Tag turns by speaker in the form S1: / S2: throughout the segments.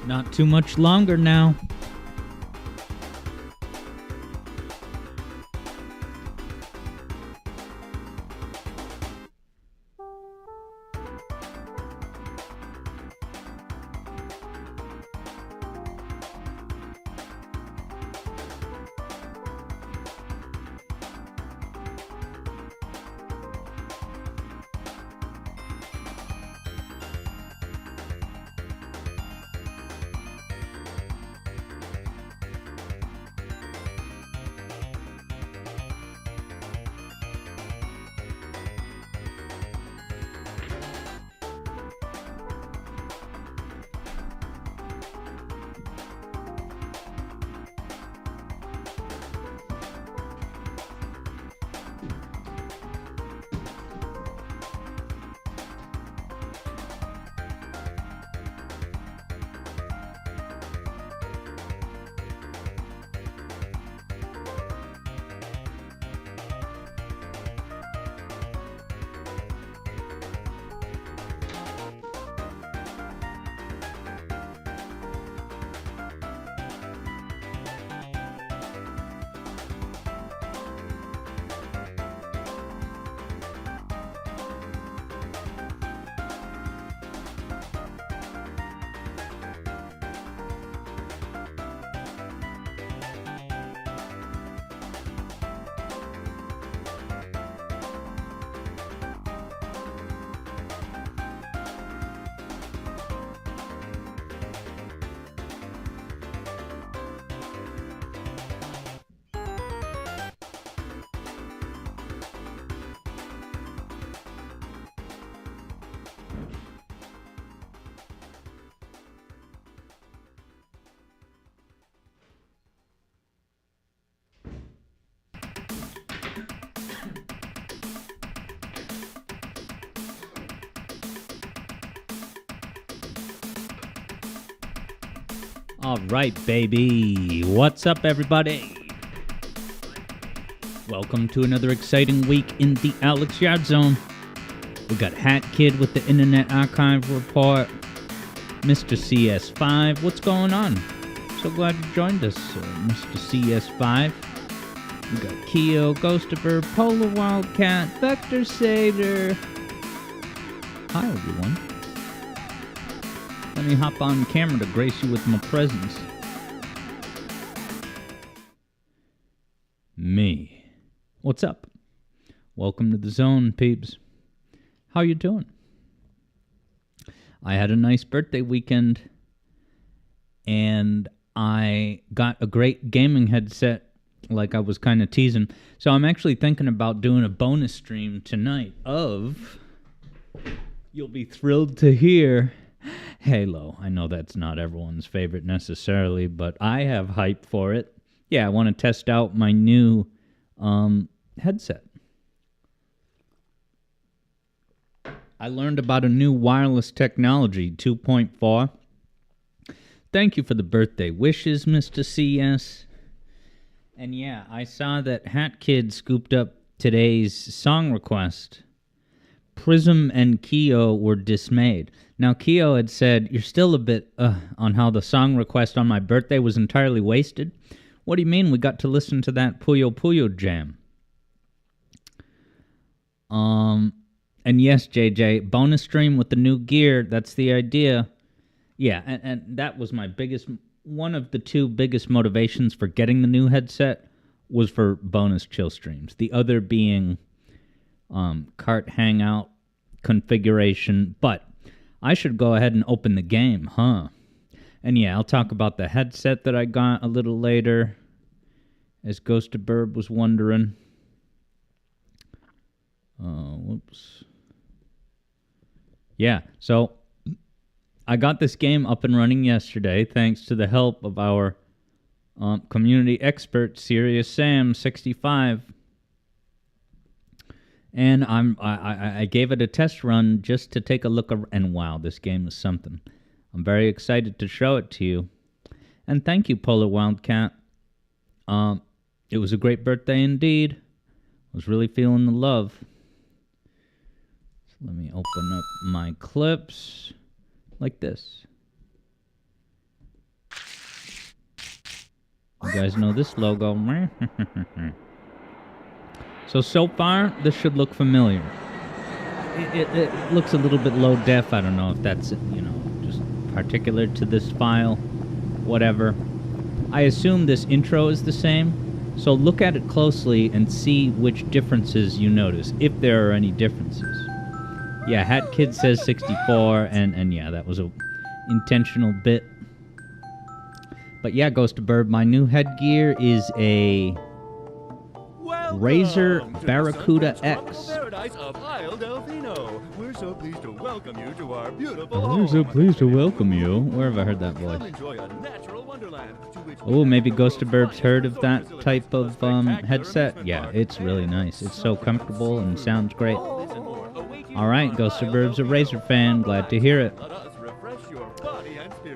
S1: Not too much longer now. All right, baby. What's up, everybody? Welcome to another exciting week in the Alex Yard Zone. We got Hat Kid with the Internet Archive Report, Mr. CS5. What's going on? So glad you joined us, Mr. CS5. We got Keo, Ghostifer, Polar Wildcat, Vector Satyr. Hi, everyone. Let me hop on camera to grace you with my presence. Me. What's up? Welcome to the zone, peeps. How you doing? I had a nice birthday weekend, and I got a great gaming headset, like I was kind of teasing. So I'm actually thinking about doing a bonus stream tonight of, you'll be thrilled to hear, Halo. I know that's not everyone's favorite necessarily, but I have hype for it. Yeah, I want to test out my new headset. I learned about a new wireless technology, 2.4. Thank you for the birthday wishes, Mr. CS. And yeah, I saw that Hat Kid scooped up today's song request. Prism and Keo were dismayed. Now, Keo had said, you're still a bit on how the song request on my birthday was entirely wasted. What do you mean? We got to listen to that Puyo Puyo jam. And yes, JJ, bonus stream with the new gear. That's the idea. Yeah, and that was my one of the two biggest motivations for getting the new headset was for bonus chill streams. The other being cart hangout configuration. But I should go ahead and open the game, huh? And yeah, I'll talk about the headset that I got a little later, as Ghost of Burb was wondering. Whoops. Yeah, so I got this game up and running yesterday thanks to the help of our community expert, Serious Sam 65. And I gave it a test run just to take a look, and wow, this game is something. I'm very excited to show it to you. And thank you, Polar Wildcat. It was a great birthday indeed. I was really feeling the love. So let me open up my clips like this. You guys know this logo. So far, this should look familiar. It looks a little bit low def. I don't know if that's, just particular to this file. Whatever. I assume this intro is the same. So look at it closely and see which differences you notice, if there are any differences. Yeah, Hat Kid says 64, and yeah, that was a intentional bit. But yeah, Ghost of Bird, my new headgear is a Razer Barracuda X.
S2: We're so pleased to welcome you to our beautiful home.
S1: We're so pleased to welcome you. Where have I heard that voice? Oh, maybe Ghost of Bird's heard of that type of headset? Yeah, it's really nice. It's so comfortable and sounds great. Alright, Ghost of Bird's a Razer fan. Glad to hear it.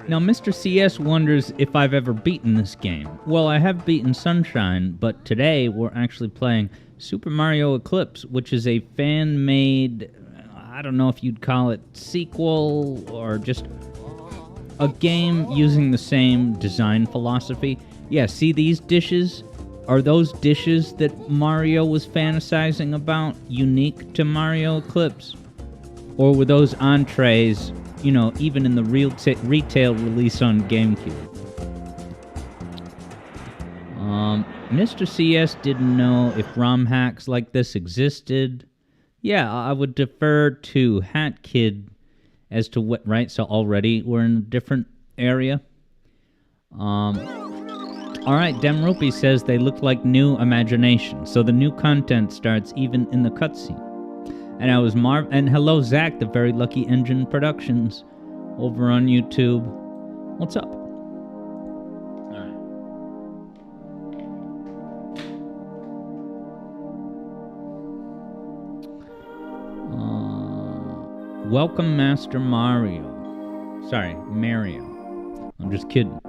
S1: Now, Mr. CS wonders if I've ever beaten this game. Well, I have beaten Sunshine, but today we're actually playing Super Mario Eclipse, which is a fan-made, I don't know if you'd call it sequel or just a game using the same design philosophy. Yeah, see these dishes? Are those dishes that Mario was fantasizing about unique to Mario Eclipse? Or were those entrees, even in the retail release on GameCube? Mr. CS didn't know if ROM hacks like this existed. Yeah, I would defer to Hat Kid as to what, right? So already we're in a different area. Alright, Demrupi says they look like new imagination. So the new content starts even in the cutscene. And I was and hello Zach, the Very Lucky Engine Productions over on YouTube. What's up? Alright. Welcome Master Mario. Sorry, Mario. I'm just kidding.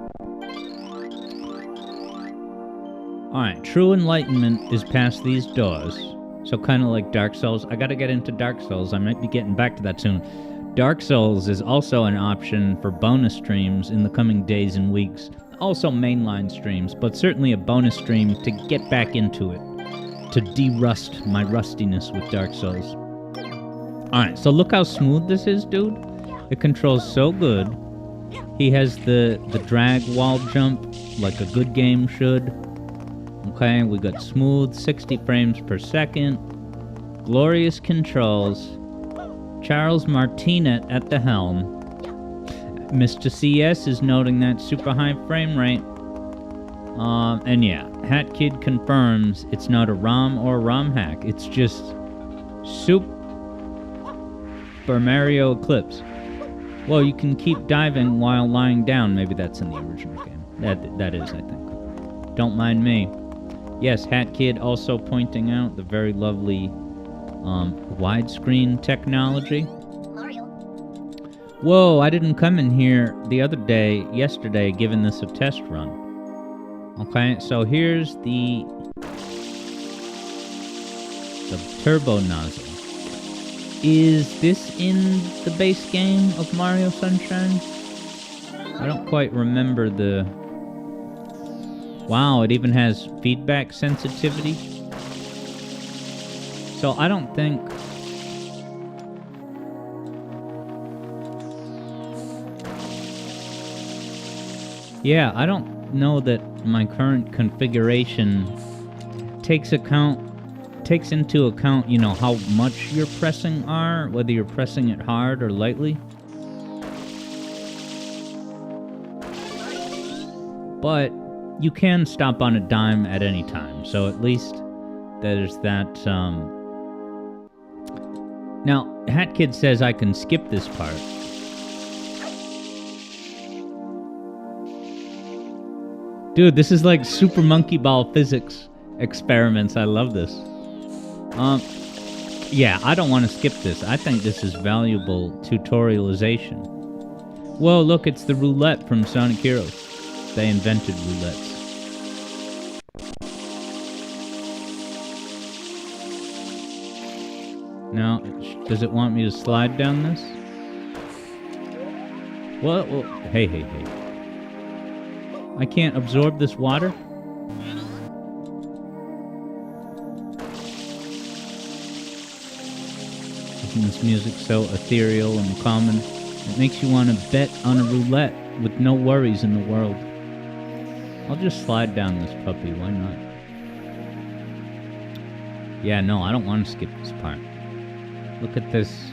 S1: Alright, true enlightenment is past these doors. So kind of like Dark Souls. I gotta get into Dark Souls. I might be getting back to that soon. Dark Souls is also an option for bonus streams in the coming days and weeks. Also mainline streams, but certainly a bonus stream to get back into it. To de-rust my rustiness with Dark Souls. Alright, so look how smooth this is, dude. It controls so good. He has the drag wall jump like a good game should. Okay, we got smooth 60 frames per second. Glorious controls. Charles Martinet at the helm. Mr. CS is noting that super high frame rate. And yeah, Hat Kid confirms it's not a ROM or ROM hack. It's just Super Mario Eclipse. Well, you can keep diving while lying down. Maybe that's in the original game. That is, I think. Don't mind me. Yes, Hat Kid also pointing out the very lovely widescreen technology. Whoa, I didn't come in here yesterday, giving this a test run. Okay, so here's the turbo nozzle. Is this in the base game of Mario Sunshine? I don't quite remember the... Wow, it even has feedback sensitivity. So I don't think... Yeah, I don't know that my current configuration takes into account, how much you're pressing R, whether you're pressing it hard or lightly. But you can stop on a dime at any time, so at least there's that. Now, Hat Kid says I can skip this part. Dude, this is like Super Monkey Ball physics experiments. I love this. Yeah, I don't want to skip this. I think this is valuable tutorialization. Whoa, look, it's the roulette from Sonic Heroes. They invented roulettes. Now, does it want me to slide down this? Well, hey. I can't absorb this water? Isn't this music so ethereal and common? It makes you want to bet on a roulette with no worries in the world. I'll just slide down this puppy, why not? Yeah, no, I don't want to skip this part. Look at this.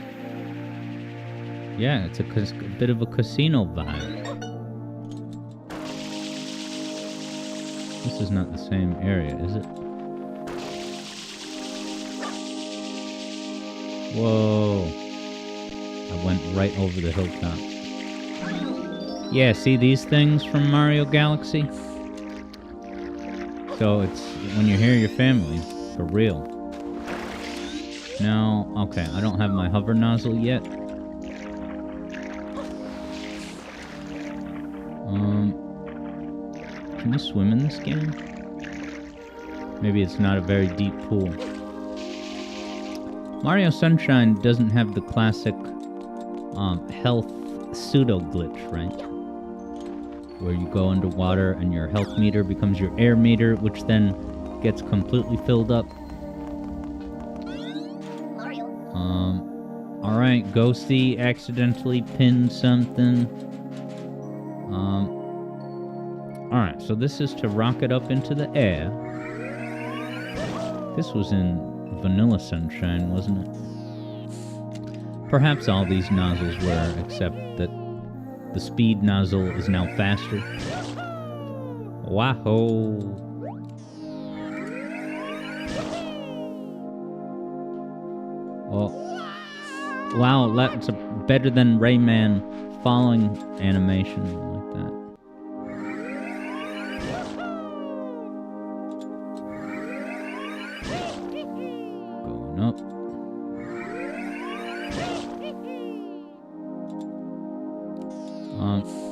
S1: Yeah, it's a bit of a casino vibe. This is not the same area, is it? Whoa. I went right over the hilltop. Yeah, see these things from Mario Galaxy? So it's when you hear your family, for real. No, okay, I don't have my hover nozzle yet. Can you swim in this game? Maybe it's not a very deep pool. Mario Sunshine doesn't have the classic health pseudo glitch, right? Where you go underwater and your health meter becomes your air meter, which then gets completely filled up. Alright, Ghosty accidentally pinned something. Alright, so this is to rocket up into the air. This was in Vanilla Sunshine, wasn't it? Perhaps all these nozzles were, except that the speed nozzle is now faster. Wahoo! Oh. Wow, that's better than Rayman falling animation like that. Going up.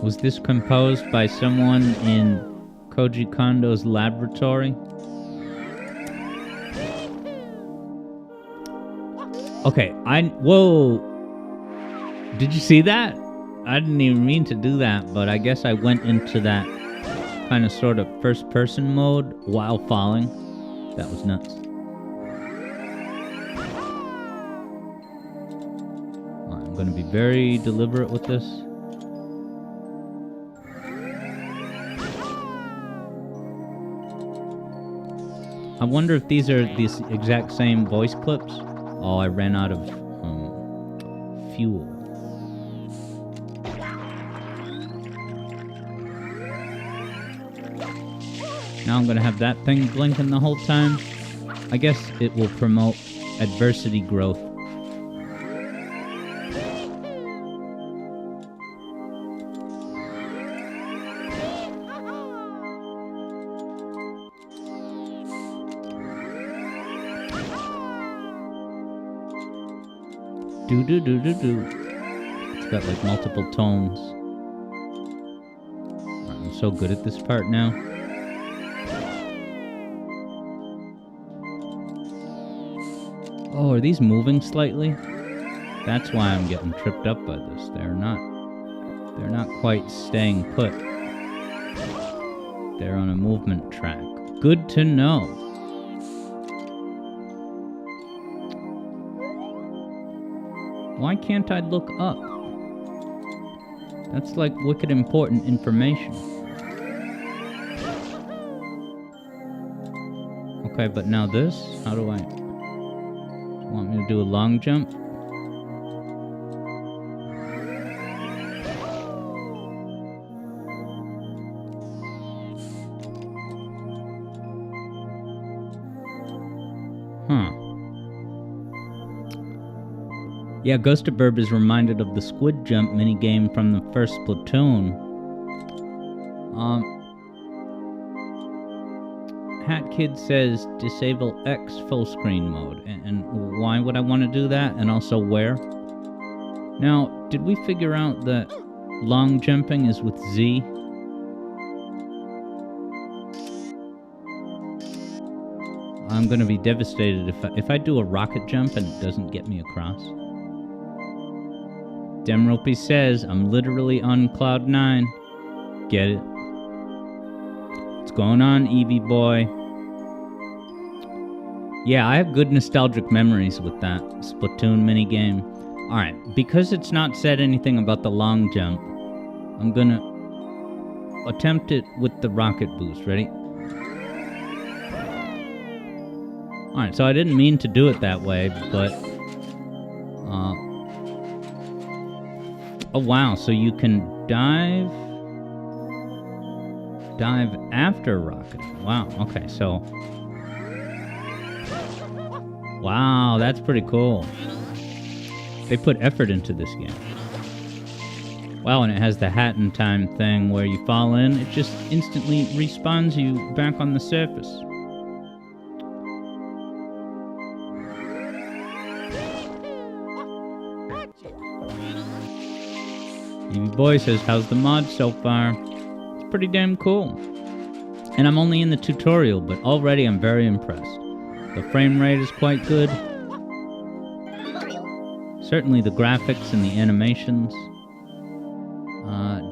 S1: Was this composed by someone in Koji Kondo's laboratory? Okay, whoa! Did you see that? I didn't even mean to do that, but I guess I went into that kind of sort of first-person mode while falling. That was nuts. I'm going to be very deliberate with this. I wonder if these are these exact same voice clips. Oh, I ran out of fuel. Now I'm gonna have that thing blinking the whole time. I guess it will promote adversity growth. Do do do do do. It's got like multiple tones. I'm so good at this part now. Oh, are these moving slightly? That's why I'm getting tripped up by this. They're not quite staying put. They're on a movement track. Good to know. Why can't I look up? That's like wicked important information. Okay, but now this? How do I... Want me to do a long jump? Huh. Yeah, Ghostaburb is reminded of the squid jump minigame from the first Splatoon. Hat Kid says disable X full screen mode. And why would I want to do that? And also where? Now, did we figure out that long jumping is with Z? I'm gonna be devastated if I do a rocket jump and it doesn't get me across. Demropy says I'm literally on cloud 9. Get it? It's going on, Eevee boy? Yeah, I have good nostalgic memories with that Splatoon minigame. Alright, because it's not said anything about the long jump, I'm gonna attempt it with the rocket boost. Ready? Alright, so I didn't mean to do it that way, but... oh wow, so you can dive after rocket. Wow, okay, so... wow, that's pretty cool. They put effort into this game. Wow, and it has the hat in time thing where you fall in, it just instantly respawns you back on the surface. Eevee Boy says, how's the mod so far? It's pretty damn cool. And I'm only in the tutorial, but already I'm very impressed. The frame rate is quite good. Certainly the graphics and the animations.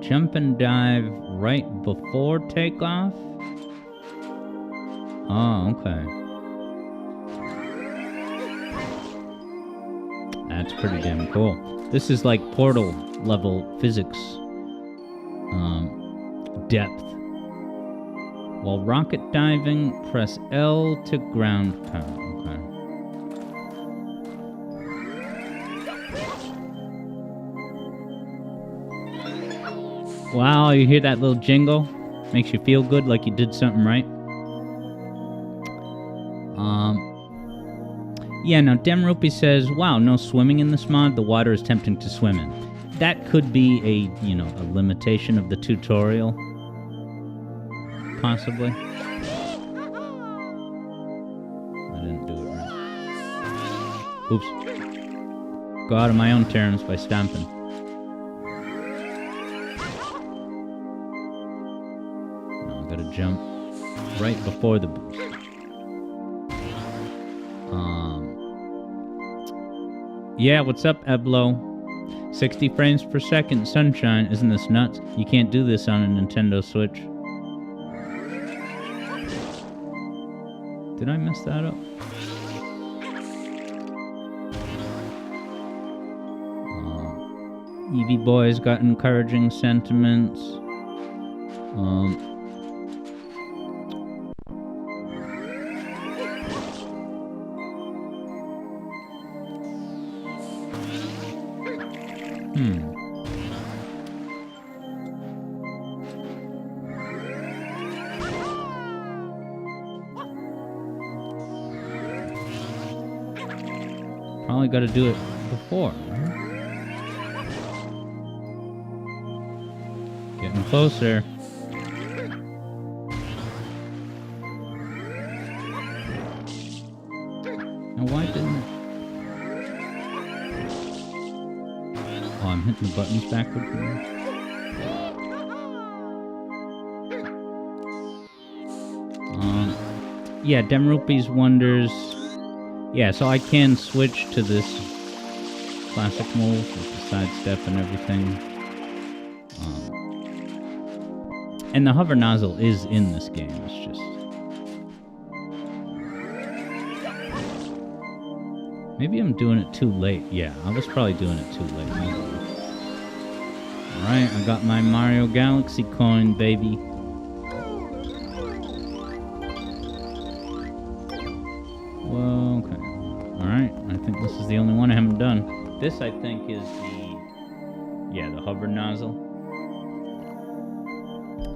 S1: Jump and dive right before takeoff? Oh, okay. That's pretty damn cool. This is like Portal level physics. Depth. While rocket diving, press L to ground pound. Okay. Wow, you hear that little jingle? Makes you feel good like you did something right. Yeah, now Demropy says, wow, no swimming in this mod, the water is tempting to swim in. That could be a limitation of the tutorial. Possibly. I didn't do it right. Oops. Go out of my own terms by stomping. No, I gotta jump right before the boost. Yeah, what's up, Eblo? 60 frames per second, sunshine. Isn't this nuts? You can't do this on a Nintendo Switch. Did I mess that up? Eevee Boy's got encouraging sentiments. Probably got to do it before. Getting closer. Now why didn't it? Oh, I'm hitting the buttons backwards. Yeah, Demrupees wonders. Yeah, so I can switch to this classic move with the sidestep and everything. And the hover nozzle is in this game. It's just... maybe I'm doing it too late. Yeah, I was probably doing it too late. Alright, I got my Mario Galaxy coin, baby. Whoa, okay. Alright, I think this is the only one I haven't done. This, I think, is the hover nozzle.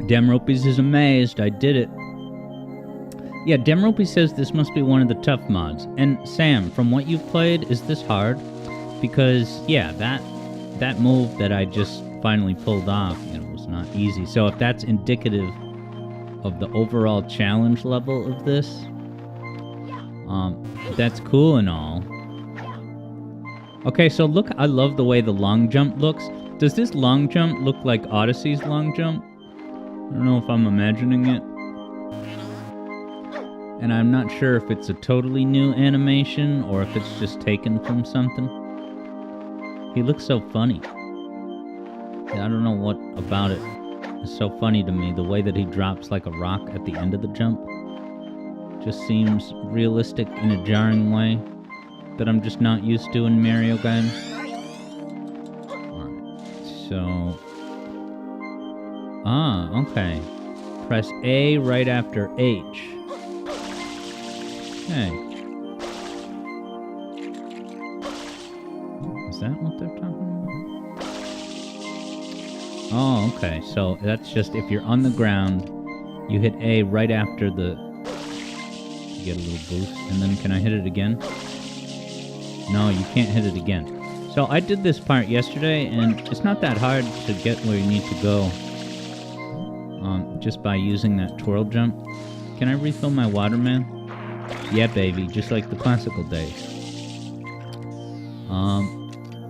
S1: Demropes is amazed. I did it. Yeah, Demropes says this must be one of the tough mods. And Sam, from what you've played, is this hard? Because, yeah, that move that I just finally pulled off, was not easy. So if that's indicative of the overall challenge level of this, that's cool and all. Okay, so look, I love the way the long jump looks. Does this long jump look like Odyssey's long jump? I don't know if I'm imagining it. And I'm not sure if it's a totally new animation or if it's just taken from something. He looks so funny. I don't know what about it is so funny to me. The way that he drops like a rock at the end of the jump just seems realistic in a jarring way that I'm just not used to in Mario games. Alright, so... okay. Press A right after H. Okay. Is that what they're talking about? Oh, okay. So that's just if you're on the ground, you hit A right after the... You get a little boost. And then can I hit it again? No, you can't hit it again. So I did this part yesterday, and it's not that hard to get where you need to go. Just by using that twirl jump. Can I refill my water, man? Yeah, baby, just like the classical days.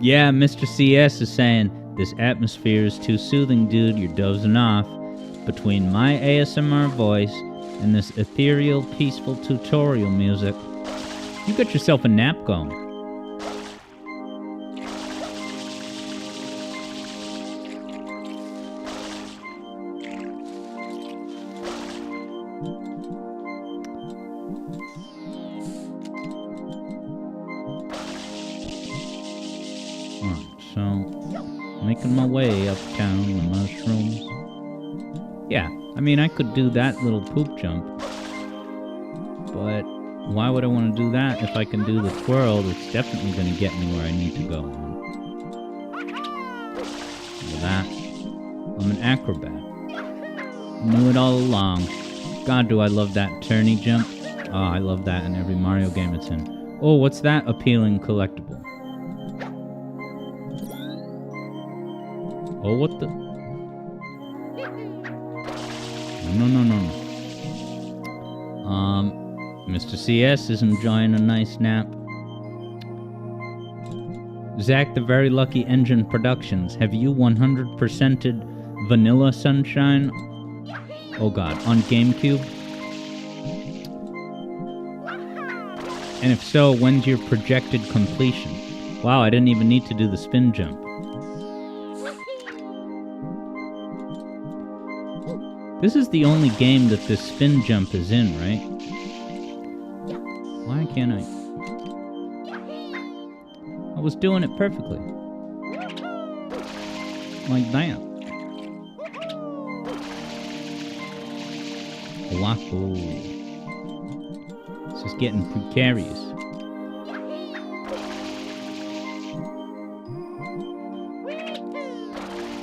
S1: Yeah, Mr. CS is saying, this atmosphere is too soothing, dude. You're dozing off. Between my ASMR voice and this ethereal, peaceful tutorial music, you got yourself a nap going. Making my way uptown the mushrooms. Yeah, I mean, I could do that little poop jump. But why would I want to do that if I can do the twirl that's definitely going to get me where I need to go? Look at that. I'm an acrobat. Knew it all along. God, do I love that turny jump. Oh, I love that in every Mario game it's in. Oh, what's that appealing collectible? Oh, what the? No. Mr. CS is enjoying a nice nap. Zach, the Very Lucky Engine Productions. Have you 100%ed Vanilla Sunshine? Oh god, on GameCube? And if so, when's your projected completion? Wow, I didn't even need to do the spin jump. This is the only game that this spin jump is in, right? Why can't I? I was doing it perfectly. Like that. Wahoo. This is getting precarious.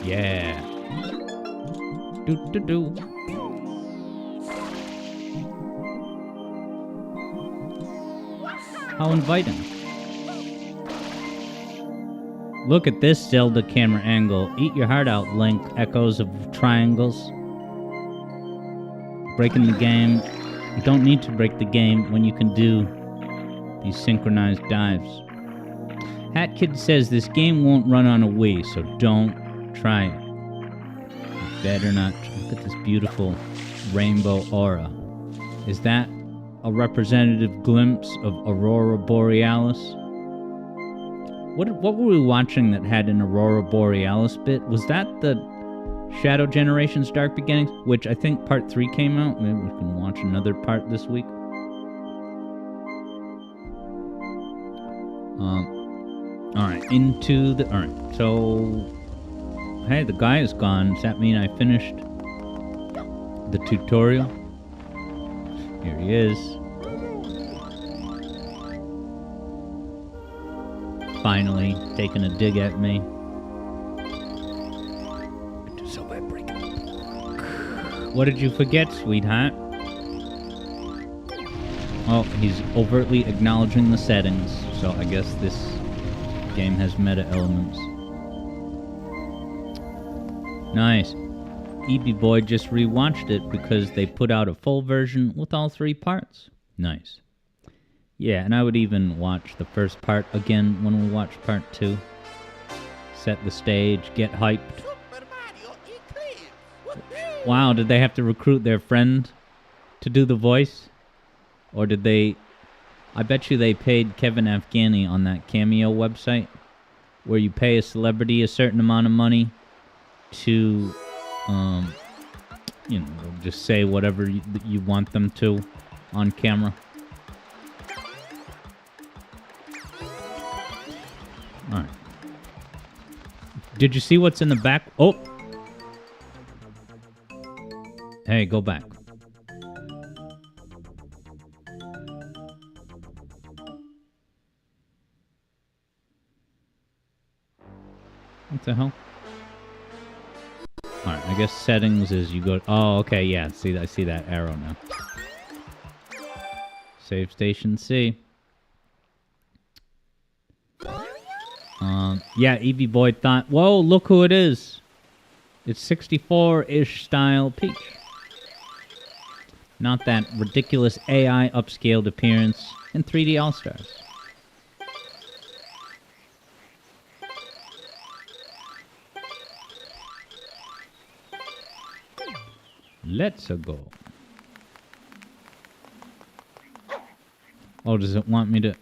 S1: Yeah. Do. How inviting. Look at this Zelda camera angle. Eat your heart out, Link. Echoes of triangles. Breaking the game. You don't need to break the game when you can do these synchronized dives. Hat Kid says this game won't run on a Wii, so don't try it. Better not. Look at this beautiful rainbow aura. Is that a representative glimpse of Aurora Borealis? What were we watching that had an Aurora Borealis bit? Was that the Shadow Generations Dark Beginnings? Which I think part 3 came out. Maybe we can watch another part this week. Alright, alright, so... Hey, the guy is gone. Does that mean I finished the tutorial? Here he is. Finally, taking a dig at me. So by breaking. What did you forget, sweetheart? Oh, he's overtly acknowledging the settings, so I guess this game has meta elements. Nice. EB Boy just rewatched it because they put out a full version with all 3 parts. Nice. Yeah, and I would even watch the first part again when we watch part 2. Set the stage, get hyped. Wow, did they have to recruit their friend to do the voice? Or did they... I bet you they paid Kevin Afghani on that Cameo website, where you pay a celebrity a certain amount of money to You know, just say whatever you want them to on camera. All right. Did you see what's in the back? Oh. Hey, go back. What the hell? Alright, I guess settings is you go... Oh, okay, yeah. See, I see that arrow now. Save station C. Yeah, Eevee Boy thought, whoa, look who it is. It's 64-ish style Peach. Not that ridiculous AI upscaled appearance in 3D All-Stars. Let's go. Oh, does it want me to...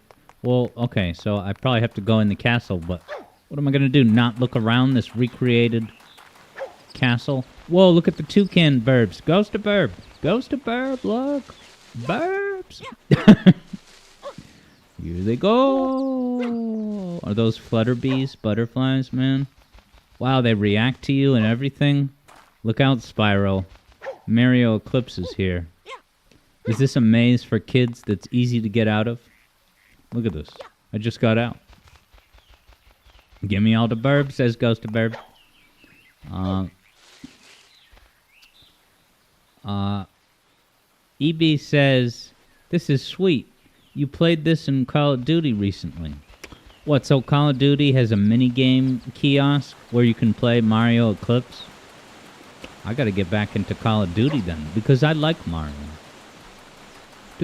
S1: Well, okay, so I probably have to go in the castle, but what am I going to do? Not look around this recreated castle? Whoa, look at the toucan burbs. Ghost of burb. Ghost of burb, look. Burbs. Here they go. Are those flutter bees, butterflies, man? Wow, they react to you and everything. Look out, Spyro. Mario Eclipse is here. Is this a maze for kids that's easy to get out of? Look at this. I just got out. Give me all the burb, says Ghost of Burb. EB says, this is sweet. You played this in Call of Duty recently. What, so Call of Duty has a minigame kiosk where you can play Mario Eclipse? I gotta get back into Call of Duty then, because I like Mario. I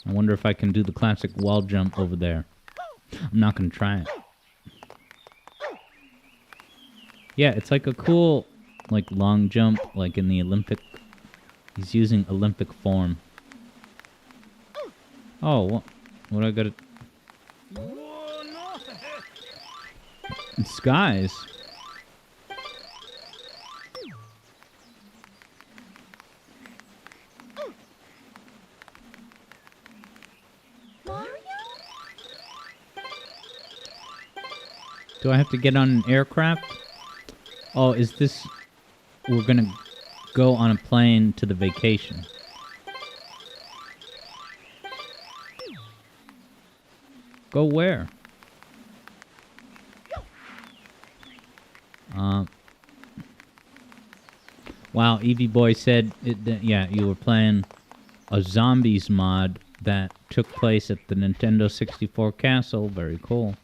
S1: wonder if I can do the classic wall jump over there. I'm not gonna try it. Yeah, it's like a cool, like, long jump, like in the Olympic... He's using Olympic form. Oh, what I gotta... Skies. Do I have to get on an aircraft? Oh, is this... We're gonna go on a plane to the vacation. Go where? Wow, Eevee Boy said, yeah, you were playing a zombies mod that took place at the Nintendo 64 castle. Very cool.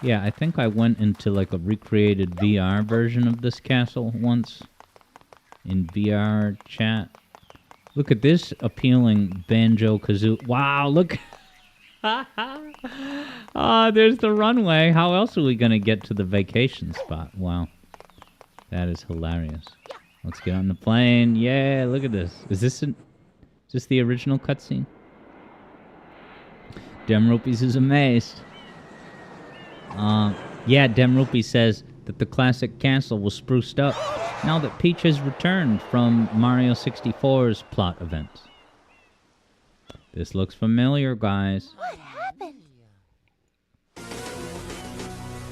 S1: Yeah, I think I went into like a recreated VR version of this castle once in VR chat. Look at this appealing Banjo-Kazooie. Wow, look. There's the runway. How else are we going to get to the vacation spot? Wow. That is hilarious. Let's get on the plane. Yeah, look at this. Is this the original cutscene? Dem Rupees is amazed. Yeah, Dem Rupee says that the classic castle was spruced up now that Peach has returned from Mario 64's plot events. This looks familiar, guys.
S3: What happened?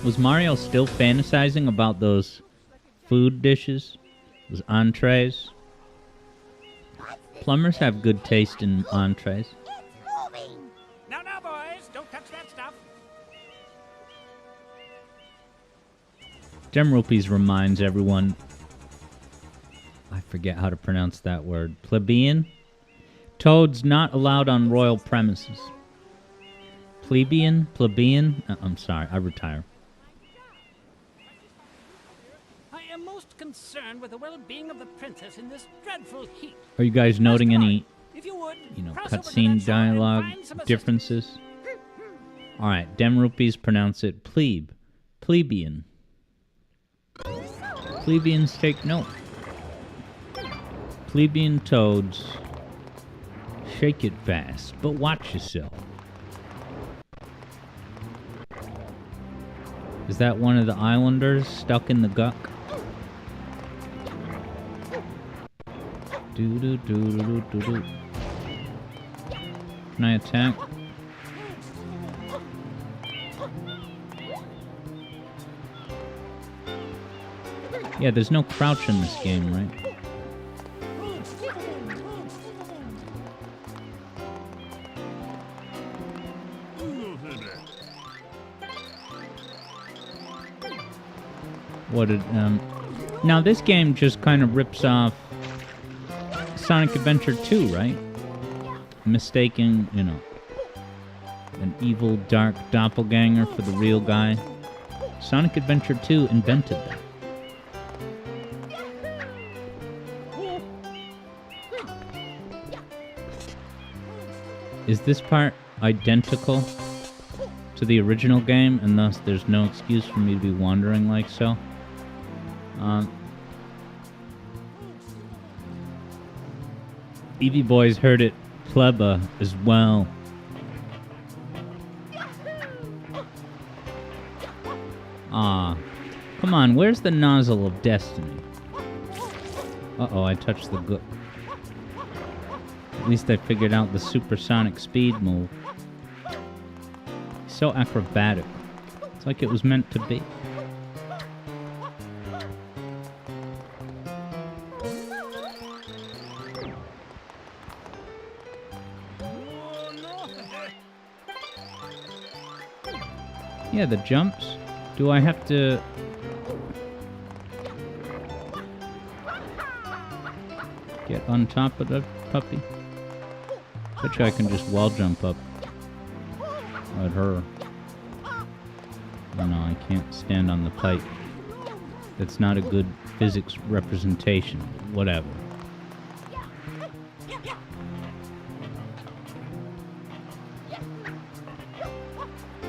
S1: Was Mario still fantasizing about those food dishes? Those entrees? Plumbers have good taste in entrees.
S3: It's moving.
S4: Now, boys, don't touch that stuff.
S1: Gem Rupees reminds everyone... I forget how to pronounce that word. Plebeian? Toads not allowed on royal premises. Plebeian? Plebeian? I'm sorry, I retire.
S4: I am most concerned with the well-being of the princess in this dreadful heat.
S1: Are you guys noting any,
S4: If you would, cross over to
S1: cutscene
S4: that side and
S1: dialogue
S4: find some
S1: differences? Alright, Dem Rupees pronounce it plebe. Plebeian. Plebeians take note. Plebeian toads. Shake it fast, but watch yourself. Is that one of the islanders stuck in the guck? Do do do do do do. Can I attack? Yeah, there's no crouch in this game, right? What did, now this game just kind of rips off Sonic Adventure 2, right? Mistaking, you know, an evil, dark doppelganger for the real guy. Sonic Adventure 2 invented that. Is this part identical to the original game, and thus there's no excuse for me to be wandering like so? Eevee Boys heard it pleba as well. Ah, come on, where's the nozzle of destiny? Uh-oh, I touched the gook. At least I figured out the supersonic speed move. So acrobatic. It's like it was meant to be. Yeah, the jumps. Do I have to... get on top of the puppy? Bet you I can just wall jump up at her. Oh no, I can't stand on the pipe. That's not a good physics representation. Whatever.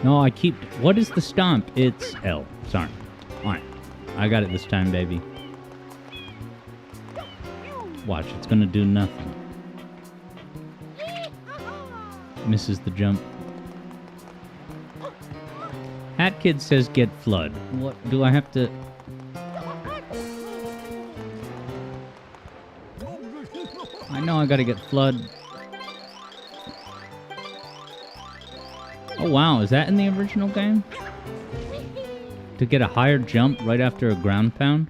S1: No, I keep... What is the stomp? It's L. Sorry. Alright. I got it this time, baby. Watch, it's gonna do nothing. Misses the jump. Hat Kid says get flood. What do I have to... I know I gotta get flood. Oh wow, is that in the original game? To get a higher jump right after a ground pound?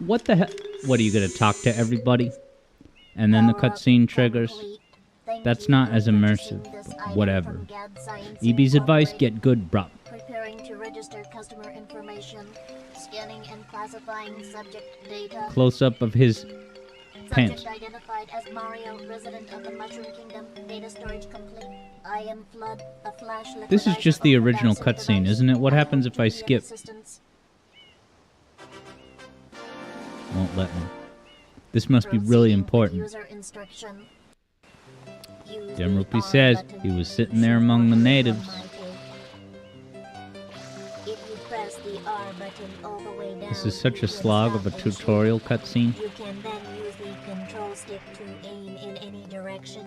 S1: What the hell? What, are you gonna talk to everybody? And then the cutscene triggers? That's not as immersive, but whatever. EB's advice, get good, bruh.
S3: Preparing to register customer information, scanning and classifying subject data.
S1: Close-up of his pants.
S3: Subject identified as Mario, resident of the Mushroom Kingdom. Data storage complete. I am Flood, a flash.
S1: This is just the original cutscene, isn't it? What happens if I skip? Won't let me. This must be really important.
S3: User instruction.
S1: Demrupi says he was sitting there among the natives.
S3: If you press the R button all the way down,
S1: This is such a slog of a tutorial cutscene.
S3: you can then use the control stick to aim in any direction.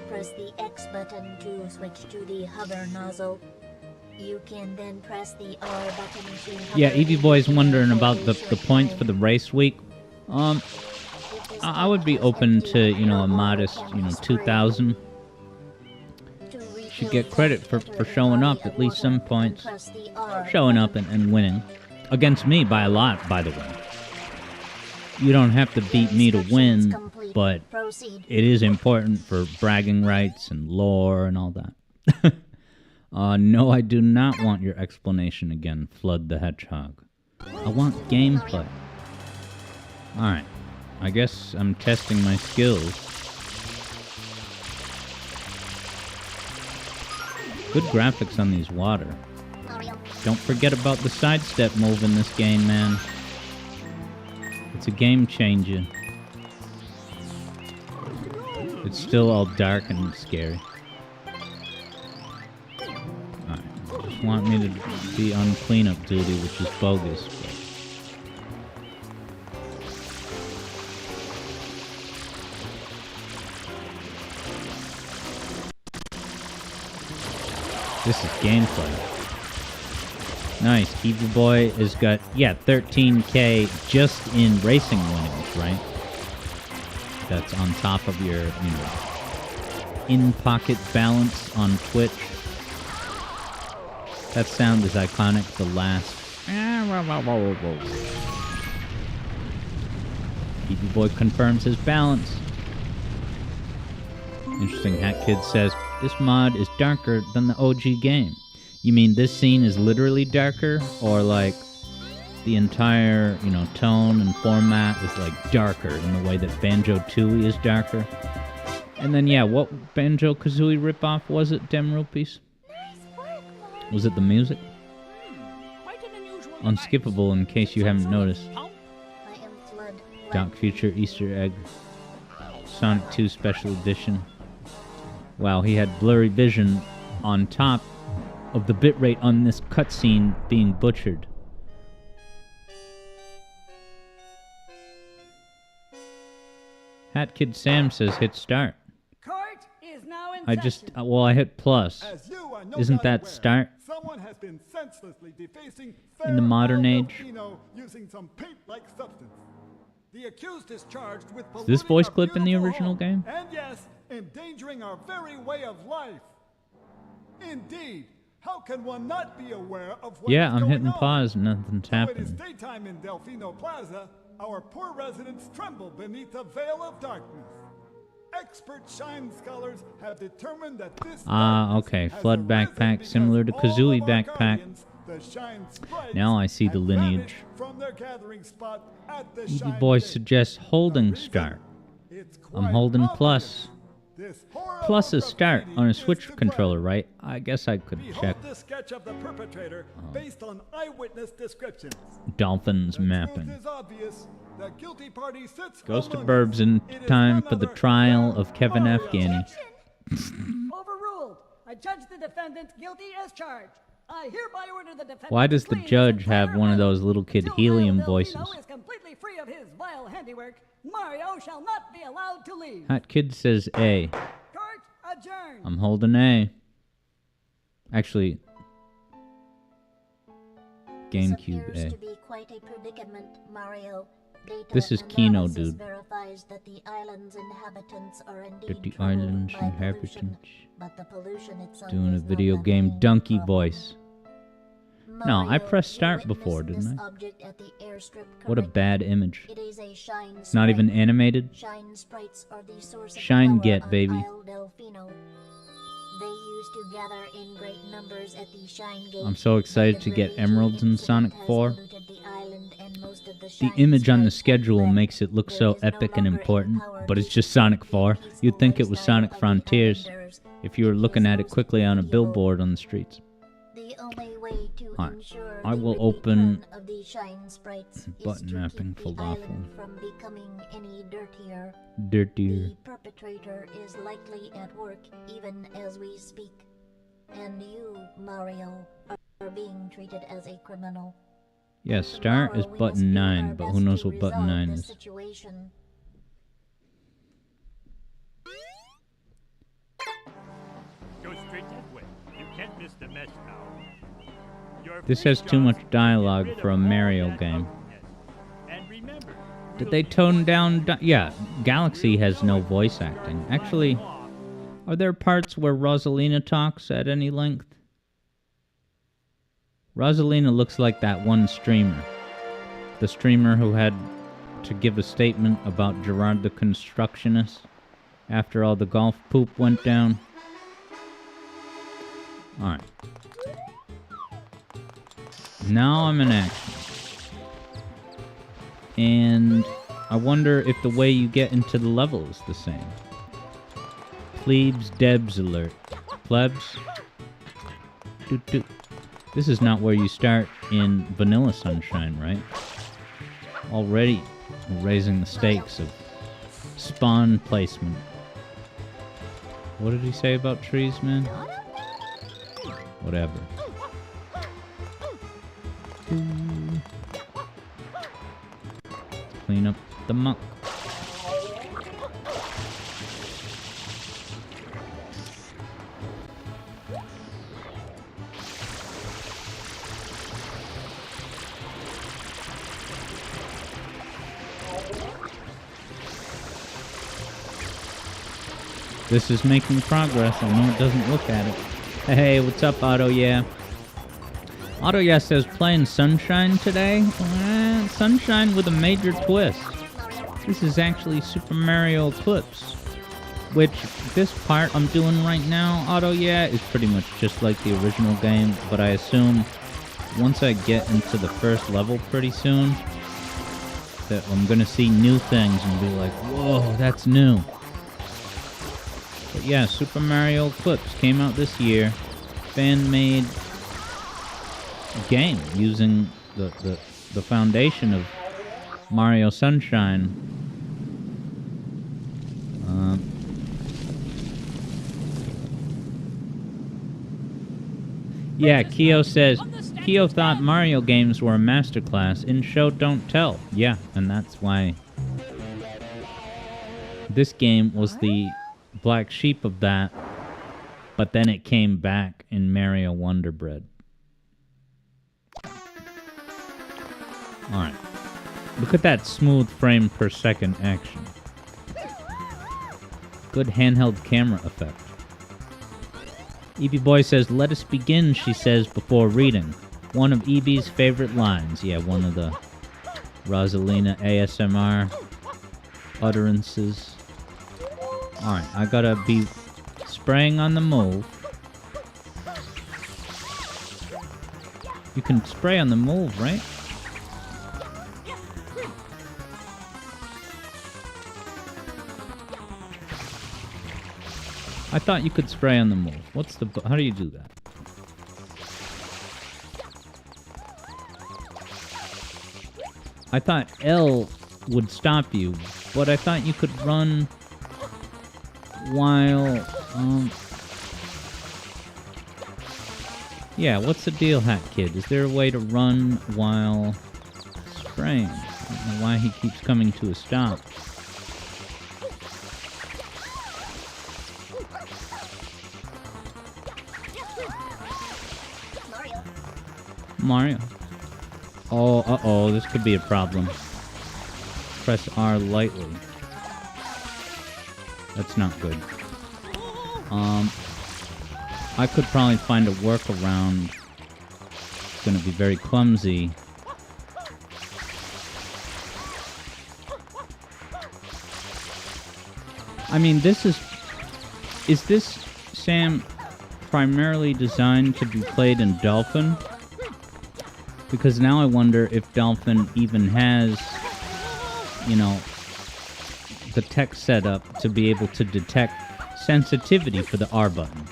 S3: Press the X button to switch to the hover nozzle. You can then press the R button to hover.
S1: Yeah, Eevee Boy's wondering about the points for the race week. I would be open to, you know, a modest, 2,000. Should get credit for showing up, at least some points. Showing up and winning. Against me by a lot, by the way. You don't have to beat me to win, but it is important for bragging rights and lore and all that. No, I do not want your explanation again, Flood the Hedgehog. I want gameplay. Alright. I guess I'm testing my skills. Good graphics on these water. Don't forget about the sidestep move in this game, man. It's a game changer. It's still all dark and scary. Alright. Just want me to be on cleanup duty, which is bogus. But this is gameplay. Nice. Kiwi Boy has got, 13K just in racing winnings, right? That's on top of your, in-pocket balance on Twitch. That sound is iconic. The last. Kiwi Boy confirms his balance. Interesting. Hat Kid says, this mod is darker than the OG game. You mean this scene is literally darker? Or like the entire, tone and format is like darker in the way that Banjo-Tooie is darker? And then, what Banjo-Kazooie ripoff was it, Dem Rupees? Was it the music?
S4: Quite an unusual
S1: Unskippable in case you haven't noticed.
S3: I am Flood.
S1: Dark Future Easter egg. Sonic 2 Special Edition. Wow, he had blurry vision on top of the bitrate on this cutscene being butchered. Hat Kid Sam says hit start.
S4: Court is now in
S1: I hit plus.
S2: As you are no
S1: Isn't
S2: doubt
S1: that
S2: aware,
S1: start?
S2: Someone has been senselessly defacing
S1: In the modern
S2: fair
S1: age?
S2: Delfino using some paint-like substance. The accused is charged with
S1: Is this
S2: polluting
S1: voice
S2: our
S1: clip in the
S2: beautiful
S1: original
S2: home,
S1: game?
S2: And yes, endangering our very way of life. Indeed, how can one not be aware of what is
S1: I'm
S2: going
S1: hitting
S2: on?
S1: pause. Nothing's
S2: Though it is
S1: happening.
S2: daytime in Delfino Plaza, our poor residents tremble beneath a veil of darkness. Expert shine scholars have determined that this darkness
S1: Okay.
S2: has
S1: Flood
S2: arisen
S1: backpack
S2: because
S1: similar to
S2: all
S1: Kazooie
S2: of our
S1: backpack.
S2: guardians, the Shine Sprites,
S1: Now I see the
S2: have
S1: lineage.
S2: vanished from their gathering spot at the
S1: Kiwi
S2: Shine
S1: Boy
S2: Gate.
S1: suggests holding
S2: The reason?
S1: start.
S2: It's
S1: I'm
S2: quite
S1: holding
S2: obvious.
S1: plus.
S2: This horrible
S1: Plus is start
S2: profanity
S1: on a
S2: is
S1: Switch
S2: to
S1: controller,
S2: blame.
S1: right? I guess I could
S2: Behold
S1: check
S2: the sketch of the perpetrator based on eyewitness descriptions.
S1: Dolphins
S2: The
S1: mapping.
S2: truth is obvious. The guilty party sits
S1: Goes to
S2: among
S1: Burbs
S2: us.
S1: in
S2: It is
S1: time
S2: none
S1: for the
S2: other
S1: trial
S2: than
S1: of Kevin
S2: Mario.
S1: Afghani.
S4: Overruled. I judge the defendant guilty as charged. I hereby order the defendant.
S1: Why does the
S4: to clean
S1: judge
S4: his
S1: have
S4: entire
S1: one of
S4: island.
S1: those little kid
S4: Until
S1: helium
S4: Mario
S1: voices?
S4: Delfino is completely free of his vile handiwork, Mario shall not be allowed to leave.
S1: Hat Kid says A.
S4: Court adjourned.
S1: I'm holding A. Actually,
S3: This
S1: GameCube
S3: appears
S1: A.
S3: to be quite a predicament, Mario. Data
S1: This is Kino,
S3: analysis
S1: dude.
S3: verifies that the island's inhabitants are indeed
S1: That the
S3: troubled
S1: island's
S3: by pollution,
S1: inhabitants
S3: but the pollution itself
S1: doing a
S3: is not
S1: video
S3: the
S1: game
S3: main
S1: donkey
S3: problem.
S1: voice. No, I
S3: Mario,
S1: pressed
S3: you
S1: start
S3: witnessed
S1: before,
S3: this
S1: didn't I?
S3: object at the airstrip,
S1: What a
S3: correct?
S1: bad image.
S3: It is a shine
S1: It's not even
S3: sprite.
S1: animated.
S3: Shine sprites are the source of
S1: Shine
S3: power
S1: get,
S3: on
S1: baby.
S3: Isle Delfino. They used to gather in great numbers at the Shine Gate.
S1: I'm so excited to get
S3: The
S1: emeralds in
S3: incident
S1: Sonic
S3: has
S1: 4.
S3: polluted the island and most of the
S1: The
S3: Shine
S1: image on the
S3: sprites have
S1: schedule
S3: fled.
S1: makes it look
S3: There
S1: so
S3: is no
S1: epic and
S3: longer
S1: important,
S3: power
S1: but
S3: to
S1: it's just Sonic 4.
S3: peaceful
S1: You'd think it was
S3: lifestyle
S1: Sonic
S3: of the
S1: Frontiers
S3: islanders.
S1: if you were
S3: It
S1: looking
S3: is
S1: at it
S3: most
S1: quickly on a
S3: evil.
S1: billboard on the streets.
S3: The only way to
S1: Alright,
S3: ensure
S1: I
S3: the
S1: will
S3: return
S1: open
S3: of the Shine Sprites
S1: button
S3: is to
S1: mapping
S3: keep the
S1: falafel.
S3: island from becoming any dirtier.
S1: Dirtier.
S3: The perpetrator is likely at work even as we speak. And you, Mario, are being treated as a criminal.
S1: Yes, start is
S3: Tomorrow we must
S1: button
S3: do our
S1: 9, but who
S3: best
S1: knows
S3: to
S1: what button
S3: resolve
S1: 9
S3: this
S1: is.
S3: situation.
S5: Go straight that way. You can't miss the mess now. Your
S1: This
S5: free
S1: has too
S5: jobs
S1: much
S5: to get
S1: dialogue
S5: rid
S1: for
S5: of
S1: a
S5: all
S1: Mario
S5: that
S1: game.
S5: ugliness. And remember,
S1: Did
S5: we'll
S1: they
S5: be
S1: tone
S5: one
S1: down...
S5: time.
S1: Yeah, Galaxy
S5: We'll
S1: has no
S5: know it
S1: voice
S5: when
S1: acting.
S5: you're
S1: Actually,
S5: flying off.
S1: are there parts where Rosalina talks at any length? Rosalina looks like that one streamer. The streamer who had to give a statement about Gerard the Constructionist after all the golf poop went down. Alright. Now I'm in action. And I wonder if the way you get into the level is the same. Plebes Debs alert. Plebs. Doot doot. This is not where you start in Vanilla Sunshine, right? Already we're raising the stakes of spawn placement. What did he say about trees, man? Whatever. Clean up the muck. This is making progress. I know it doesn't look at it. Hey, what's up, Otto? Yeah. Otto, yeah, says playing Sunshine today. Sunshine with a major twist. This is actually Super Mario Eclipse. Which, this part I'm doing right now, Otto, yeah, is pretty much just like the original game. But I assume once I get into the first level pretty soon, that I'm gonna see new things and be like, whoa, that's new. But yeah, Super Mario Eclipse came out this year. Fan-made game using the foundation of Mario Sunshine. Yeah, Keo says, Keo thought Mario games were a masterclass. In show, don't tell. Yeah, and that's why this game was the black sheep of that, but then it came back in Mario Wonder Bread. Alright. Look at that smooth frame per second action. Good handheld camera effect. Evie Boy says, let us begin, she says before reading. One of Evie's favorite lines. Yeah, one of the Rosalina ASMR utterances. Alright, I gotta be spraying on the move. You can spray on the move, right? I thought you could spray on the move. What's the... How do you do that? I thought L would stop you, but I thought you could run while... Yeah, what's the deal, Hat Kid? Is there a way to run while spraying? I don't know why he keeps coming to a stop. Mario. Oh, uh-oh, this could be a problem. Press R lightly. That's not good. I could probably find a workaround. It's gonna be very clumsy. I mean, this is this, Sam, primarily designed to be played in Dolphin? Because now I wonder if Dolphin even has, you know, the tech set up to be able to detect sensitivity for the R button.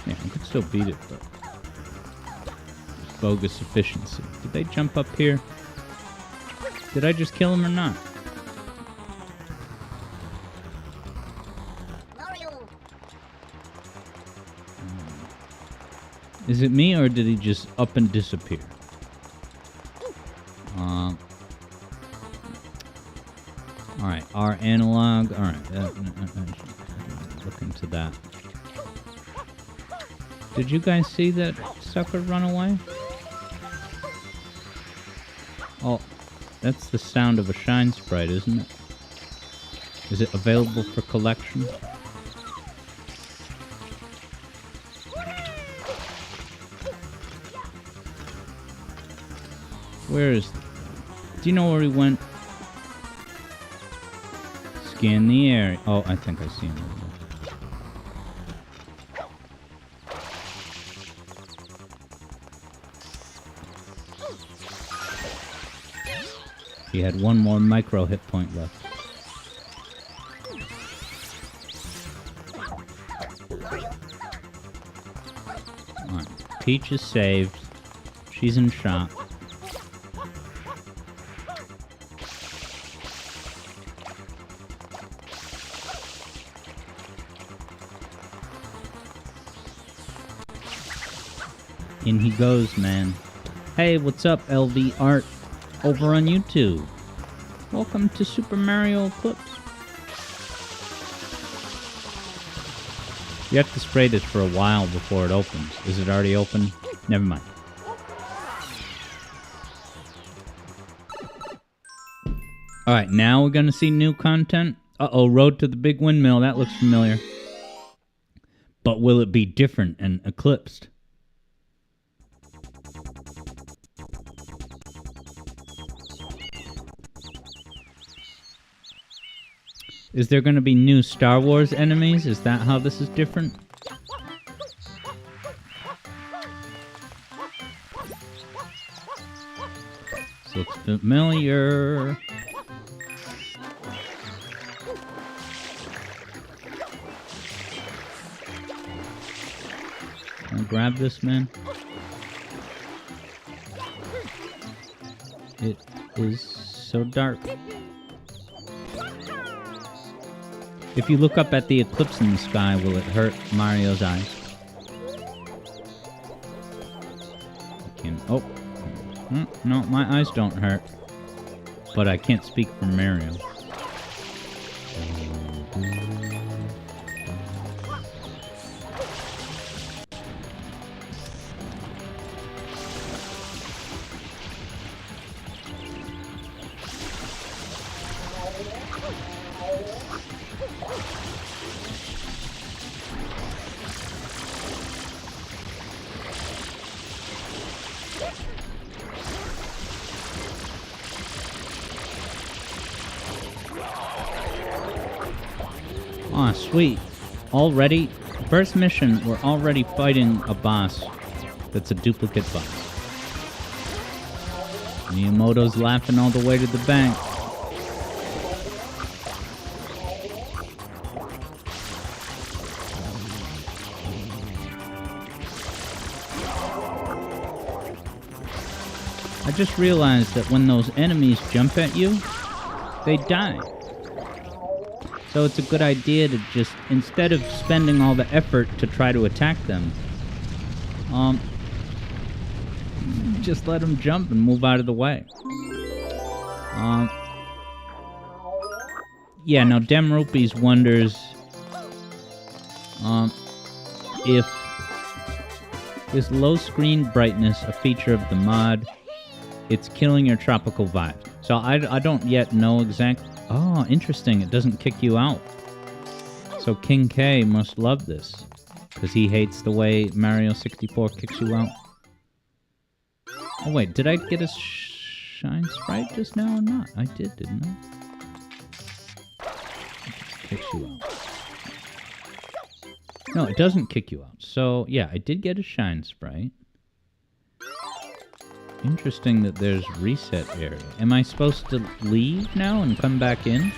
S1: Yeah, I could still beat it, but bogus efficiency. Did they jump up here? Did I just kill him or not? Is it me, or did he just up and disappear? Alright, R analog. Alright, look into that. Did you guys see that sucker run away? Oh, that's the sound of a shine sprite, isn't it? Is it available for collection? Where is... Do you know where he went? Scan the area. Oh, I think I see him over there. He had one more micro hit point left. Alright. Peach is saved. She's in shop. In he goes, man. Hey, what's up, LV Art? Over on YouTube. Welcome to Super Mario Eclipse. You have to spray this for a while before it opens. Is it already open? Never mind. Alright, now we're gonna see new content. Uh-oh, Road to the Big Windmill. That looks familiar. But will it be different and eclipsed? Is there going to be new Star Wars enemies? Is that how this is different? This looks familiar. Can I grab this, man? It is so dark. If you look up at the eclipse in the sky, will it hurt Mario's eyes? Oh. No, my eyes don't hurt. But I can't speak for Mario. Aw, sweet. Already, first mission, we're already fighting a boss that's a duplicate boss. Miyamoto's laughing all the way to the bank. I just realized that when those enemies jump at you, they die. So it's a good idea to just, instead of spending all the effort to try to attack them, just let them jump and move out of the way. Yeah, now Dem Rupees wonders if is low screen brightness a feature of the mod? It's killing your tropical vibe. So I don't yet know exactly. Oh, interesting. It doesn't kick you out. So King K must love this, because he hates the way Mario 64 kicks you out. Oh wait, did I get a shine sprite just now or not? I did, didn't I? It kicks you out. No, it doesn't kick you out. So yeah, I did get a shine sprite. Interesting that there's reset area. Am I supposed to leave now and come back in?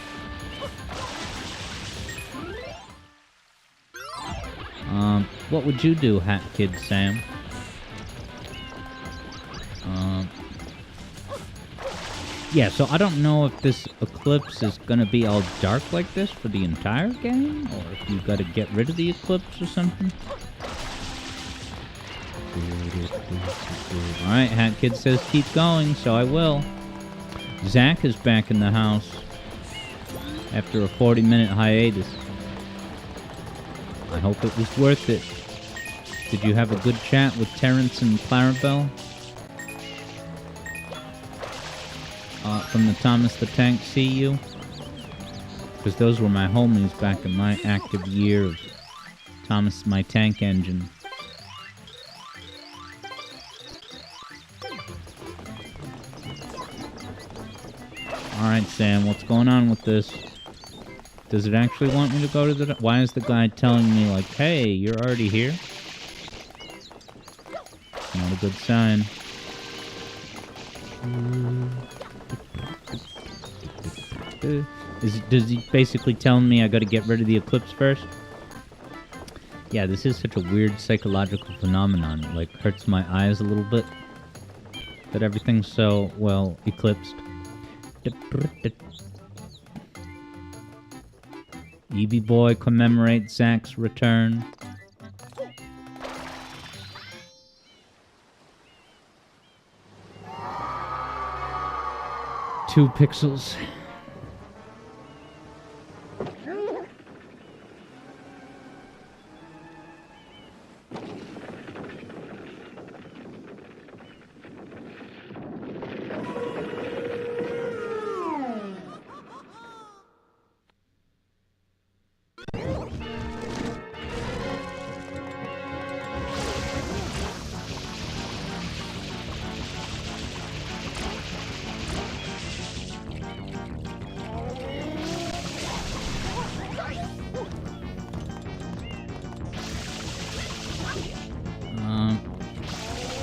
S1: What would you do, Hat Kid Sam? Yeah, so I don't know if this Eclipse is gonna be all dark like this for the entire game, or if you gotta get rid of the Eclipse or something. Alright, Hat Kid says keep going, so I will. Zach is back in the house after a 40-minute hiatus. I hope it was worth it. Did you have a good chat with Terrence and Clarabelle? From the Thomas the Tank CU? Because those were my homies back in my active year of Thomas my Tank Engine. Alright, Sam, what's going on with this? Does it actually want me to go to the... Why is the guy telling me, like, hey, you're already here? Not a good sign. Does he basically telling me I gotta get rid of the Eclipse first? Yeah, this is such a weird psychological phenomenon. It, like, hurts my eyes a little bit. That everything's so, well, eclipsed. Eevee Boy commemorates Zach's return. Two pixels.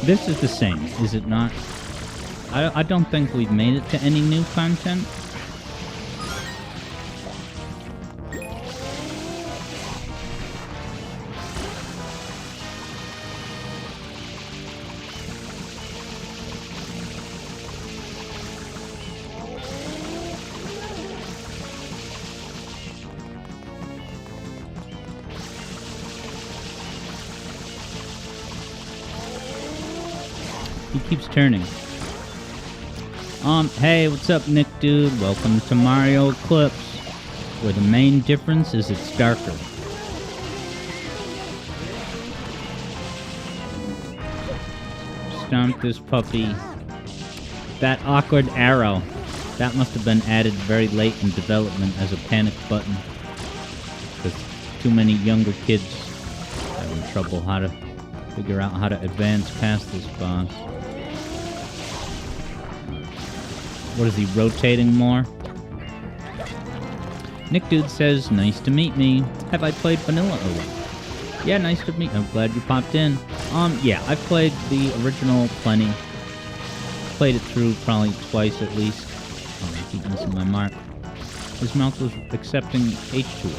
S1: This is the same, is it not? I don't think we've made it to any new content. He keeps turning. Hey, what's up, Nick Dude? Welcome to Mario Eclipse, where the main difference is it's darker. Stomp this puppy. That awkward arrow. That must have been added very late in development as a panic button. Because too many younger kids having trouble how to figure out how to advance past this boss. What is he, rotating more? Nick Dude says, nice to meet me. Have I played Vanilla or what? Yeah, nice to meet you. I'm glad you popped in. Yeah, I've played the original plenty. Played it through probably twice at least. Oh, I keep missing my mark. His mouth was accepting H2O.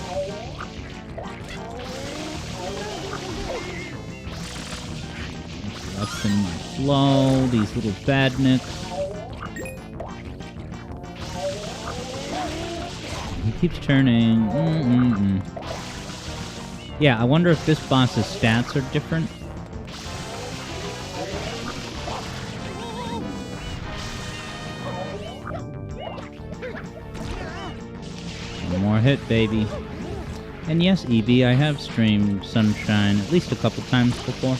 S1: Up in my flow, these little badniks. He keeps turning. Yeah, I wonder if this boss's stats are different. One more hit, baby. And yes, Evie, I have streamed Sunshine at least a couple times before.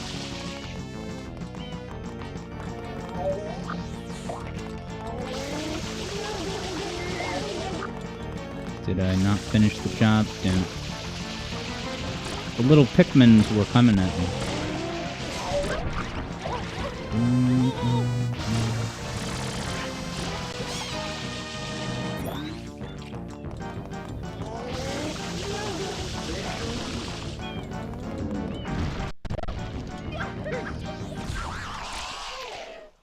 S1: Did I not finish the job? Damn. The little Pikmins were coming at me.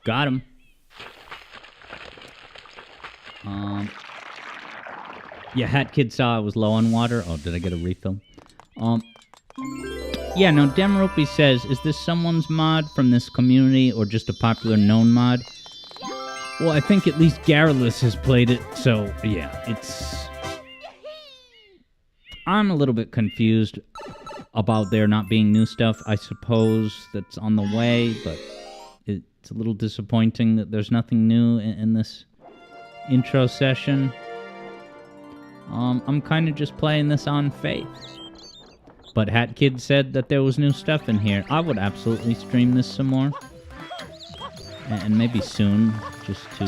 S1: Got him. Yeah, Hat Kid saw I was low on water. Oh, did I get a refill? Yeah, no, Damaropi says, is this someone's mod from this community or just a popular known mod? Well, I think at least Garrulous has played it, so yeah, it's... I'm a little bit confused about there not being new stuff. I suppose that's on the way, but it's a little disappointing that there's nothing new in this intro session. I'm kind of just playing this on faith. But Hat Kid said that there was new stuff in here. I would absolutely stream this some more. And maybe soon, just to,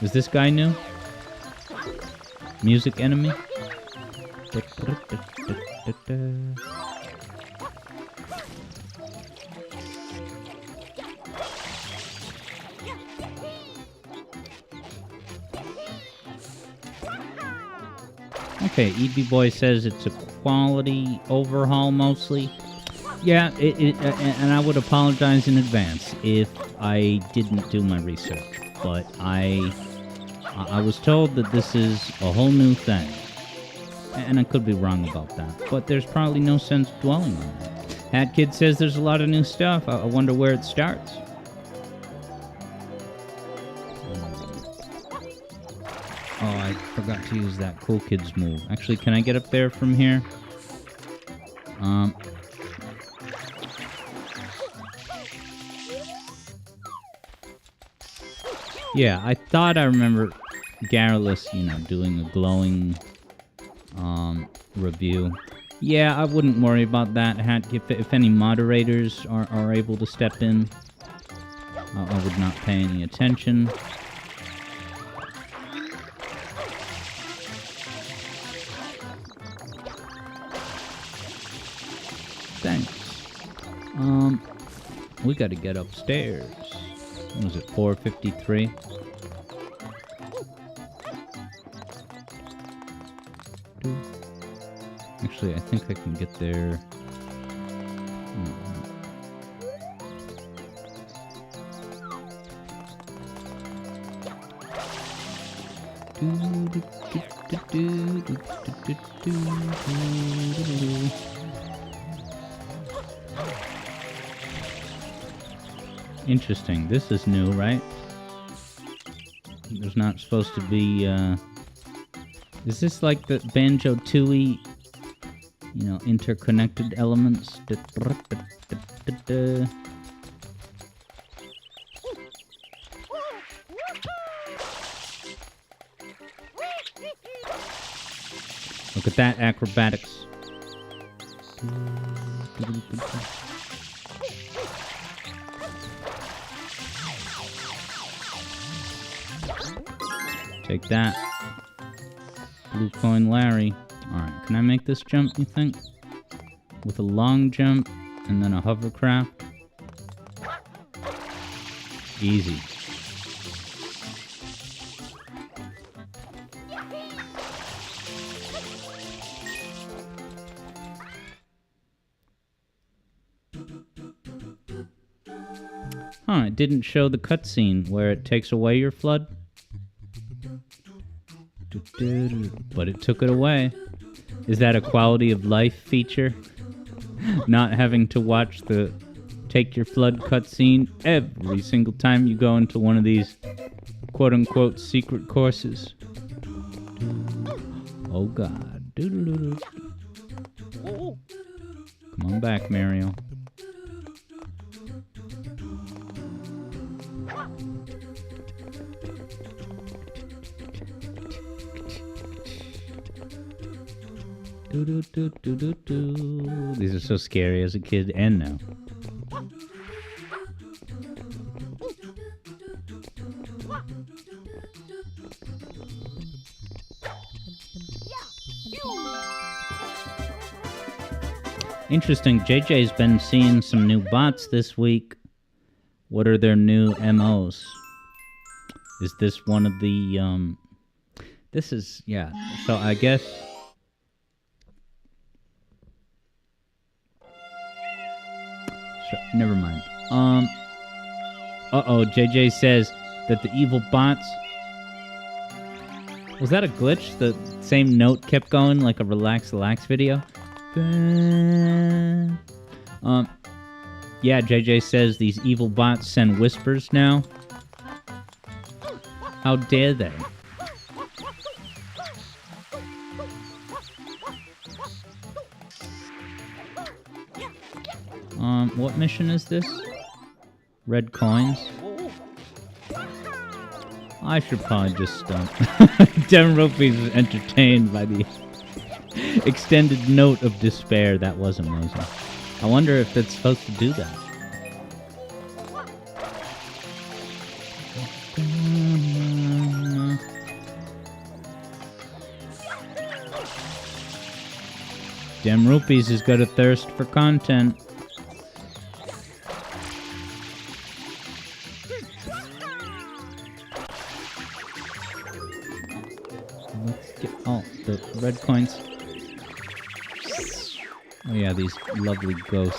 S1: Is this guy new? Music Enemy? Okay, EB Boy says it's a quality overhaul mostly. Yeah, and I would apologize in advance if I didn't do my research. But I was told that this is a whole new thing. And I could be wrong about that. But there's probably no sense dwelling on that. Hat Kid says there's a lot of new stuff. I wonder where it starts. Oh, I forgot to use that Cool Kids move. Actually, can I get up there from here? Yeah, I thought I remember Garrulous, doing a glowing, review. Yeah, I wouldn't worry about that. If any moderators are able to step in, I would not pay any attention. Thanks. We gotta get upstairs. What was it, 453? Actually, I think I can get there. Interesting. This is new, right? There's not supposed to be, is this like the Banjo-Tooie, interconnected elements? Look at that acrobatics. Take that. Blue coin Larry. Alright, can I make this jump, you think? With a long jump and then a hovercraft? Easy. Huh, it didn't show the cutscene where it takes away your flood. But it took it away. Is that a quality of life feature? Not having to watch the take your flood cutscene every single time you go into one of these quote-unquote secret courses. Oh God. Come on back, Mario. These are so scary as a kid and now. Interesting, JJ's been seeing some new bots this week. What are their new MOs? Is this one of the, this is, yeah, so I guess... Never mind. Uh-oh, JJ says that the evil bots... Was that a glitch? The same note kept going like a relax video? Yeah, JJ says these evil bots send whispers now. How dare they? What mission is this? Red coins? I should probably just stop. Dem Rupees was entertained by the extended note of despair. That was amazing. I wonder if it's supposed to do that. Dem Rupees has got a thirst for content. The red coins. Oh yeah, these lovely ghosts.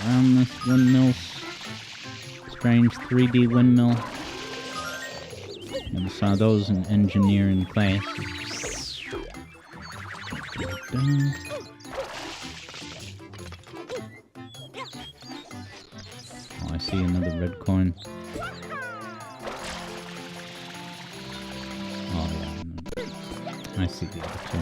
S1: Around this windmill. Strange 3D windmill. Never saw those in engineering class. Oh, I see another red coin. Oh, yeah. I see the other two.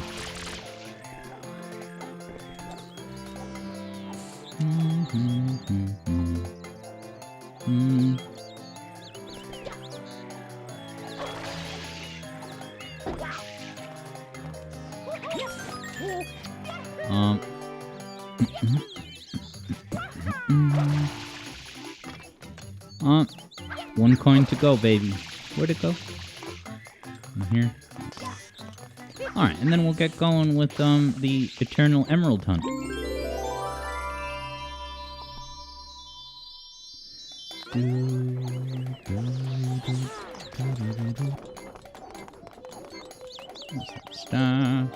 S1: One coin to go, baby. Where'd it go? In here. Alright, and then we'll get going with the Eternal Emerald Hunt. da.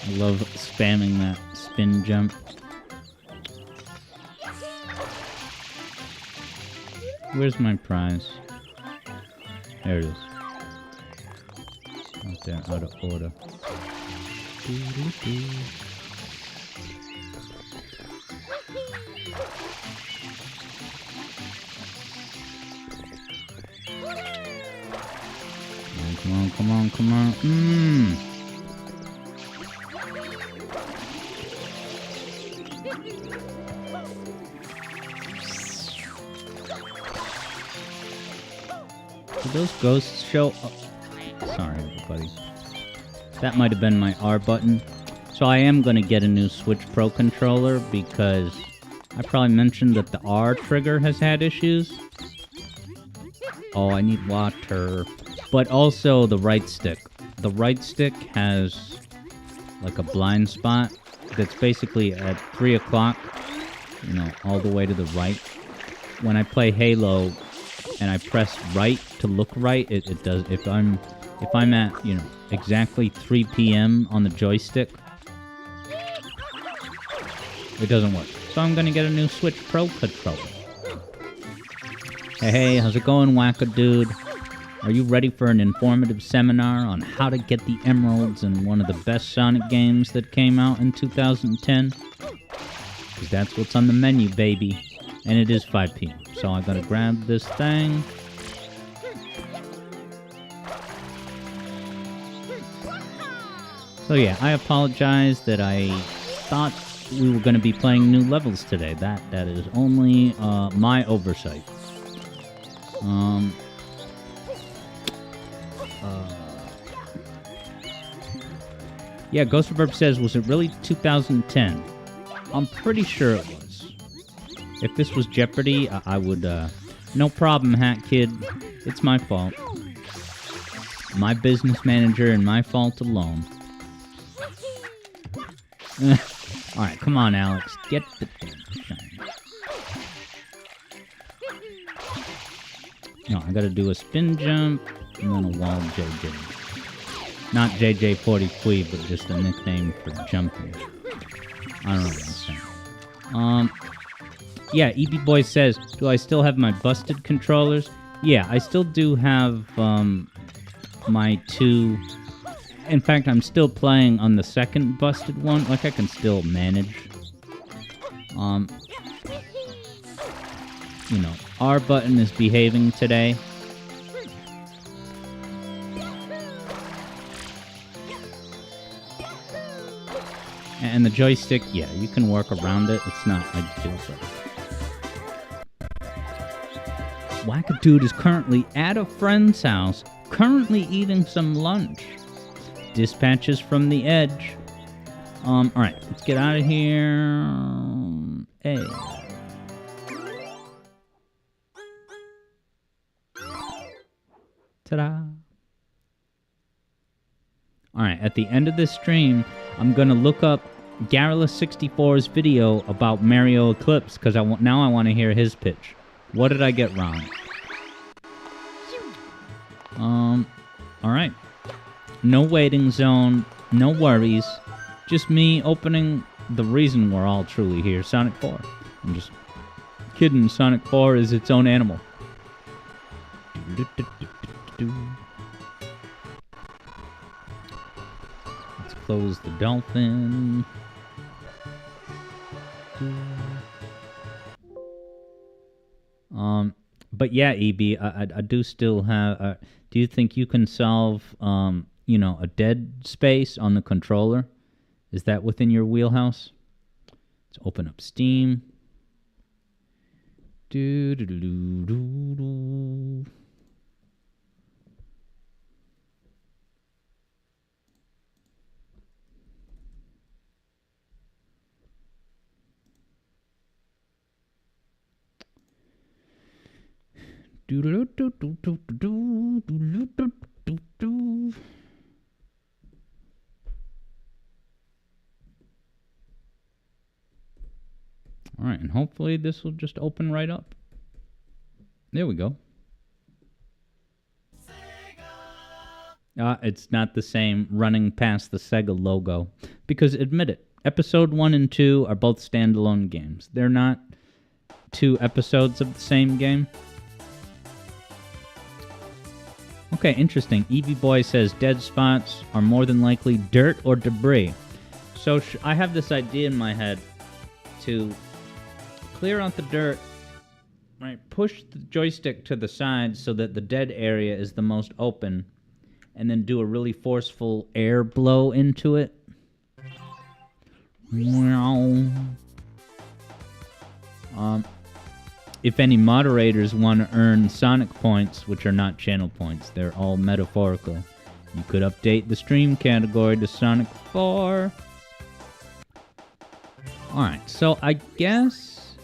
S1: I love spamming that spin jump. Where's my prize? There it is. Out there, out of order. Doo-doo-doo. Come on, come on, come on. Did those ghosts show up? Sorry, everybody. That might have been my R button. So I am going to get a new Switch Pro controller because I probably mentioned that the R trigger has had issues. Oh, I need water. But also the right stick. The right stick has like a blind spot that's basically at 3 o'clock, you know, all the way to the right. When I play Halo and I press right to look right, it does. If I'm at, you know, exactly 3 p.m. on the joystick, it doesn't work. So I'm gonna get a new Switch Pro controller. Hey, how's it going, Wackadude? Are you ready for an informative seminar on how to get the emeralds in one of the best Sonic games that came out in 2010? Because that's what's on the menu, baby. And it is 5 p.m. So I gotta grab this thing. So yeah, I apologize that I thought we were gonna be playing new levels today. That is only my oversight. Yeah, Ghost Reverb says, was it really 2010? I'm pretty sure it was. If this was Jeopardy, I would, no problem, Hat Kid. It's my fault. My business manager and my fault alone. Alright, come on, Alex. Get the damn thing. No, I gotta do a spin jump and then a wall JJ. Not JJ43, but just a nickname for jumping. I don't know what I'm saying. Yeah, EB Boy says, do I still have my busted controllers? Yeah, I still do have, my two... In fact, I'm still playing on the second busted one. Like, I can still manage. You know, R button is behaving today. And the joystick, yeah, you can work around it. It's not ideal, but... Wackadude is currently at a friend's house, currently eating some lunch. Dispatches from the edge. Alright, let's get out of here. Hey. Ta-da. Alright, at the end of this stream, I'm gonna look up Garrulous64's video about Mario Eclipse, because now I want to hear his pitch. What did I get wrong? Alright. No waiting zone, no worries. Just me opening the reason we're all truly here, Sonic 4. I'm just kidding, Sonic 4 is its own animal. Let's close the dolphin. But yeah, EB, I do still have... do you think you can solve, you know, a dead space on the controller? Is that within your wheelhouse? Let's open up Steam. Do-do-do-do-do-do. All right, and hopefully this will just open right up. There we go. It's not the same running past the Sega logo. Because admit it, Episode 1 and 2 are both standalone games. They're not 2 episodes of the same game. Okay, interesting. Evie Boy says dead spots are more than likely dirt or debris. So I have this idea in my head to clear out the dirt, right? Push the joystick to the side so that the dead area is the most open, and then do a really forceful air blow into it. If any moderators want to earn Sonic points, which are not channel points, they're all metaphorical, you could update the stream category to Sonic 4. Alright, so I guess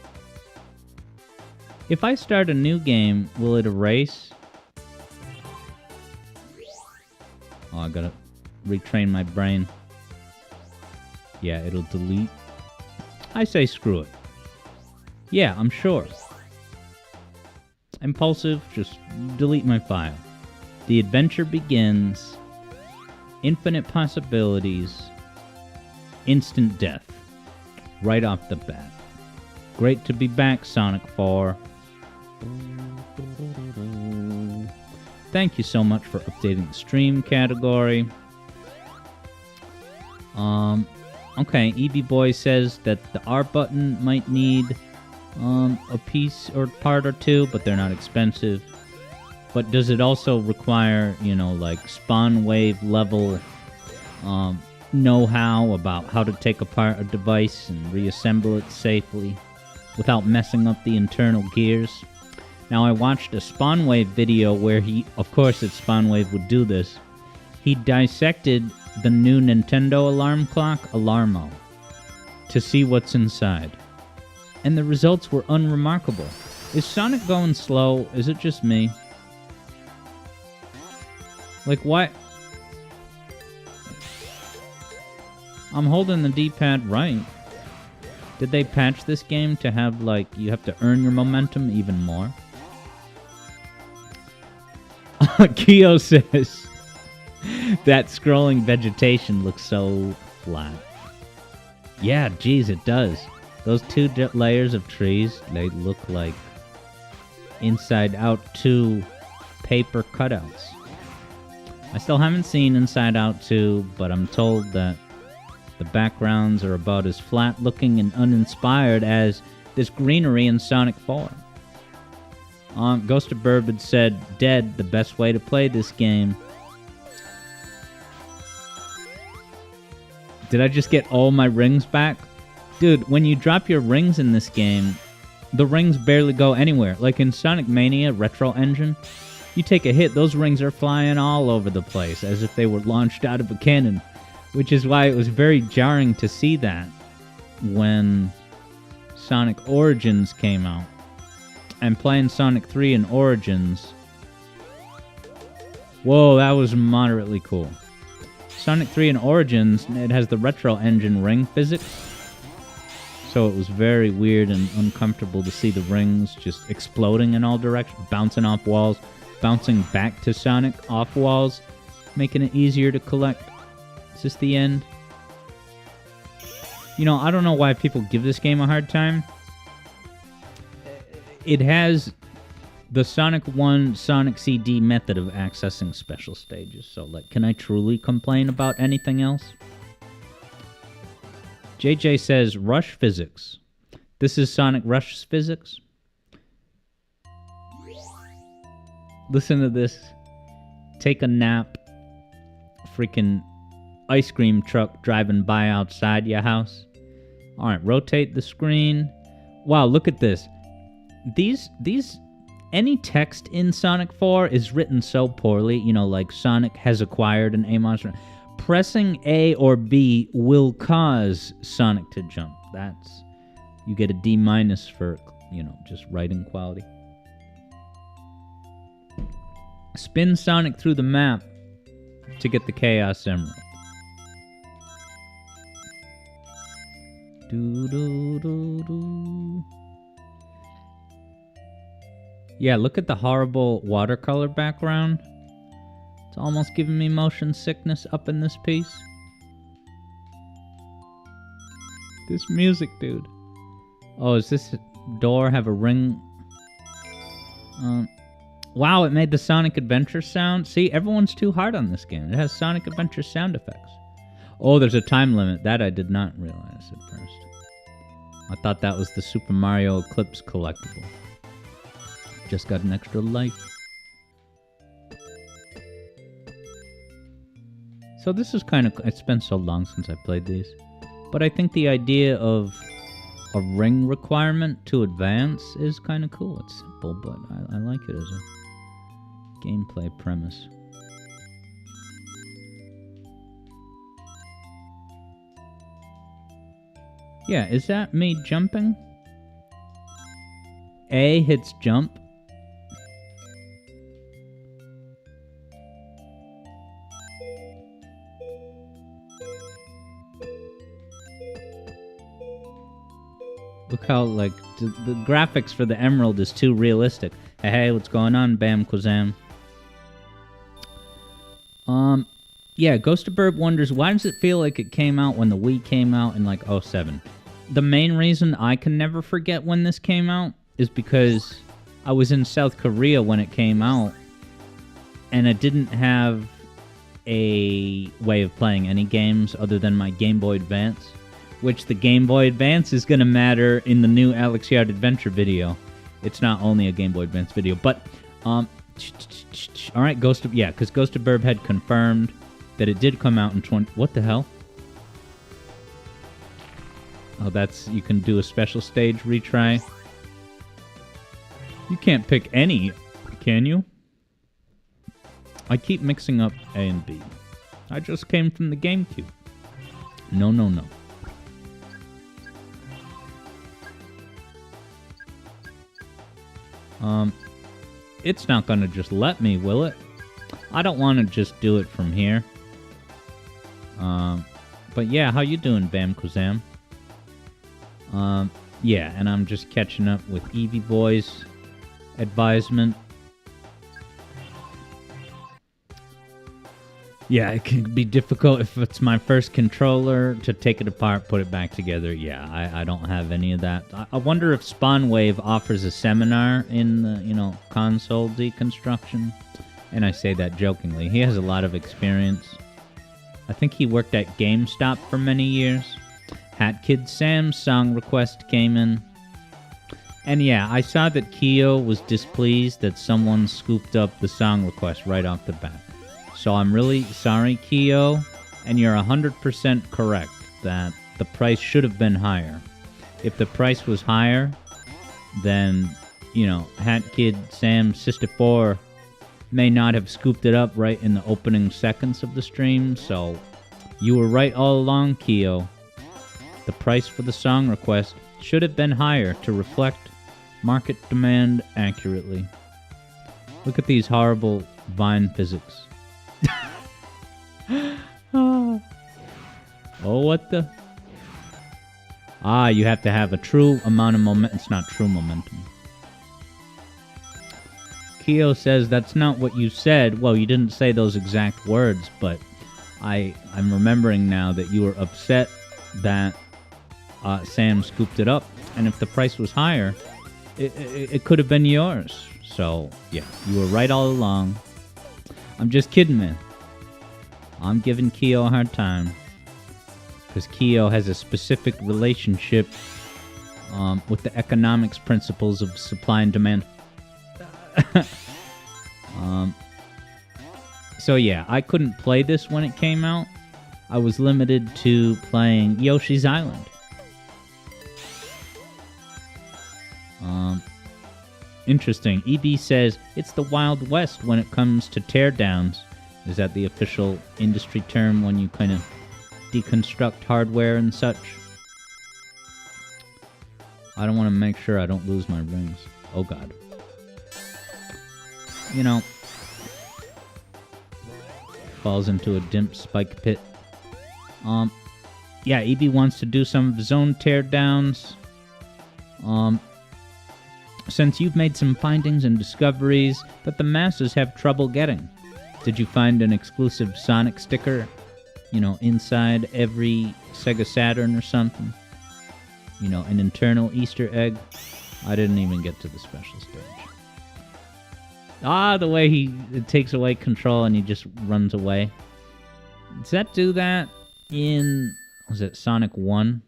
S1: if I start a new game, will it erase? Oh, I gotta retrain my brain. Yeah, it'll delete. I say screw it. Yeah, I'm sure. Impulsive, just delete my file. The adventure begins. Infinite possibilities. Instant death. Right off the bat. Great to be back, Sonic 4. Thank you so much for updating the stream category. Okay, Evie Boy says that the R button might need a piece or part or two, but they're not expensive. But does it also require, like spawn wave level know-how about how to take apart a device and reassemble it safely without messing up the internal gears? Now, I watched a Spawnwave video where of course Spawnwave would do this. He dissected the new Nintendo alarm clock, Alarmo, to see what's inside. And the results were unremarkable. Is Sonic going slow? Is it just me? Like, why? I'm holding the D-pad right. Did they patch this game to have, like, you have to earn your momentum even more? Kyo says that scrolling vegetation looks so flat. Yeah, geez, it does. Those two layers of trees, they look like Inside Out 2 paper cutouts. I still haven't seen Inside Out 2, but I'm told that the backgrounds are about as flat looking and uninspired as this greenery in Sonic 4. Ghost of Burbid said, dead, the best way to play this game. Did I just get all my rings back? Dude, when you drop your rings in this game, the rings barely go anywhere. Like in Sonic Mania Retro Engine, you take a hit, those rings are flying all over the place as if they were launched out of a cannon. Which is why it was very jarring to see that when Sonic Origins came out. And playing Sonic 3 and Origins. Whoa, that was moderately cool. Sonic 3 and Origins, it has the Retro Engine ring physics. So it was very weird and uncomfortable to see the rings just exploding in all directions, bouncing off walls, bouncing back to Sonic off walls, making it easier to collect. Is this the end? I don't know why people give this game a hard time. It has the Sonic 1 Sonic CD method of accessing special stages. So, can I truly complain about anything else? JJ says, Rush physics. This is Sonic Rush physics? Listen to this. Take a nap. Freaking ice cream truck driving by outside your house. Alright, rotate the screen. Wow, look at this. Any text in Sonic 4 is written so poorly, like Sonic has acquired an A monster. Pressing A or B will cause Sonic to jump. You get a D- for, just writing quality. Spin Sonic through the map to get the Chaos Emerald. Yeah, look at the horrible watercolor background. It's almost giving me motion sickness up in this piece. This music, dude. Oh, does this door have a ring? Wow, it made the Sonic Adventure sound. See, everyone's too hard on this game. It has Sonic Adventure sound effects. Oh, there's a time limit. That I did not realize at first. I thought that was the Super Mario Eclipse collectible. Just got an extra life. So this is kind of... It's been so long since I played these. But I think the idea of a ring requirement to advance is kind of cool. It's simple, but I like it as a gameplay premise. Yeah, is that me jumping? A hits jump. Look how, like, the graphics for the Emerald is too realistic. Hey, what's going on, Bam Kwazam? Yeah, Ghost of Burb wonders, why does it feel like it came out when the Wii came out in, like, 07? The main reason I can never forget when this came out is because I was in South Korea when it came out, and I didn't have a way of playing any games other than my Game Boy Advance, which the Game Boy Advance is going to matter in the new Alex Yard Adventure video. It's not only a Game Boy Advance video, but, alright, because Ghost of Burb had confirmed that it did come out in what the hell? Oh, you can do a special stage retry. You can't pick any, can you? I keep mixing up A and B. I just came from the GameCube. No, no, no. It's not gonna just let me, will it? I don't want to just do it from here. But yeah, how you doing, Bam Kwazam? Yeah, and I'm just catching up with Eevee Boy's advisement. Yeah, it can be difficult if it's my first controller to take it apart, put it back together. Yeah, I don't have any of that. I wonder if Spawnwave offers a seminar in the, console deconstruction. And I say that jokingly. He has a lot of experience. I think he worked at GameStop for many years. Hat Kid Sam's song request came in. And yeah, I saw that Kyo was displeased that someone scooped up the song request right off the bat. So I'm really sorry, Kyo, and you're 100% correct that the price should have been higher. If the price was higher, then, Hat Kid Sam 64 may not have scooped it up right in the opening seconds of the stream, so you were right all along, Kyo. The price for the song request should have been higher to reflect market demand accurately. Look at these horrible Vine physics. Oh, what the? You have to have a true amount of momentum. It's not true momentum. Kyo says that's not what you said. Well, you didn't say those exact words, but I'm remembering now that you were upset that Sam scooped it up, and if the price was higher, it could have been yours. So, yeah, you were right all along. I'm just kidding, man. I'm giving Kyo a hard time. Because Kyo has a specific relationship with the economics principles of supply and demand. So yeah, I couldn't play this when it came out. I was limited to playing Yoshi's Island. Interesting. EB says, it's the Wild West when it comes to teardowns. Is that the official industry term when you kind of deconstruct hardware and such? I don't want to make sure I don't lose my rings. Oh god. Falls into a dimp spike pit. Yeah, EB wants to do some of his own teardowns. Since you've made some findings and discoveries that the masses have trouble getting. Did you find an exclusive Sonic sticker, inside every Sega Saturn or something? An internal Easter egg? I didn't even get to the special stage. The way it takes away control and he just runs away. Does that do that in, was it Sonic 1?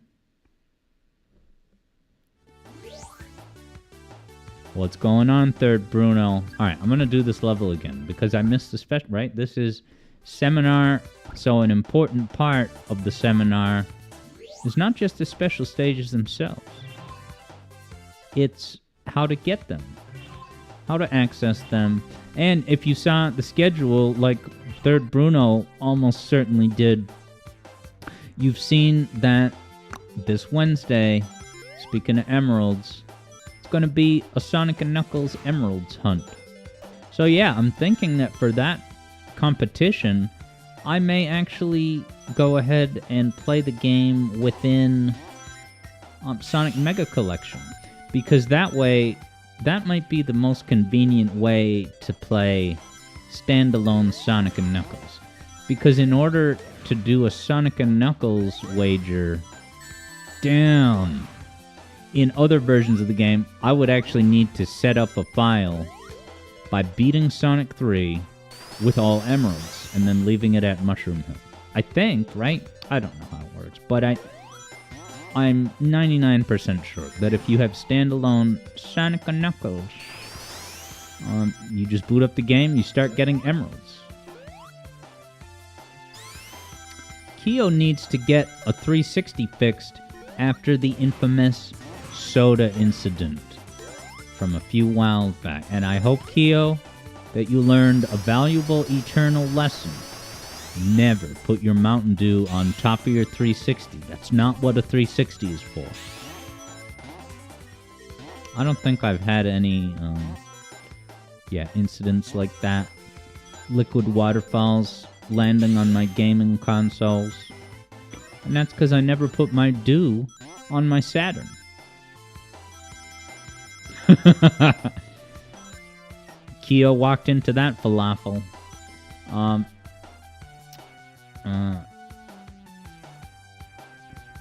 S1: What's going on, Third Bruno? Alright, I'm going to do this level again because I missed the special, right? This is seminar, so an important part of the seminar is not just the special stages themselves. It's how to get them, how to access them, and if you saw the schedule, like Third Bruno almost certainly did, you've seen that this Wednesday, speaking of emeralds, going to be a Sonic & Knuckles Emeralds hunt. So yeah, I'm thinking that for that competition, I may actually go ahead and play the game within Sonic Mega Collection. Because that way, that might be the most convenient way to play standalone Sonic & Knuckles. Because in order to do a Sonic & Knuckles wager, damn, in other versions of the game, I would actually need to set up a file by beating Sonic 3 with all emeralds and then leaving it at Mushroom Hill. I think, right? I don't know how it works, but I'm 99% sure that if you have standalone Sonic & Knuckles, you just boot up the game, you start getting emeralds. Kyo needs to get a 360 fixed after the infamous soda incident from a few whiles back. And I hope, Kyo, that you learned a valuable eternal lesson. Never put your Mountain Dew on top of your 360. That's not what a 360 is for. I don't think I've had any incidents like that. Liquid waterfalls landing on my gaming consoles. And that's because I never put my Dew on my Saturn. Kyo walked into that falafel.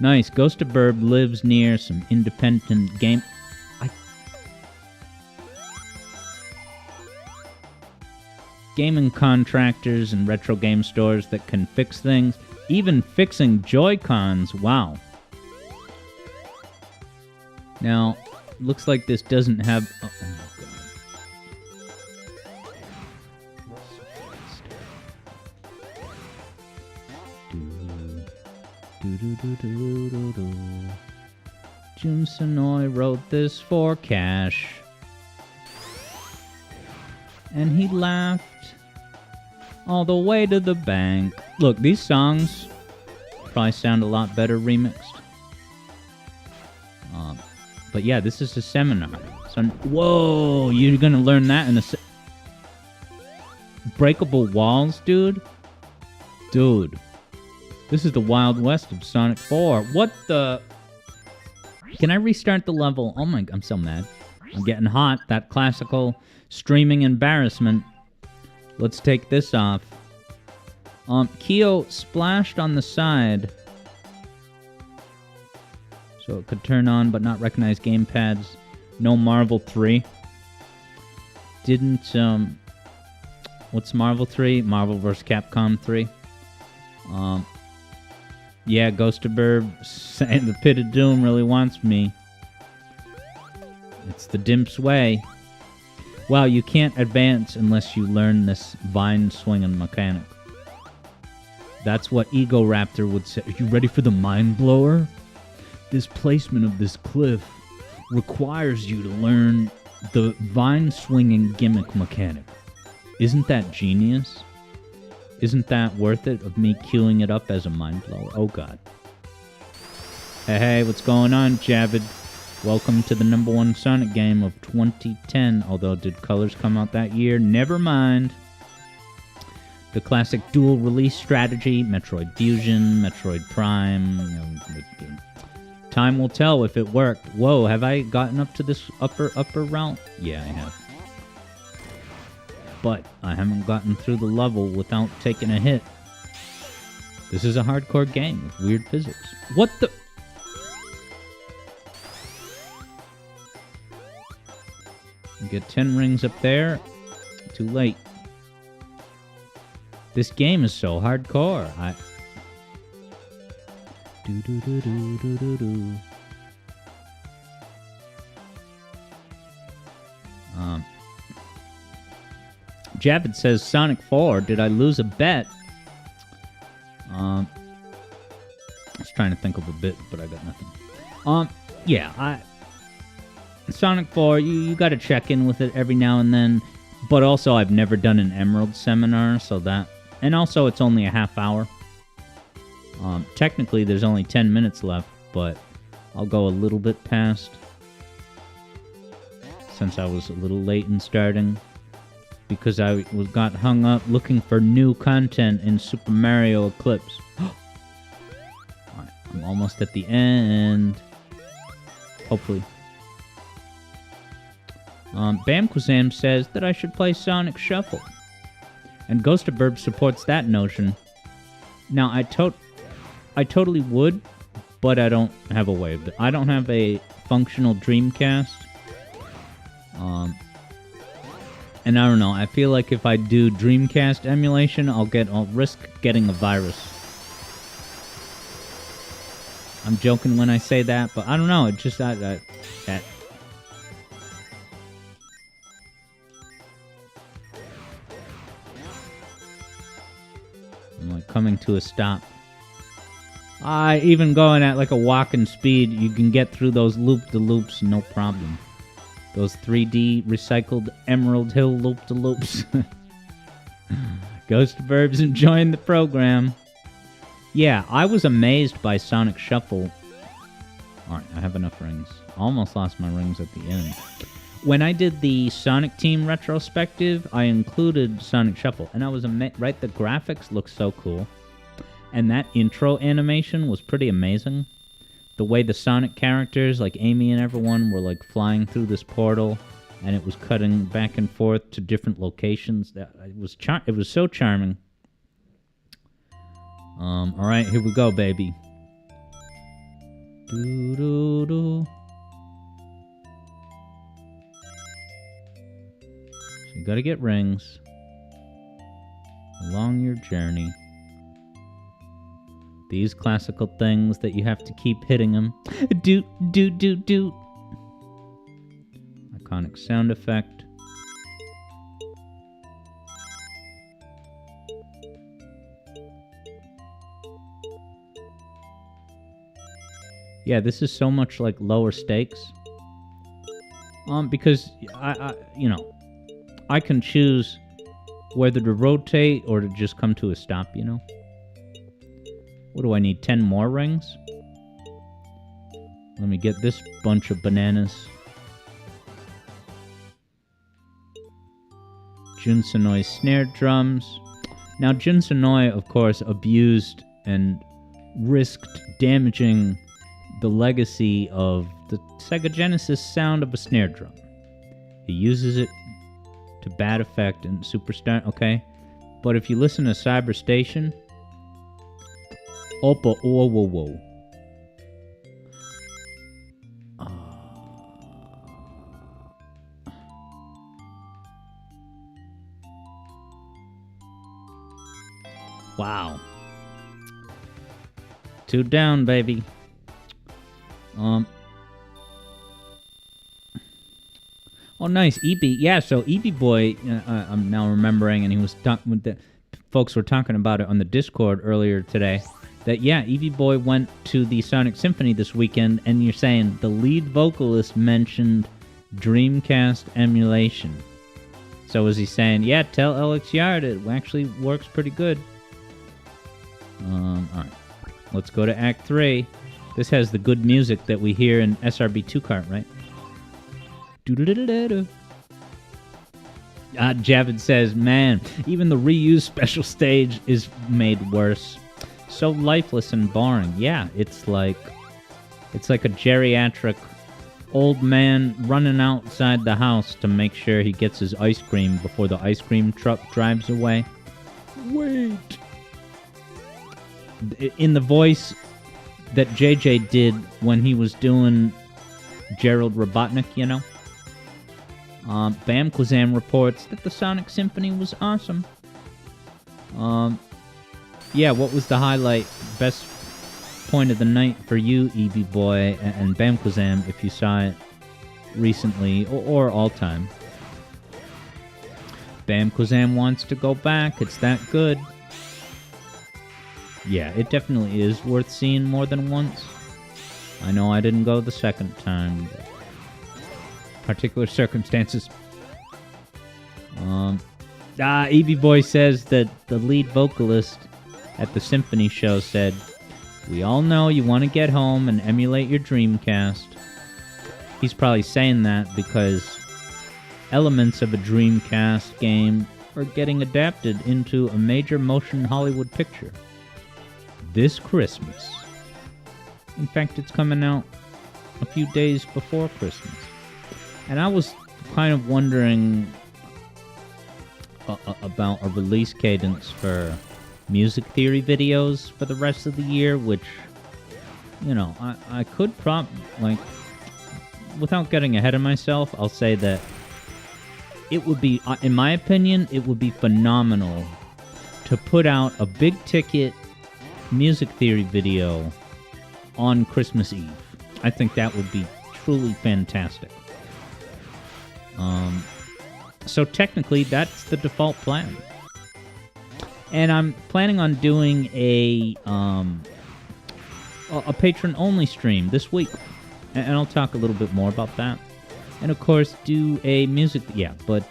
S1: Nice. Ghost of Burb lives near some independent game. Gaming contractors and retro game stores that can fix things. Even fixing Joy-Cons. Wow. Now, looks like this doesn't have... Oh my god. Jun Sonoy wrote this for cash. And he laughed all the way to the bank. Look, these songs probably sound a lot better remixed. But yeah, this is a seminar. So, whoa, you're gonna learn that in a breakable walls, dude? Dude, this is the Wild West of Sonic 4. What the? Can I restart the level? Oh my, I'm so mad. I'm getting hot. That classical streaming embarrassment. Let's take this off. Kyo splashed on the side, so it could turn on but not recognize gamepads. No Marvel 3. Didn't, what's Marvel 3? Marvel vs. Capcom 3. Yeah, Ghost of Burb saying the Pit of Doom really wants me. It's the Dimp's way. Well, you can't advance unless you learn this vine swinging mechanic. That's what Ego Raptor would say. Are you ready for the mind blower? This placement of this cliff requires you to learn the vine swinging gimmick mechanic. Isn't that genius? Isn't that worth it of me queuing it up as a mind blower? Oh god. Hey, what's going on, Javid? Welcome to the #1 Sonic game of 2010. Although, did Colors come out that year? Never mind. The classic dual release strategy, Metroid Fusion, Metroid Prime. Time will tell if it worked. Whoa, have I gotten up to this upper realm? Yeah, I have. but I haven't gotten through the level without taking a hit. This is a hardcore game with weird physics. What the? Get 10 rings up there. Too late. This game is so hardcore. Javid says Sonic 4. Did I lose a bet? I was trying to think of a bit, but I got nothing. Yeah, Sonic 4, you gotta check in with it every now and then. But also, I've never done an Emerald seminar, so that... And also, it's only a half hour. Technically, there's only 10 minutes left, but I'll go a little bit past. Since I was a little late in starting. Because I got hung up looking for new content in Super Mario Eclipse. Alright, I'm almost at the end. Hopefully. Bam Kwazam says that I should play Sonic Shuffle. And Ghost of Burb supports that notion. Now, I totally would, but I don't have a way of it. I don't have a functional Dreamcast. And I don't know, I feel like if I do Dreamcast emulation, I'll risk getting a virus. I'm joking when I say that, but I don't know, it just that I'm like coming to a stop. Even going at like a walking speed, you can get through those loop-de-loops, no problem. Those 3D recycled Emerald Hill loop-de-loops. Ghost of Burb's enjoying the program. Yeah, I was amazed by Sonic Shuffle. Alright, I have enough rings. Almost lost my rings at the end. When I did the Sonic Team retrospective, I included Sonic Shuffle. And I was amazed. Right, the graphics look so cool. And that intro animation was pretty amazing. The way the Sonic characters, like Amy and everyone, were like flying through this portal, and it was cutting back and forth to different locations. It was so charming. All right, here we go, baby. Doo doo doo. So you gotta get rings along your journey. These classical things that you have to keep hitting them. Doot, doot, doot, doot. Iconic sound effect. Yeah, this is so much like lower stakes. Because I can choose whether to rotate or to just come to a stop, you know? What do I need? 10 more rings? Let me get this bunch of bananas. Jun Sonoi's snare drums. Now, Jun Sonoi, of course, abused and risked damaging the legacy of the Sega Genesis sound of a snare drum. He uses it to bad effect in Superstar, okay? But if you listen to Cyberspace... Oppa, whoa, whoa, whoa. Wow. 2 down, baby. Oh, nice. EB. Yeah, so EB Boy, I'm now remembering, and he was talking with the folks were talking about it on the Discord earlier today. That, yeah, Eevee Boy went to the Sonic Symphony this weekend, and you're saying the lead vocalist mentioned Dreamcast emulation. So was he saying, yeah, tell Alex Yard it actually works pretty good. Alright. Let's go to Act 3. This has the good music that we hear in SRB 2 Kart, right? Javid says, man, even the reused special stage is made worse. So lifeless and boring. Yeah, it's like a geriatric old man running outside the house to make sure he gets his ice cream before the ice cream truck drives away. Wait. In the voice that JJ did when he was doing Gerald Robotnik, you know? Bam Kwazam reports that the Sonic Symphony was awesome. Yeah, what was the highlight, best point of the night for you, Eevee Boy, and Bam Kwazam, if you saw it recently, or all time? Bam Kwazam wants to go back, it's that good. Yeah, it definitely is worth seeing more than once. I know I didn't go the second time, but particular circumstances. Eevee Boy says that the lead vocalist at the Symphony show said, "We all know you want to get home and emulate your Dreamcast." He's probably saying that because elements of a Dreamcast game are getting adapted into a major motion Hollywood picture this Christmas. In fact, it's coming out a few days before Christmas. And I was kind of wondering about a release cadence for music theory videos for the rest of the year, which, you know, I could without getting ahead of myself, I'll say that it would be, in my opinion, it would be phenomenal to put out a big ticket music theory video on Christmas Eve. I think that would be truly fantastic. So technically, that's the default plan. And I'm planning on doing a patron-only stream this week. And I'll talk a little bit more about that. And of course, do a music... Yeah, but,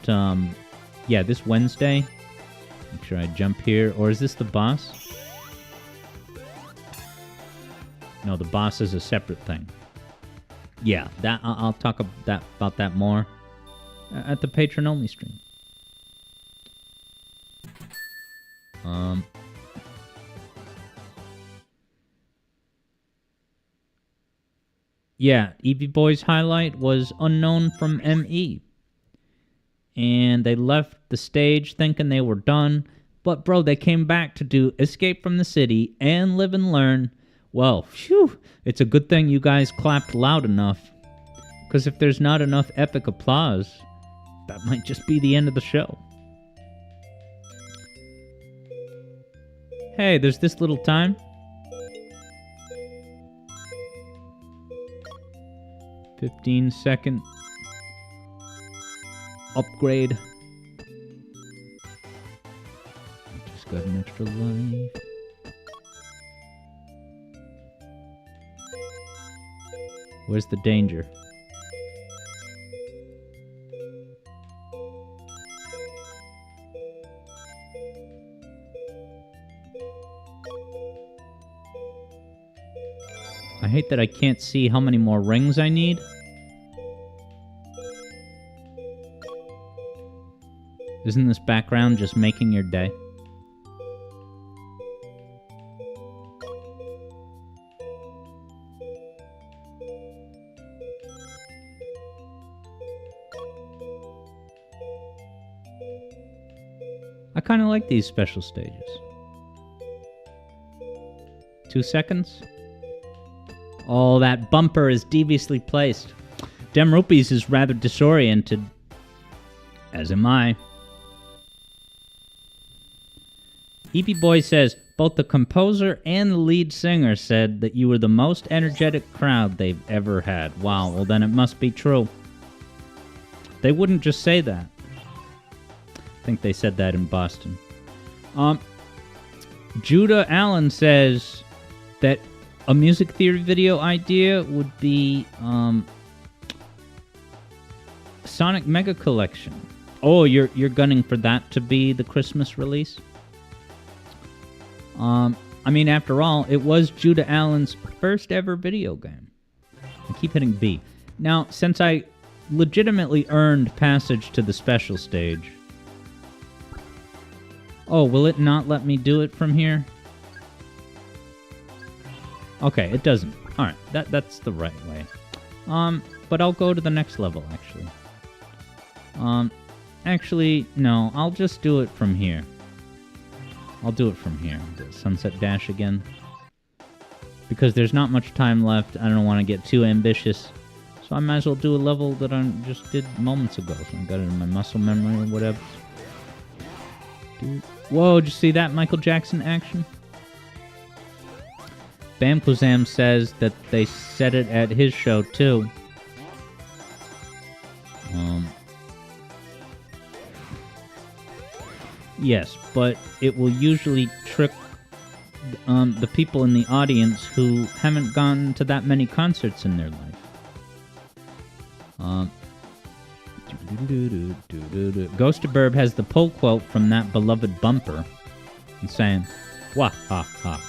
S1: yeah, this Wednesday... Make sure I jump here. Or is this the boss? No, the boss is a separate thing. Yeah, that I'll talk about that more at the patron-only stream. Yeah, Eevee Boy's highlight was unknown from ME. And they left the stage thinking they were done. But, bro, they came back to do Escape from the City and Live and Learn. Well, phew, it's a good thing you guys clapped loud enough. Because if there's not enough epic applause, that might just be the end of the show. Hey, there's this little time. "15-second upgrade. Just got an extra life. Where's the danger? I hate that I can't see how many more rings I need. Isn't this background just making your day? I kind of like these special stages. 2 seconds? Oh, that bumper is deviously placed. Dem Rupees is rather disoriented. As am I. Eevee Boy says, both the composer and the lead singer said that you were the most energetic crowd they've ever had. Wow, well then it must be true. They wouldn't just say that. I think they said that in Boston. Judah Allen says that a music theory video idea would be Sonic Mega Collection. Oh, you're gunning for that to be the Christmas release? I mean, after all, it was Judah Allen's first ever video game. I keep hitting B. Now, since I legitimately earned passage to the special stage... Oh, will it not let me do it from here? Okay, it doesn't. Alright, that's the right way. But I'll go to the next level, actually. Actually, no, I'll just do it from here. I'll do it from here. The Sunset Dash again. Because there's not much time left. I don't want to get too ambitious. So I might as well do a level that I just did moments ago. So I got it in my muscle memory or whatever. Dude. Whoa, did you see that Michael Jackson action? Bam Kuzam says that they said it at his show too. Yes, but it will usually trick the people in the audience who haven't gone to that many concerts in their life. Ghostaburb has the pull quote from that beloved bumper and saying, "Wah ha ha.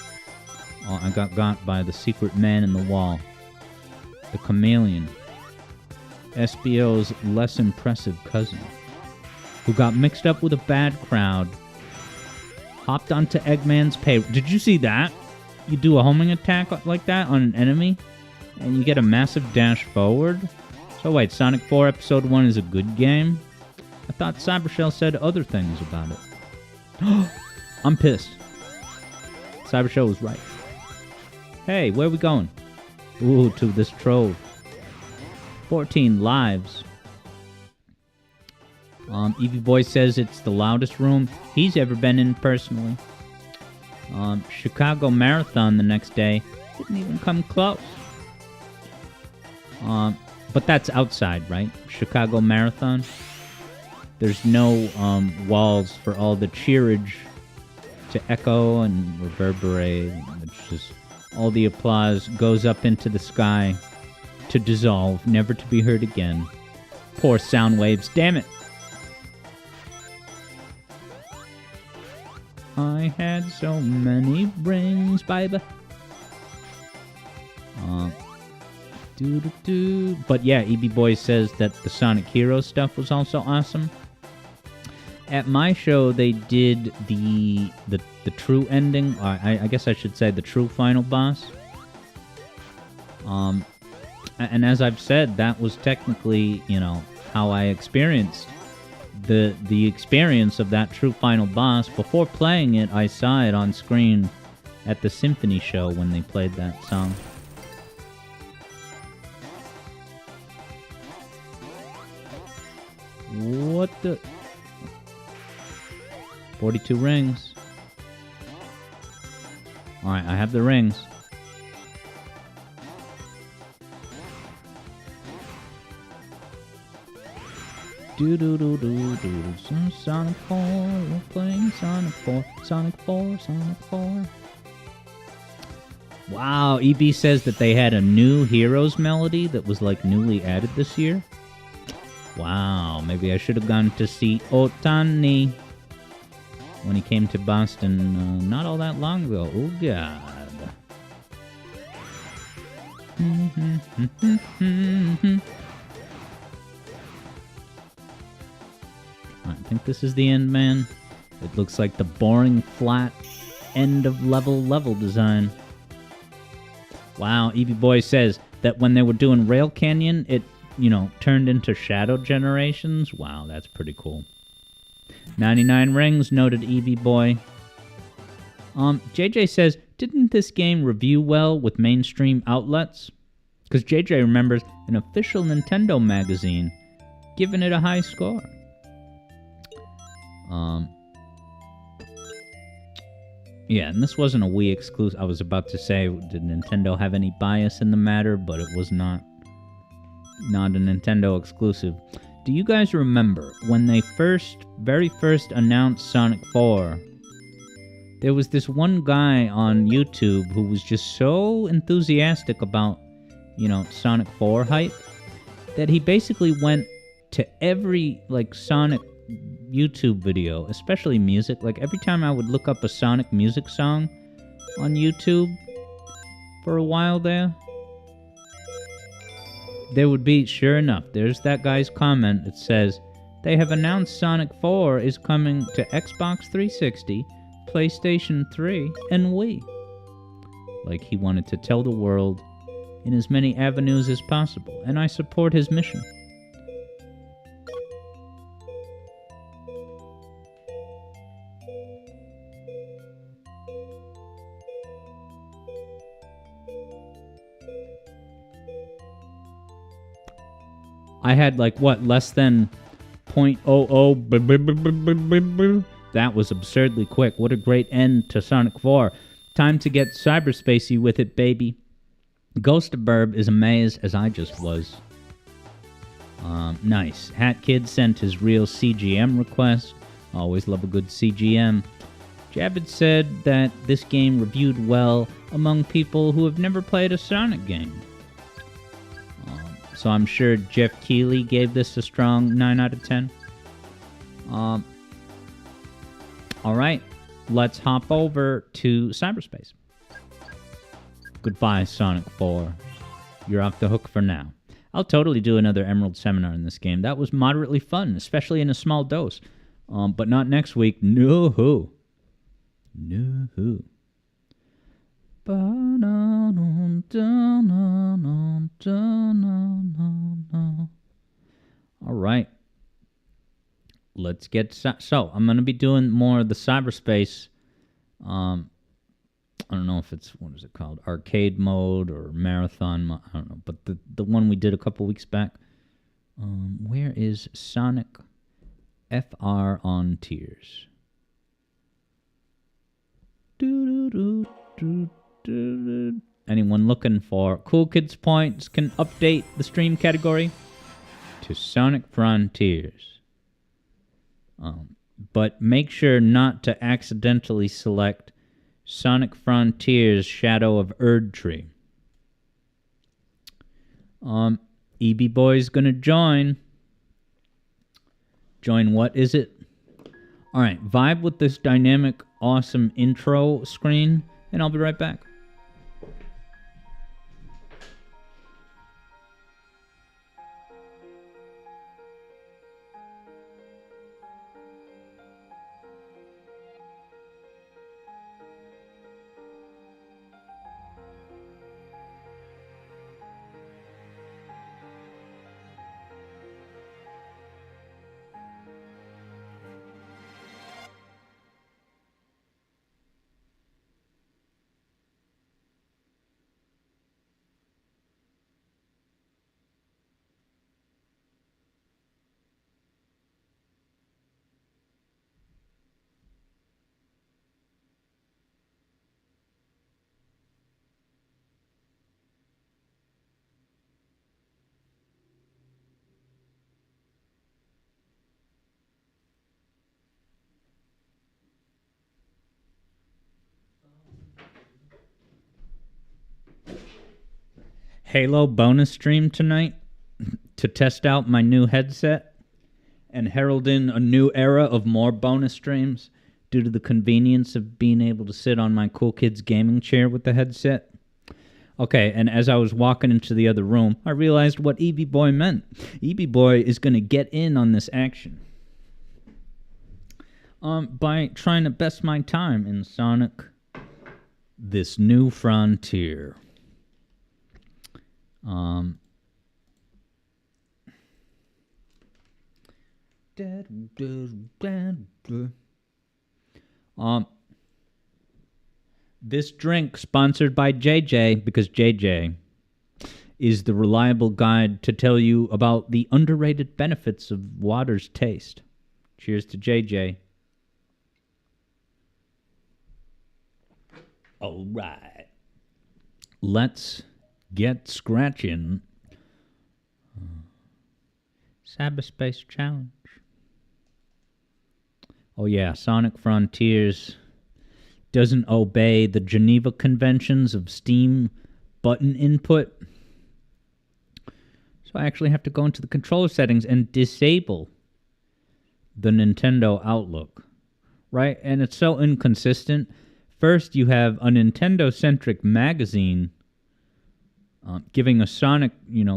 S1: Oh, I got by the secret man in the wall. The chameleon. SBO's less impressive cousin, who got mixed up with a bad crowd, hopped onto Eggman's pay." Did you see that? You do a homing attack like that on an enemy, and you get a massive dash forward? So wait, Sonic 4 Episode 1 is a good game? I thought Cybershell said other things about it. I'm pissed. Cybershell was right. Hey, where are we going? Ooh, to this trove. 14 lives. Evie Boy says it's the loudest room he's ever been in personally. Chicago Marathon the next day didn't even come close. But that's outside, right? Chicago Marathon. There's no walls for all the cheerage to echo and reverberate. It's just all the applause goes up into the sky to dissolve, never to be heard again. Poor sound waves, damn it! I had so many rings, baby. But yeah, EB Boy says that the Sonic Heroes stuff was also awesome. At my show, they did the true ending. I guess I should say the true final boss. And as I've said, that was technically, how I experienced the experience of that true final boss. Before playing it, I saw it on screen at the Symphony show when they played that song. What the... 42 rings. Alright, I have the rings. Sonic 4, we're playing Sonic 4, Sonic 4, Sonic 4. Wow, EB says that they had a new Heroes melody that was like newly added this year. Wow, maybe I should have gone to see Otani when he came to Boston not all that long ago. Oh, God. I think this is the end, man. It looks like the boring, flat, end of level design. Wow, Eevee Boy says that when they were doing Rail Canyon, it, turned into shadow generations. Wow, that's pretty cool. 99 rings, noted Eevee Boy. JJ says, didn't this game review well with mainstream outlets? Because JJ remembers an official Nintendo magazine giving it a high score. Yeah, and this wasn't a Wii exclusive. I was about to say, did Nintendo have any bias in the matter? But it was not a Nintendo exclusive. Do you guys remember when they very first announced Sonic 4? There was this one guy on YouTube who was just so enthusiastic about, Sonic 4 hype that he basically went to every, Sonic YouTube video, especially music. Every time I would look up a Sonic music song on YouTube for a while there would be, sure enough, there's that guy's comment that says, they have announced Sonic 4 is coming to Xbox 360, PlayStation 3, and Wii. He wanted to tell the world in as many avenues as possible, and I support his mission. I had less than 0.00. That was absurdly quick. What a great end to Sonic 4. Time to get cyberspacey with it, baby. Ghost of Burb is amazed as I just was. Nice. Hat Kid sent his real CGM request. Always love a good CGM. Javid said that this game reviewed well among people who have never played a Sonic game. So I'm sure Jeff Keighley gave this a strong 9 out of 10. Alright, let's hop over to Cyberspace. Goodbye, Sonic 4. You're off the hook for now. I'll totally do another Emerald Seminar in this game. That was moderately fun, especially in a small dose. But not next week. No. No. Alright. Let's get... So, I'm going to be doing more of the cyberspace. I don't know if it's... What is it called? Arcade mode or marathon mode. I don't know. But the one we did a couple weeks back. Where is Sonic FR on Tears? Anyone looking for Cool Kids points can update the stream category to Sonic Frontiers. But make sure not to accidentally select Sonic Frontiers Shadow of Erdtree. EB Boy's gonna join. Join what is it? Alright, vibe with this dynamic, awesome intro screen, and I'll be right back. Halo bonus stream tonight to test out my new headset and herald in a new era of more bonus streams due to the convenience of being able to sit on my Cool Kids gaming chair with the headset. Okay, and as I was walking into the other room, I realized what EB Boy meant. EB Boy is going to get in on this action by trying to best my time in Sonic This New Frontier. This drink sponsored by JJ, because JJ is the reliable guide to tell you about the underrated benefits of water's taste. Cheers to JJ. All right. Let's get scratching. Cyberspace Challenge. Oh yeah, Sonic Frontiers doesn't obey the Geneva Conventions of Steam button input. So I actually have to go into the controller settings and disable the Nintendo Outlook. Right? And it's so inconsistent. First, you have a Nintendo-centric magazine giving a Sonic,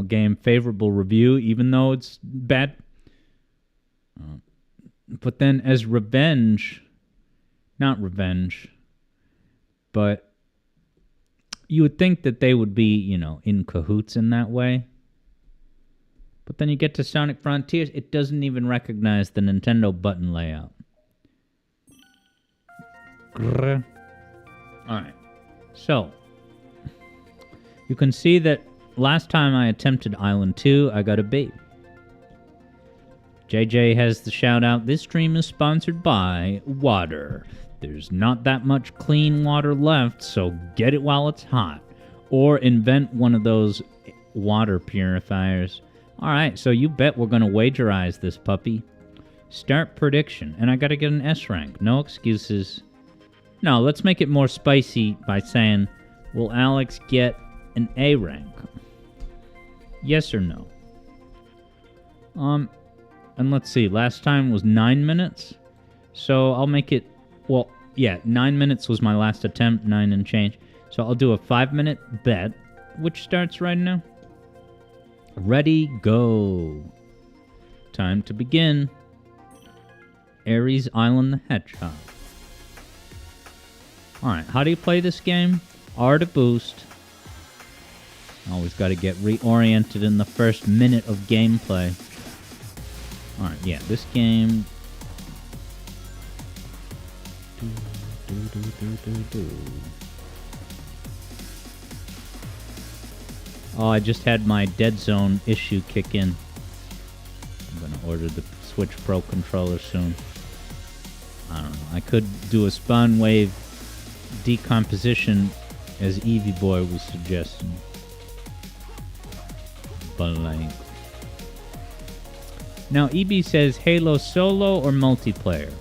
S1: game favorable review, even though it's bad. But then as revenge, not revenge, but, You would think that they would be, in cahoots in that way. But then you get to Sonic Frontiers, it doesn't even recognize the Nintendo button layout. Grr. Alright. So, you can see that last time I attempted Island 2, I got a B. JJ has the shout out, this stream is sponsored by water. There's not that much clean water left, so get it while it's hot. Or invent one of those water purifiers. Alright, so you bet we're going to wagerize this puppy. Start prediction, and I gotta get an S rank. No excuses. No, let's make it more spicy by saying, will Alex get an A rank? Yes or no? And let's see, last time was 9 minutes. So I'll make it, 9 minutes was my last attempt, 9 and change. So I'll do a 5-minute bet, which starts right now. Ready, go. Time to begin. Ares Island the Hedgehog. Alright, how do you play this game? R to boost. Always got to get reoriented in the first minute of gameplay. Alright, yeah, this game... Oh, I just had my Dead Zone issue kick in. I'm going to order the Switch Pro controller soon. I don't know. I could do a spawn wave decomposition as Eevee Boy was suggesting. But like... Now, EB says Halo solo or multiplayer.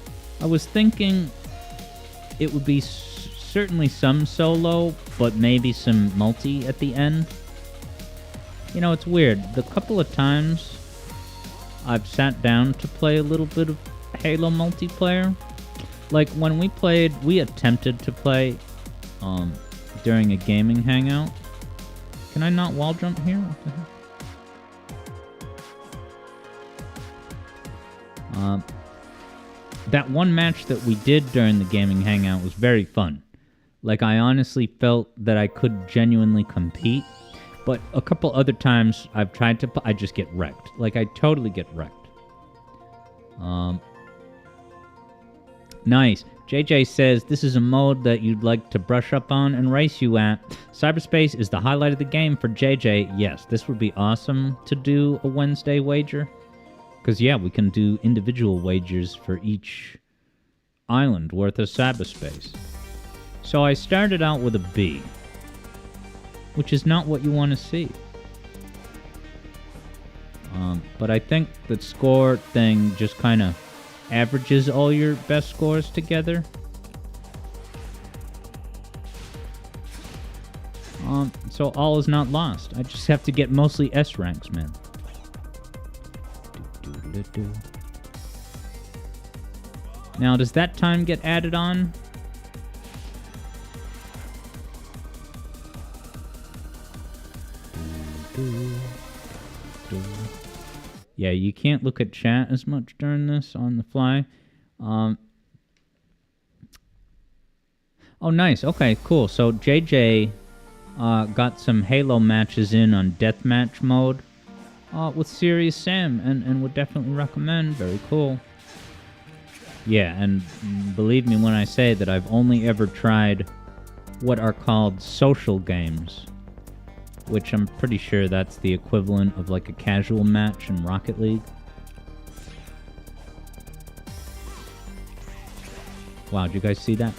S1: I was thinking it would be certainly some solo, but maybe some multi at the end. You know, it's weird. The couple of times I've sat down to play a little bit of Halo multiplayer, like when we attempted to play during a gaming hangout. Can I not wall jump here? What the heck? That one match that we did during the gaming hangout was very fun. Like, I honestly felt that I could genuinely compete. But a couple other times I've tried to... I just get wrecked. Like, I totally get wrecked. Nice. JJ says, this is a mode that you'd like to brush up on and race you at. Cyberspace is the highlight of the game for JJ. Yes, this would be awesome to do a Wednesday wager. Because, yeah, we can do individual wagers for each island worth of cyberspace. So I started out with a B, which is not what you want to see. But I think the score thing just kind of averages all your best scores together. So all is not lost. I just have to get mostly S ranks, man. Now, does that time get added on? Yeah, you can't look at chat as much during this on the fly. Oh, nice. Okay, cool. So JJ got some Halo matches in on deathmatch mode with Serious Sam, and would definitely recommend. Very cool. Yeah, and believe me when I say that I've only ever tried what are called social games, which I'm pretty sure that's the equivalent of like a casual match in Rocket League. Wow, did you guys see that?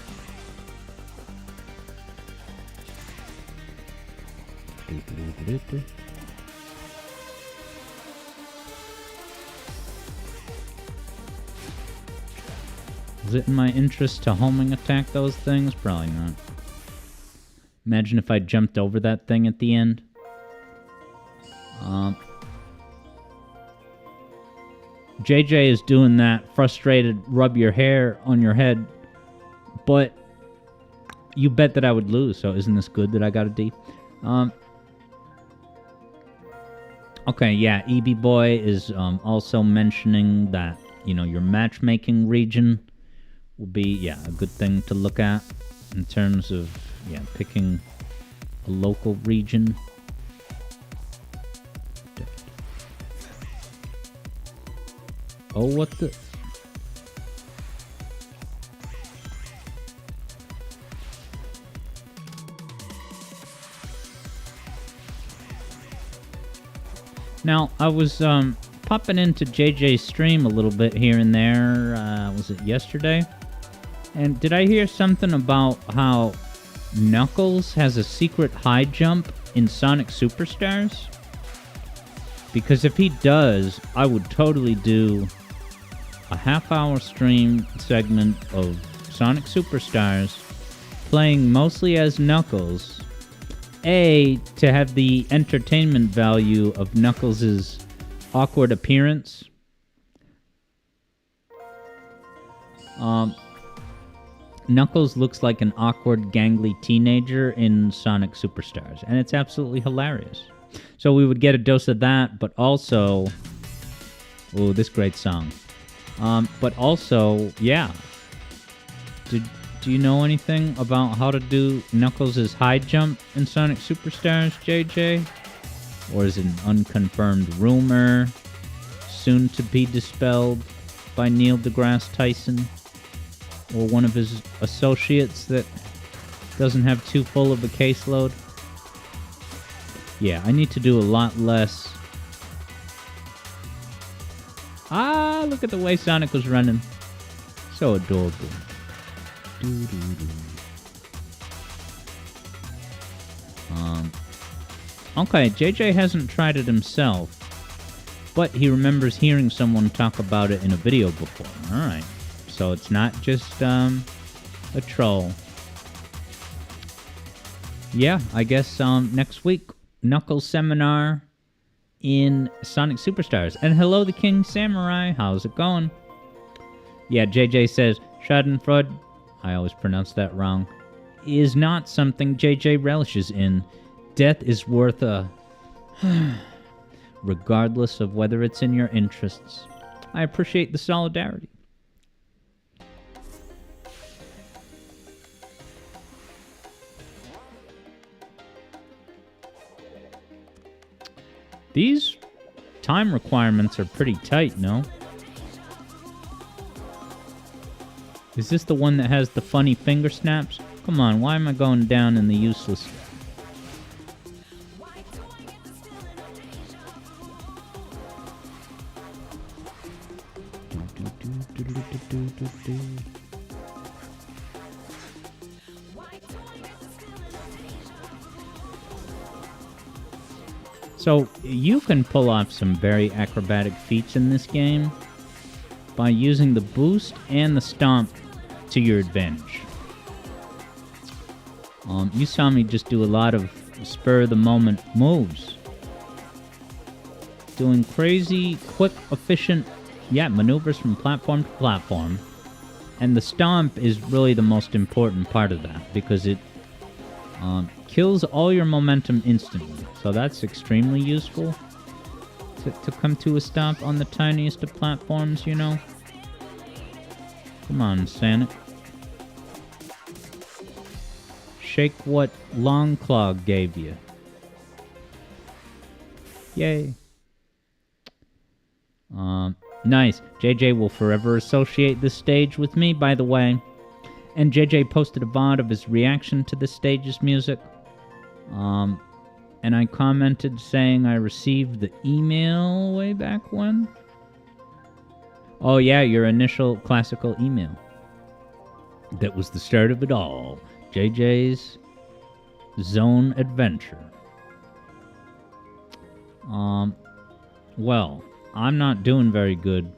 S1: Is it in my interest to homing attack those things? Probably not. Imagine if I jumped over that thing at the end. JJ is doing that frustrated rub your hair on your head, but you bet that I would lose, so isn't this good that I got a D? Okay, yeah, EB Boy is also mentioning that, you know, your matchmaking region will be, yeah, a good thing to look at in terms of, yeah, picking a local region. Oh, what the... Now, I was popping into JJ's stream a little bit here and there. Was it yesterday? And did I hear something about how Knuckles has a secret high jump in Sonic Superstars? Because if he does, I would totally do a half-hour stream segment of Sonic Superstars playing mostly as Knuckles. A, to have the entertainment value of Knuckles' awkward appearance. Knuckles looks like an awkward, gangly teenager in Sonic Superstars, and it's absolutely hilarious. So we would get a dose of that, but also... Oh, this great song. But also, yeah. Do you know anything about how to do Knuckles' high jump in Sonic Superstars, JJ? Or is it an unconfirmed rumor, soon to be dispelled by Neil deGrasse Tyson? Or one of his associates that doesn't have too full of a caseload? Yeah, I need to do a lot less. Ah, look at the way Sonic was running. So adorable. Okay, JJ hasn't tried it himself, but he remembers hearing someone talk about it in a video before. Alright, so it's not just a troll. Yeah, I guess next week, Knuckles Seminar in Sonic Superstars. And hello, the King Samurai, how's it going? Yeah, JJ says, Schadenfreude, I always pronounce that wrong, is not something JJ relishes in. Death is worth a... regardless of whether it's in your interests. I appreciate the solidarity. These time requirements are pretty tight, no? Is this the one that has the funny finger snaps? Come on, why am I going down in the useless... So, you can pull off some very acrobatic feats in this game by using the boost and the stomp to your advantage. You saw me just do a lot of spur-of-the-moment moves. Doing crazy, quick, efficient, maneuvers from platform to platform. And the stomp is really the most important part of that, because it kills all your momentum instantly. So that's extremely useful to come to a stop on the tiniest of platforms, you know? Come on, Sonic. Shake what Longclaw gave you. Yay. Nice. JJ will forever associate this stage with me, by the way. And JJ posted a VOD of his reaction to this stage's music. And I commented saying I received the email way back when. Oh yeah, your initial classical email. That was the start of it all. JJ's Zone Adventure. Well, I'm not doing very good.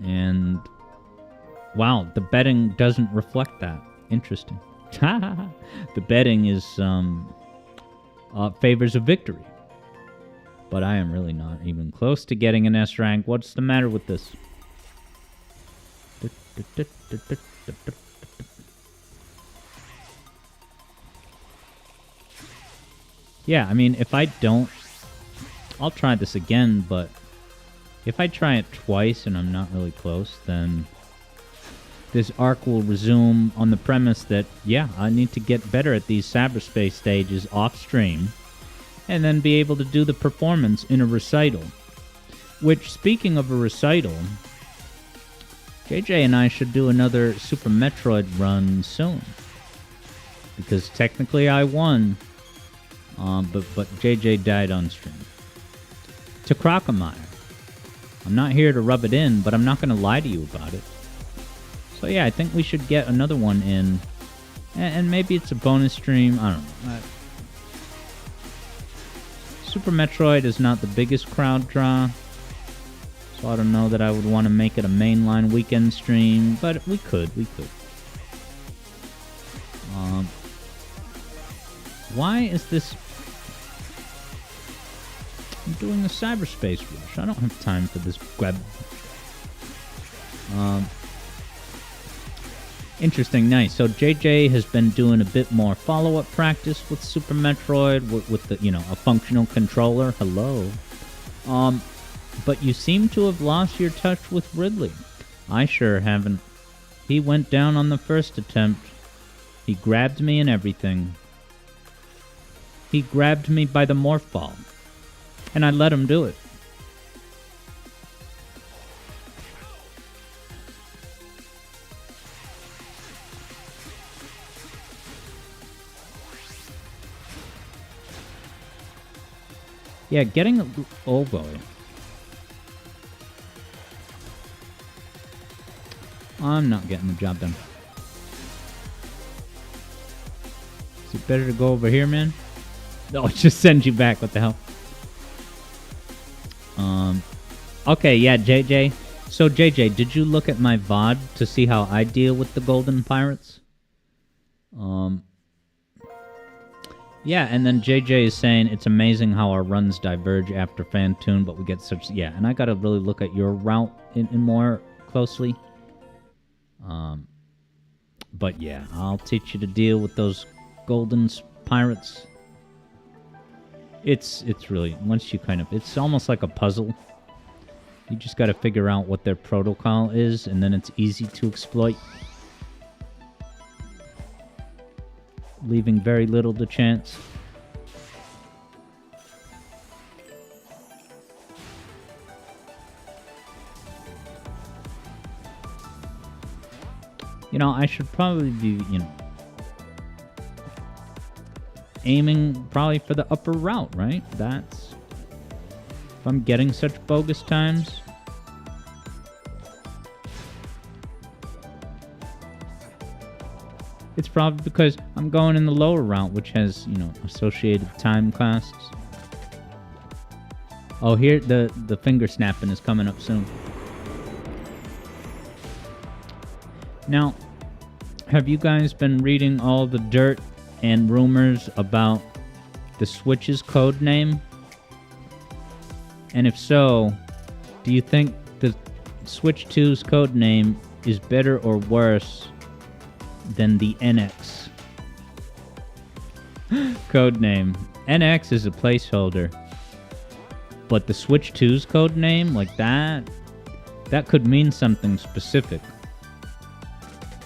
S1: And wow, the betting doesn't reflect that. Interesting. The betting is favors a victory. But I am really not even close to getting an S rank. What's the matter with this? Yeah, I mean, if I don't... I'll try this again, but... If I try it twice and I'm not really close, then... this arc will resume on the premise that, yeah, I need to get better at these cyberspace stages off stream, and then be able to do the performance in a recital. Which, speaking of a recital, JJ and I should do another Super Metroid run soon. Because technically I won, but JJ died on stream. To Crocomire. I'm not here to rub it in, but I'm not going to lie to you about it. So yeah, I think we should get another one in. And maybe it's a bonus stream. I don't know. Super Metroid is not the biggest crowd draw. So I don't know that I would want to make it a mainline weekend stream. But we could. Why is this... I'm doing a cyberspace rush. I don't have time for this grab. Interesting, nice. So JJ has been doing a bit more follow-up practice with Super Metroid with the, a functional controller. Hello. But you seem to have lost your touch with Ridley. I sure haven't. He went down on the first attempt. He grabbed me and everything. He grabbed me by the morph ball. And I let him do it. Yeah, getting a... Oh, boy. I'm not getting the job done. Is it better to go over here, man? No, it just sends you back. What the hell? Okay, yeah, JJ. So, JJ, did you look at my VOD to see how I deal with the Golden Pirates? Yeah, and then JJ is saying it's amazing how our runs diverge after Fantoon, but we get such... Yeah, and I gotta really look at your route in more closely. But yeah, I'll teach you to deal with those Golden Pirates. It's really... Once you kind of... It's almost like a puzzle. You just gotta figure out what their protocol is, and then it's easy to exploit. Leaving very little to chance. I should probably be, aiming probably for the upper route, right? That's... If I'm getting such bogus times... It's probably because I'm going in the lower route, which has, associated time costs. Oh, here, the finger snapping is coming up soon. Now, have you guys been reading all the dirt and rumors about the Switch's code name? And if so, do you think the Switch 2's code name is better or worse than the NX code name? NX is a placeholder, but the Switch 2's code name, like that could mean something specific.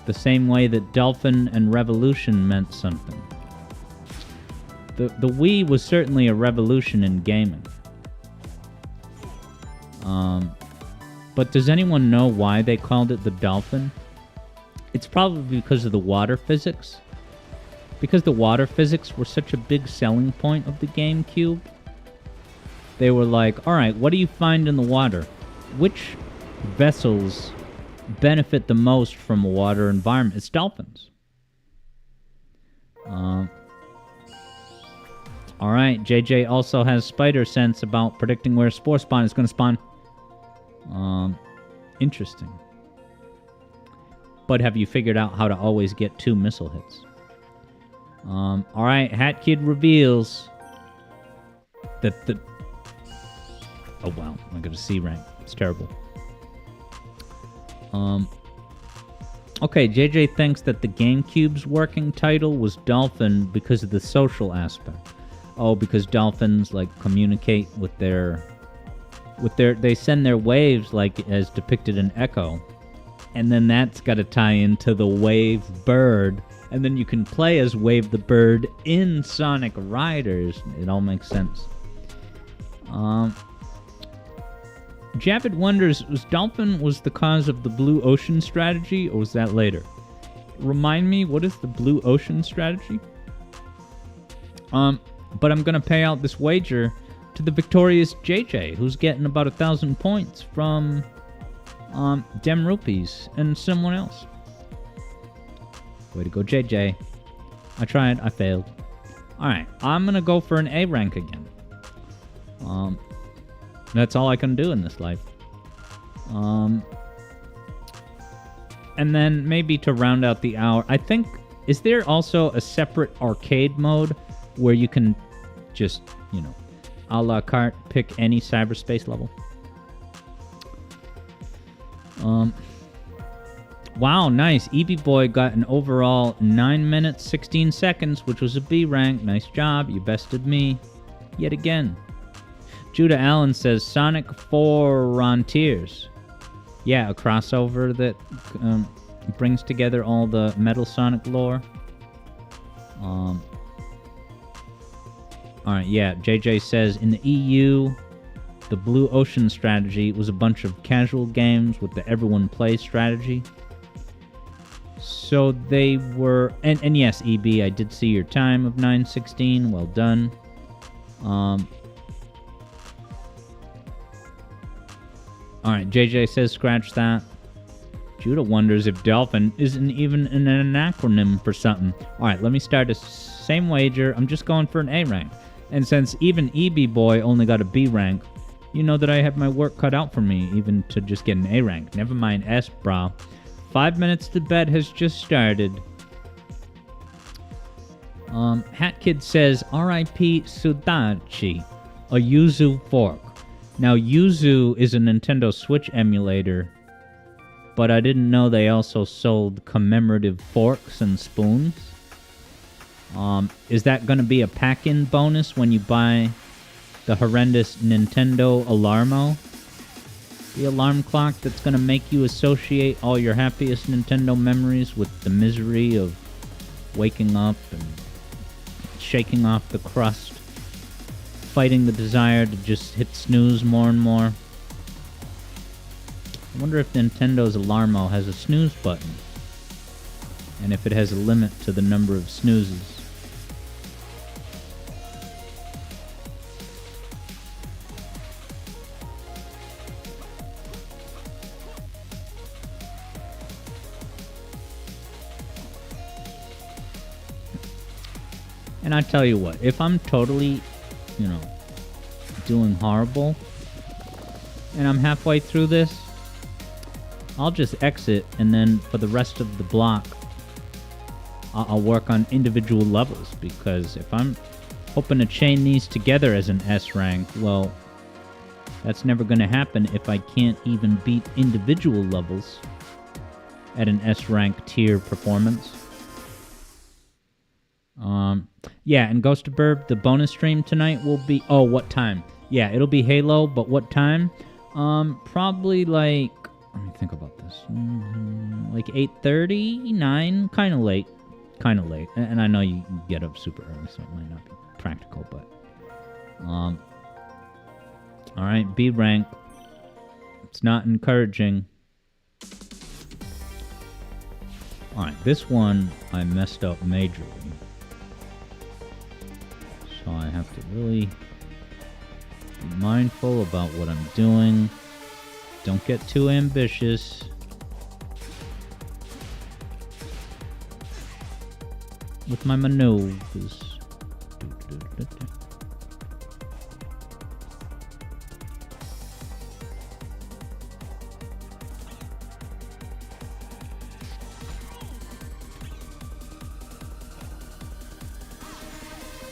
S1: The same way that Dolphin and Revolution meant something. The Wii was certainly a revolution in gaming. But does anyone know why they called it the Dolphin? It's probably because of the water physics. Because the water physics were such a big selling point of the GameCube. They were like, alright, what do you find in the water? Which vessels benefit the most from a water environment? It's dolphins. Alright, JJ also has spider sense about predicting where Spore Spawn is going to spawn. Interesting. But have you figured out how to always get 2 missile hits? Alright, Hat Kid reveals that the... Oh wow, I got a C rank. It's terrible. Okay, JJ thinks that the GameCube's working title was Dolphin because of the social aspect. Oh, because dolphins, communicate with their... They send their waves, as depicted in Echo. And then that's got to tie into the Wave Bird. And then you can play as Wave the Bird in Sonic Riders. It all makes sense. Javid wonders, was Dolphin was the cause of the Blue Ocean strategy, or was that later? Remind me, what is the Blue Ocean strategy? But I'm gonna pay out this wager to the victorious JJ, who's getting about 1,000 points from Dem Rupees and someone else. Way to go, JJ. I tried, I failed. Alright, I'm gonna go for an A rank again. That's all I can do in this life. And then maybe to round out the hour, I think, is there also a separate arcade mode where you can just, you know, a la carte pick any cyberspace level? Wow, nice. EB Boy got an overall 9 minutes, 16 seconds, which was a B rank. Nice job. You bested me yet again. Judah Allen says Sonic Frontiers. Yeah, a crossover that brings together all the Metal Sonic lore. Alright, yeah, JJ says in the EU, the Blue Ocean strategy was a bunch of casual games with the everyone plays strategy. So they were, and yes, EB, I did see your time of 9:16. Well done. Alright, JJ says scratch that. Judah wonders if Dolphin isn't even an acronym for something. Alright, let me start a same wager. I'm just going for an A rank. And since even EB Boy only got a B rank, you know that I have my work cut out for me, even to just get an A rank. Never mind S, brah. 5 minutes to bed has just started. Hat Kid says, R.I.P. Sudachi, a Yuzu fork. Now, Yuzu is a Nintendo Switch emulator, but I didn't know they also sold commemorative forks and spoons. Is that going to be a pack-in bonus when you buy the horrendous Nintendo Alarmo? The alarm clock that's going to make you associate all your happiest Nintendo memories with the misery of waking up and shaking off the crust, fighting the desire to just hit snooze more and more. I wonder if Nintendo's Alarmo has a snooze button, and if it has a limit to the number of snoozes. And I tell you what, if I'm totally, you know, doing horrible, and I'm halfway through this, I'll just exit, and then for the rest of the block, I'll work on individual levels, because if I'm hoping to chain these together as an S rank, well, that's never going to happen if I can't even beat individual levels at an S rank tier performance. Yeah, and Ghost of Burb, the bonus stream tonight will be... Oh, what time? Yeah, it'll be Halo, but what time? Probably like... Let me think about this. Like 8:30, 9? Kind of late. Kind of late. And I know you get up super early, so it might not be practical, but... Alright, B rank. It's not encouraging. Alright, this one I messed up majorly. So I have to really be mindful about what I'm doing. Don't get too ambitious. With my maneuvers.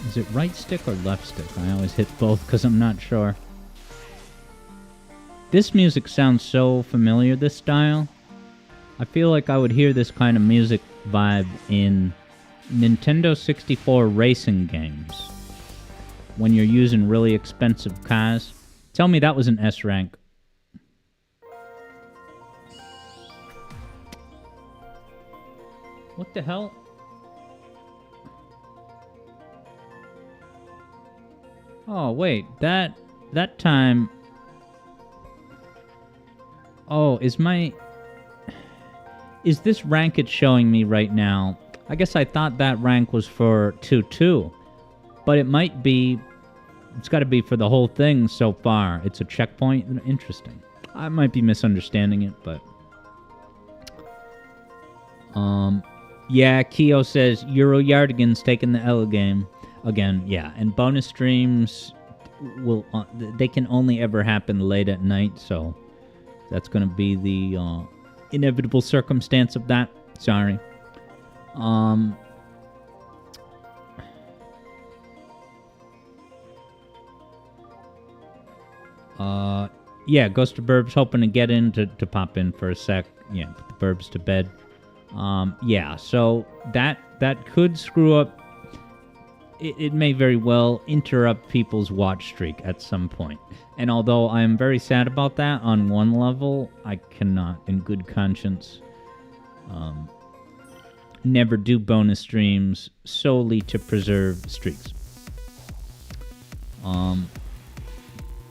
S1: Is it right stick or left stick? I always hit both because I'm not sure. This music sounds so familiar, this style. I feel like I would hear this kind of music vibe in Nintendo 64 racing games. When you're using really expensive cars. Tell me that was an S rank. What the hell? Oh, wait. That time... Oh, is this rank it's showing me right now? I guess I thought that rank was for 2-2. But it might be... It's got to be for the whole thing so far. It's a checkpoint. Interesting. I might be misunderstanding it, but... Yeah, Keo says Euro Yardigan's taking the L game. Again, yeah. And bonus streams will... they can only ever happen late at night, so... That's going to be the inevitable circumstance of that. Sorry. Yeah, Ghost of Burbs hoping to get in to pop in for a sec. Yeah, put the Burbs to bed. Yeah, so that could screw up. It may very well interrupt people's watch streak at some point. And although I am very sad about that on one level, I cannot, in good conscience, never do bonus streams solely to preserve streaks.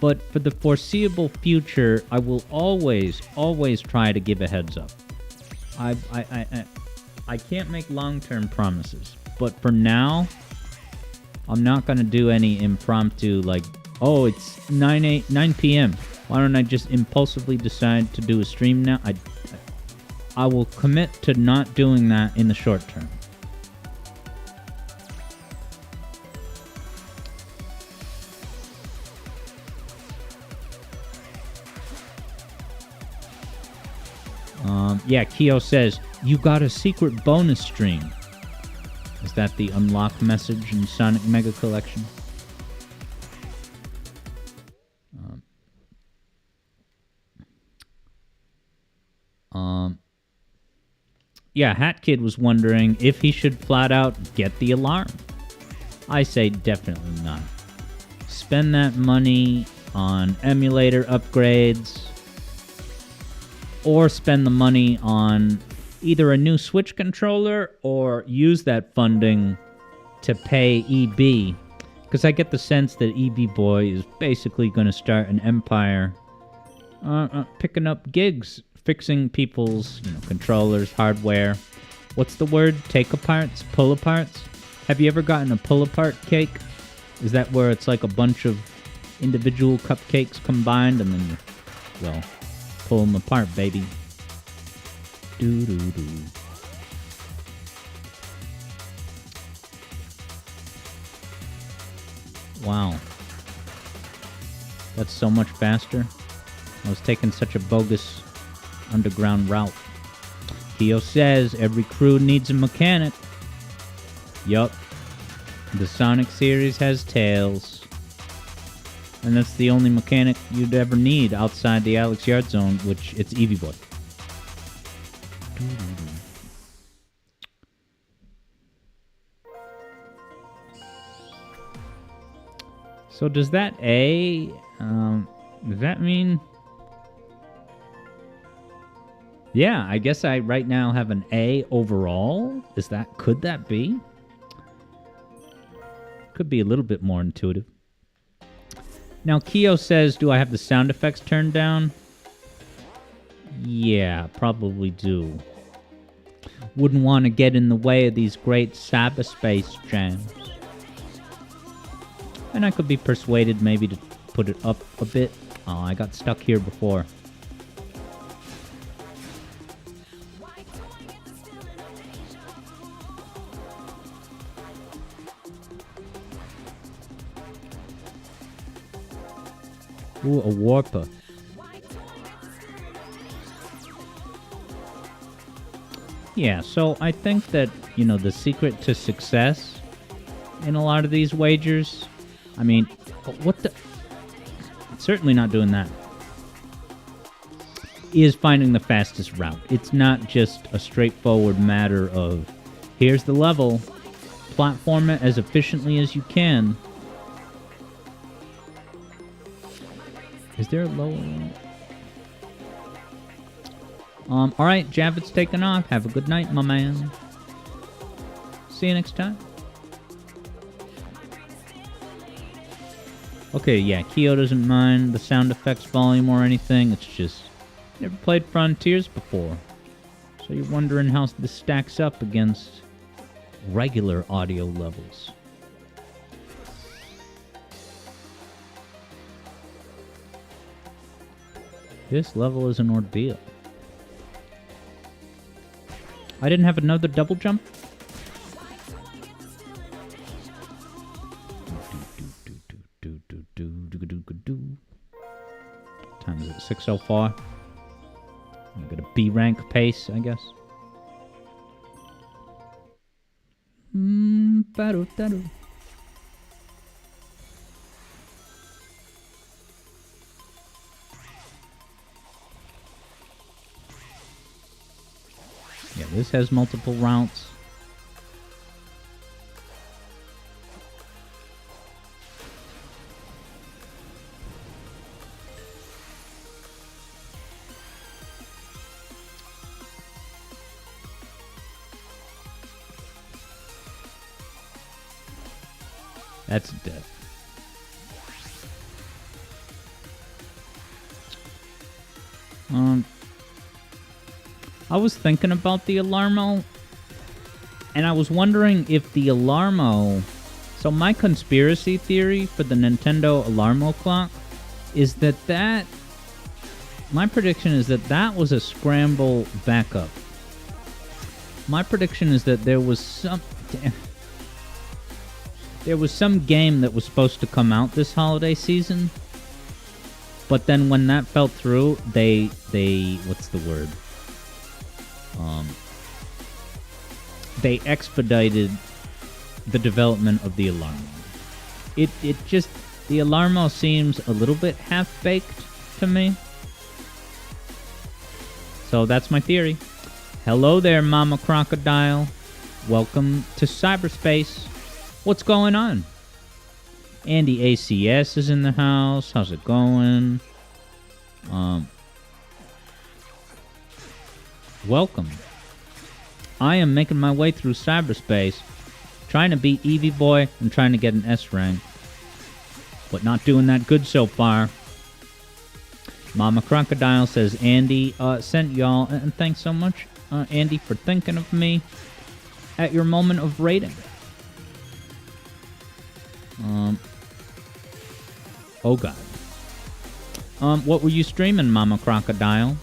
S1: But for the foreseeable future, I will always try to give a heads up. I can't make long-term promises, but for now, I'm not going to do any impromptu, like, oh, it's 9 p.m. Why don't I just impulsively decide to do a stream now? I will commit to not doing that in the short term. Yeah, Keo says, you got a secret bonus stream. Is that the unlock message in Sonic Mega Collection? Yeah, Hat Kid was wondering if he should flat out get the alarm. I say definitely not. Spend that money on emulator upgrades, or spend the money on either a new Switch controller or use that funding to pay EB. Because I get the sense that EB Boy is basically going to start an empire picking up gigs, fixing people's controllers, hardware. What's the word? Take-aparts? Pull-aparts? Have you ever gotten a pull-apart cake? Is that where it's like a bunch of individual cupcakes combined and then you, pull them apart, baby. Doo-doo-doo. Wow. That's so much faster. I was taking such a bogus underground route. Keo says every crew needs a mechanic. Yup. The Sonic series has Tails. And that's the only mechanic you'd ever need outside the Alex Yard Zone, which it's Eevee Boy. So does that does that mean... Yeah, I guess I right now have an A overall. Could that be? Could be a little bit more intuitive. Now, Keo says, do I have the sound effects turned down? Yeah, probably do. Wouldn't want to get in the way of these great Cyberspace jams. And I could be persuaded maybe to put it up a bit. Oh, I got stuck here before. Ooh, a warper. Yeah, so I think that, the secret to success in a lot of these wagers, I mean, certainly not doing that, is finding the fastest route. It's not just a straightforward matter of, here's the level, platform it as efficiently as you can. Is there a lower one? Alright, Javit's taking off. Have a good night, my man. See you next time. Okay, yeah, Keo doesn't mind the sound effects volume or anything. It's just never played Frontiers before. So you're wondering how this stacks up against regular audio levels. This level is an ordeal. I didn't have another double jump? Time is it? 6:04. I got a B rank pace, I guess. Yeah, this has multiple routes. That's death. I was thinking about the Alarmo, and I was wondering if the Alarmo... So my conspiracy theory for the Nintendo Alarmo clock is that... My prediction is that was a scramble backup. My prediction is that there was some... There was some game that was supposed to come out this holiday season, but then when that fell through, they what's the word? They expedited the development of the Alarmo. It just, the Alarmo seems a little bit half-baked to me. So that's my theory. Hello there, Mama Crocodile. Welcome to Cyberspace. What's going on? Andy ACS is in the house. How's it going? Welcome. I am making my way through cyberspace, trying to beat Eevee Boy and trying to get an S rank, but not doing that good so far. Mama Crocodile says Andy sent y'all, and thanks so much, Andy, for thinking of me at your moment of rating. Oh god. What were you streaming, Mama Crocodile?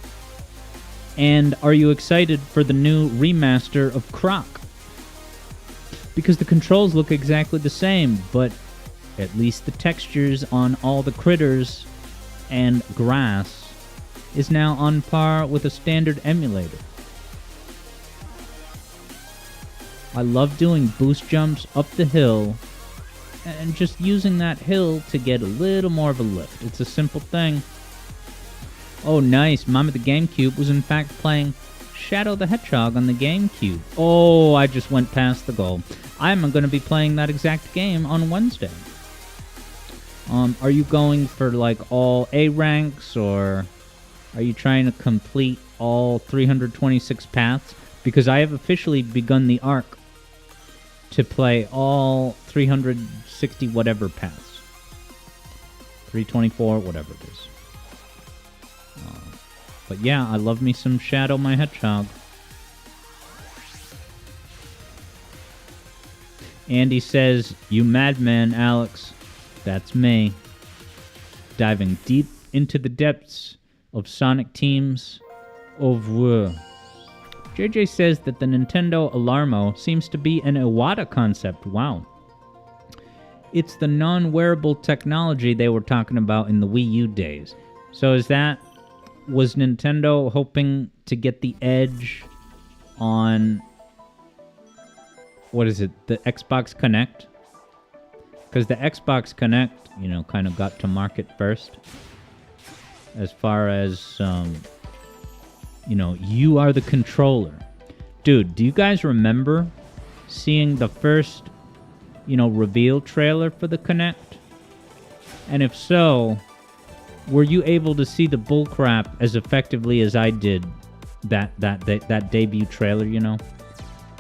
S1: And are you excited for the new remaster of Croc? Because the controls look exactly the same, but at least the textures on all the critters and grass is now on par with a standard emulator. I love doing boost jumps up the hill and just using that hill to get a little more of a lift. It's a simple thing. Oh, nice. Mama the GameCube was in fact playing Shadow the Hedgehog on the GameCube. Oh, I just went past the goal. I'm going to be playing that exact game on Wednesday. Are you going for like all A ranks, or are you trying to complete all 326 paths? Because I have officially begun the arc to play all 360 whatever paths. 324, whatever it is. But yeah, I love me some Shadow my Hedgehog. Andy says, you madman, Alex. That's me. Diving deep into the depths of Sonic Teams of War. JJ says that the Nintendo Alarmo seems to be an Iwata concept. Wow. It's the non-wearable technology they were talking about in the Wii U days. So was Nintendo hoping to get the edge on, what is it, the Xbox Connect? Because the Xbox Connect, kind of got to market first. As far as, you are the controller. Dude, do you guys remember seeing the first, reveal trailer for the Connect? And if so, were you able to see the bullcrap as effectively as I did that debut trailer,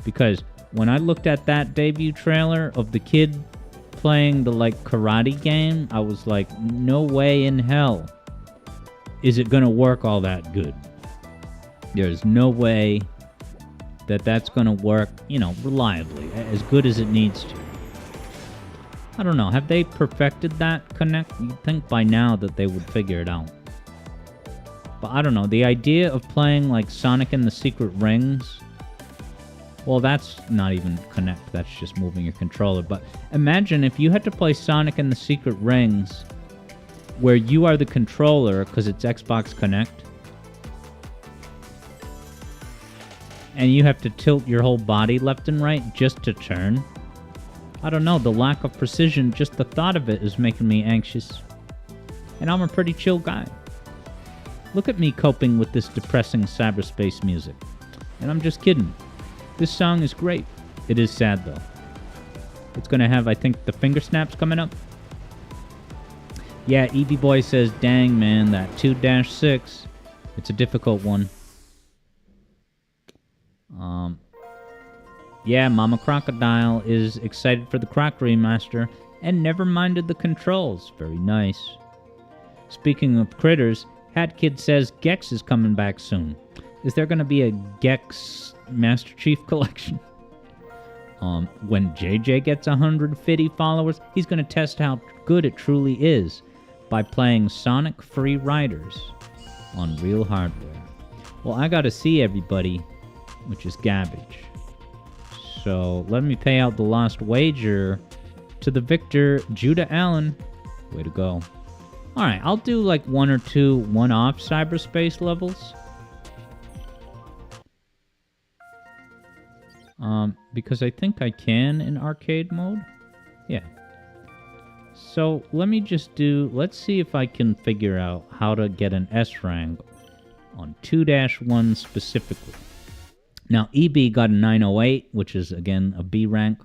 S1: Because when I looked at that debut trailer of the kid playing the like karate game, I was like, no way in hell is it gonna work all that good. There's no way that that's gonna work, reliably, as good as it needs to. I don't know, have they perfected that connect? You'd think by now that they would figure it out. But I don't know, the idea of playing like Sonic and the Secret Rings, well, that's not even connect, that's just moving your controller. But imagine if you had to play Sonic and the Secret Rings where you are the controller because it's Xbox Connect, and you have to tilt your whole body left and right just to turn. I don't know, the lack of precision, just the thought of it is making me anxious. And I'm a pretty chill guy. Look at me coping with this depressing cyberspace music. And I'm just kidding. This song is great. It is sad though. It's gonna have, I think, the finger snaps coming up. Yeah, EB Boy says, dang man, that 2-6. It's a difficult one. Yeah, Mama Crocodile is excited for the Croc remaster and never minded the controls. Very nice. Speaking of critters, Hat Kid says Gex is coming back soon. Is there going to be a Gex Master Chief collection? When JJ gets 150 followers, he's going to test how good it truly is by playing Sonic Free Riders on real hardware. Well, I got to see everybody, which is garbage. So let me pay out the lost wager to the victor, Judah Allen. Way to go. Alright, I'll do like 1 or 2 one-off cyberspace levels. Because I think I can in arcade mode. Yeah. So let me just let's see if I can figure out how to get an S rank on 2-1 specifically. Now, EB got a 908, which is, again, a B rank.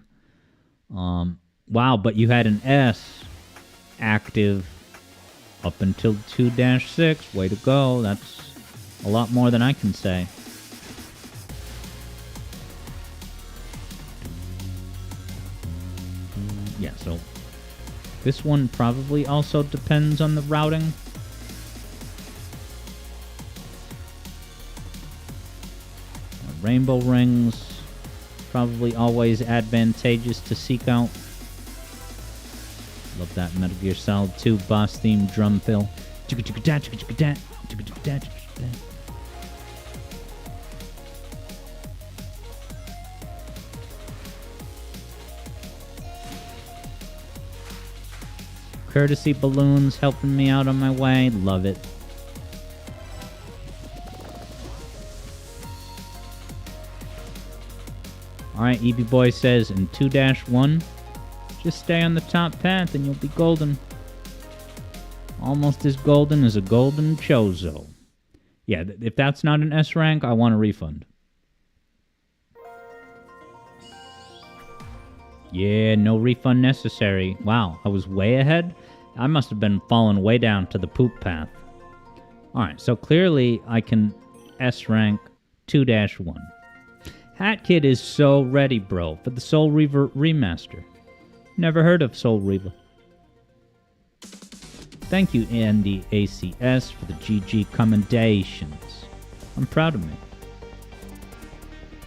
S1: Wow, but you had an S active up until 2-6. Way to go. That's a lot more than I can say. Yeah, so this one probably also depends on the routing. Rainbow rings, probably always advantageous to seek out. Love that Metal Gear Solid 2 boss theme drum fill. Courtesy balloons helping me out on my way. Love it. Alright, EB Boy says in 2-1, just stay on the top path and you'll be golden. Almost as golden as a golden chozo. Yeah, if that's not an S rank, I want a refund. Yeah, no refund necessary. Wow, I was way ahead? I must have been falling way down to the poop path. Alright, so clearly I can S rank 2-1. Hat Kid is so ready, bro, for the Soul Reaver remaster. Never heard of Soul Reaver. Thank you, Andy ACS, for the GG commendations. I'm proud of me.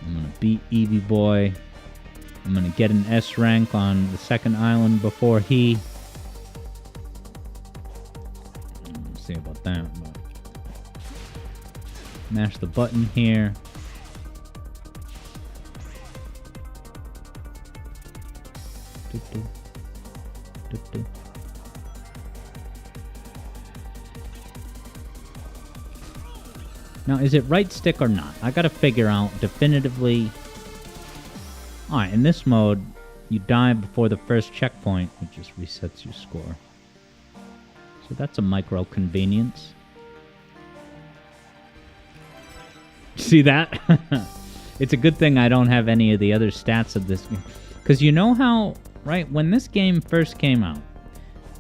S1: I'm gonna beat Eevee Boy. I'm gonna get an S rank on the second island before he. Let's see about that. Mash the button here. Now, is it right stick or not? I gotta figure out definitively. Alright, in this mode, you die before the first checkpoint, which just resets your score. So that's a micro convenience. See that? It's a good thing I don't have any of the other stats of this game. Because you know how, right, when this game first came out,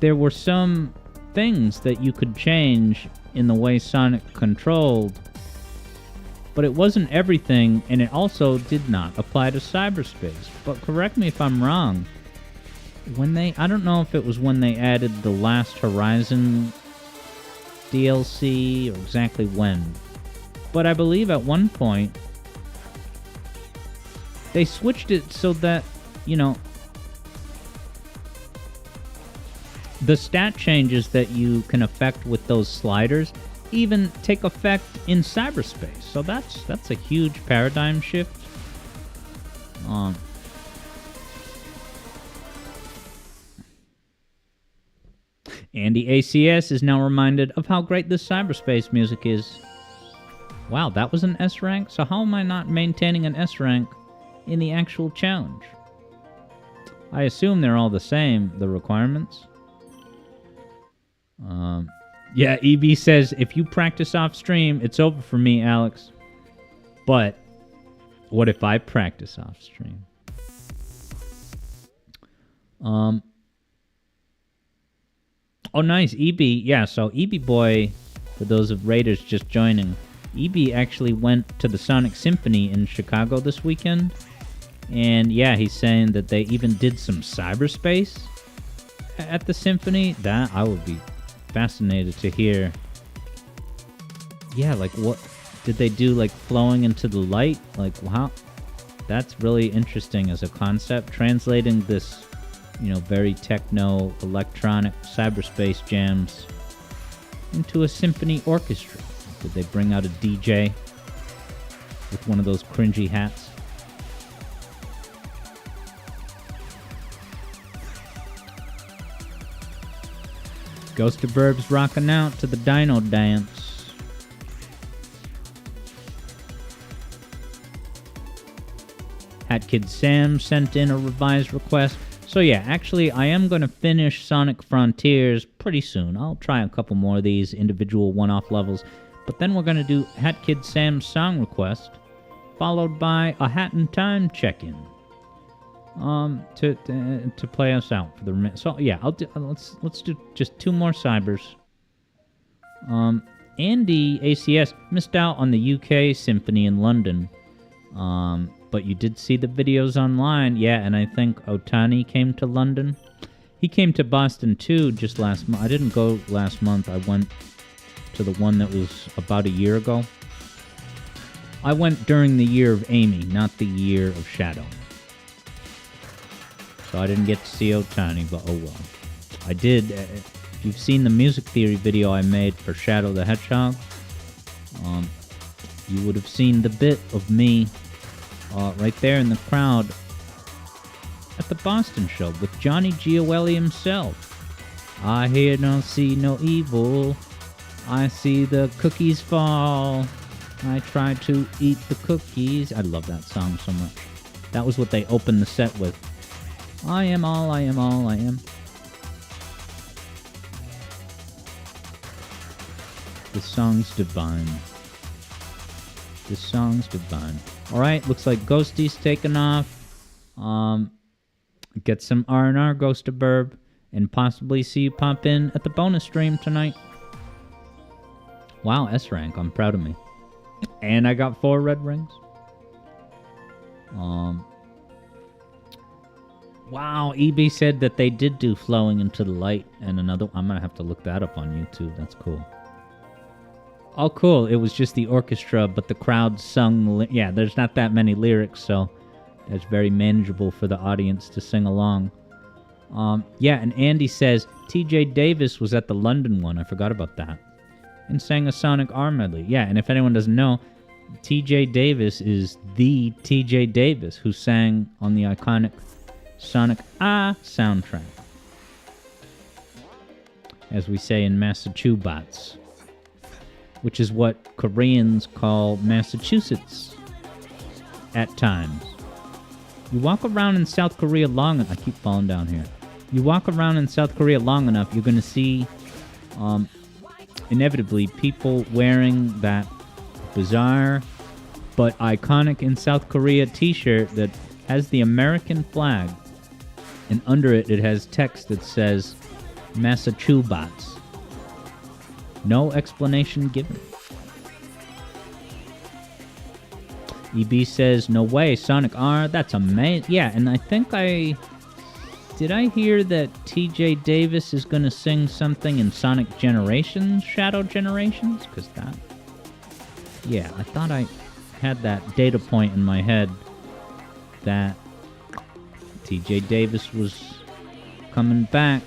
S1: there were some things that you could change in the way Sonic controlled but it wasn't everything, and it also did not apply to cyberspace. But correct me if I'm wrong. I don't know if it was when they added the Last Horizon DLC or exactly when, but I believe at one point they switched it so that, the stat changes that you can affect with those sliders even take effect in cyberspace. So that's a huge paradigm shift. Andy ACS is now reminded of how great this cyberspace music is. Wow, that was an S rank? So how am I not maintaining an S rank in the actual challenge? I assume they're all the same, the requirements. Yeah, EB says, if you practice off stream, it's over for me, Alex. But what if I practice off stream? Oh, nice. EB. Yeah, so EB Boy, for those of Raiders just joining, EB actually went to the Sonic Symphony in Chicago this weekend. And yeah, he's saying that they even did some cyberspace at the Symphony. That I would be fascinated to hear. Yeah, like what did they do, like flowing into the light? Like, wow, that's really interesting as a concept. Translating this, very techno, electronic cyberspace jams into a symphony orchestra. Did they bring out a DJ with one of those cringy hats? Ghost of Burbs rocking out to the Dino Dance. Hat Kid Sam sent in a revised request. So yeah, actually I am going to finish Sonic Frontiers pretty soon. I'll try a couple more of these individual one-off levels. But then we're going to do Hat Kid Sam's song request, followed by a Hat in Time check-in. To play us out for the remainder. So yeah, let's do just two more cybers. Andy ACS missed out on the UK Symphony in London. But you did see the videos online. Yeah, and I think Otani came to London. He came to Boston too just last month. I didn't go last month. I went to the one that was about a year ago. I went during the year of Amy, not the year of Shadow. So I didn't get to see Otani, but oh well. I did. If you've seen the music theory video I made for Shadow the Hedgehog, you would have seen the bit of me right there in the crowd at the Boston show with Johnny Gioeli himself. I hear no see no evil. I see the cookies fall. I try to eat the cookies. I love that song so much. That was what they opened the set with. I am all, I am all, I am. This song's divine. This song's divine. Alright, looks like Ghosty's taking off. Get some R&R, Ghost of Burb, and possibly see you pop in at the bonus stream tonight. Wow, S rank, I'm proud of me. And I got 4 red rings. Wow, EB said that they did do Flowing into the Light, and another. I'm gonna have to look that up on YouTube. That's cool. Oh, cool. It was just the orchestra, but the crowd sung. Yeah, there's not that many lyrics, so it's very manageable for the audience to sing along. Yeah, and Andy says TJ Davis was at the London one. I forgot about that. And sang a Sonic R medley. Yeah, and if anyone doesn't know, TJ Davis is the TJ Davis who sang on the iconic Sonic soundtrack. As we say in Massachusetts, which is what Koreans call Massachusetts at times. You walk around in South Korea long enough. I keep falling down here. You walk around in South Korea long enough, you're going to see inevitably people wearing that bizarre but iconic in South Korea t-shirt that has the American flag, and under it has text that says Massachusetts. No explanation given. EB says, no way, Sonic R, that's amazing. Yeah, and I think did I hear that TJ Davis is going to sing something in Sonic Generations, Shadow Generations? Because yeah, I thought I had that data point in my head that TJ Davis was coming back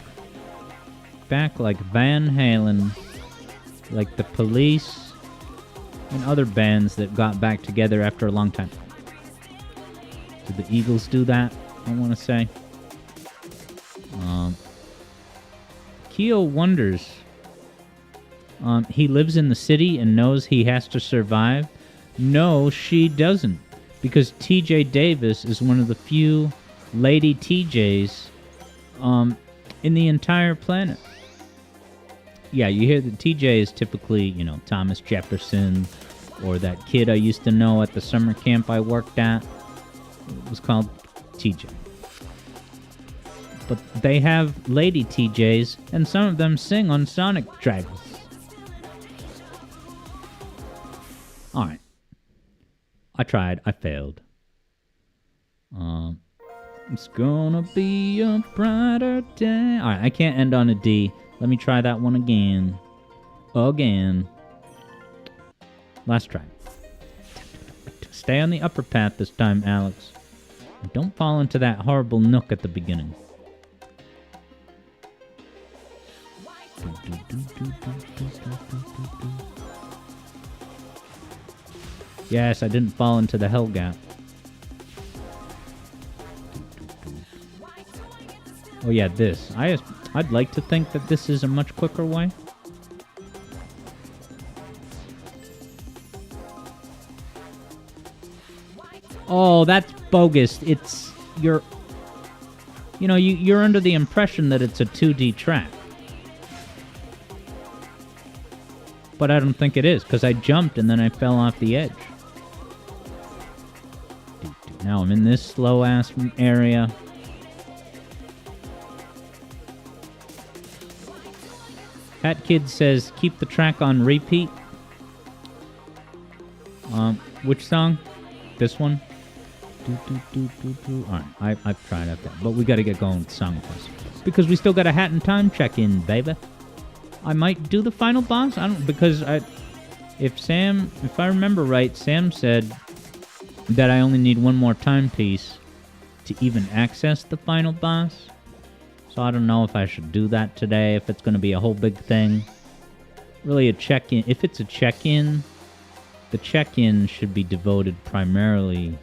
S1: like Van Halen, like the Police, and other bands that got back together after a long time. Did the Eagles do that? I want to say. Keo wonders. He lives in the city and knows he has to survive. No, she doesn't. Because TJ Davis is one of the few lady TJs in the entire planet. Yeah, you hear that TJ is typically, Thomas Jefferson, or that kid I used to know at the summer camp I worked at. It was called TJ. But they have lady TJs, and some of them sing on Sonic tracks. Alright. I tried. I failed. It's gonna be a brighter day. Alright, I can't end on a D. Let me try that one again. Last try. Stay on the upper path this time, Alex. And don't fall into that horrible nook at the beginning. Yes, I didn't fall into the hell gap. Oh yeah, this. I'd like to think that this is a much quicker way. Oh, that's bogus. You're under the impression that it's a 2D track. But I don't think it is, because I jumped and then I fell off the edge. Now I'm in this slow-ass area. Hat Kid says, keep the track on repeat. Which song? This one? Alright, I've tried that, but we gotta get going with Song Quest. Because we still got a Hat in Time check-in, baby. I might do the final boss. If I remember right, Sam said that I only need one more timepiece to even access the final boss. So I don't know if I should do that today, if it's going to be a whole big thing. Really a check-in. If it's a check-in, the check-in should be devoted primarily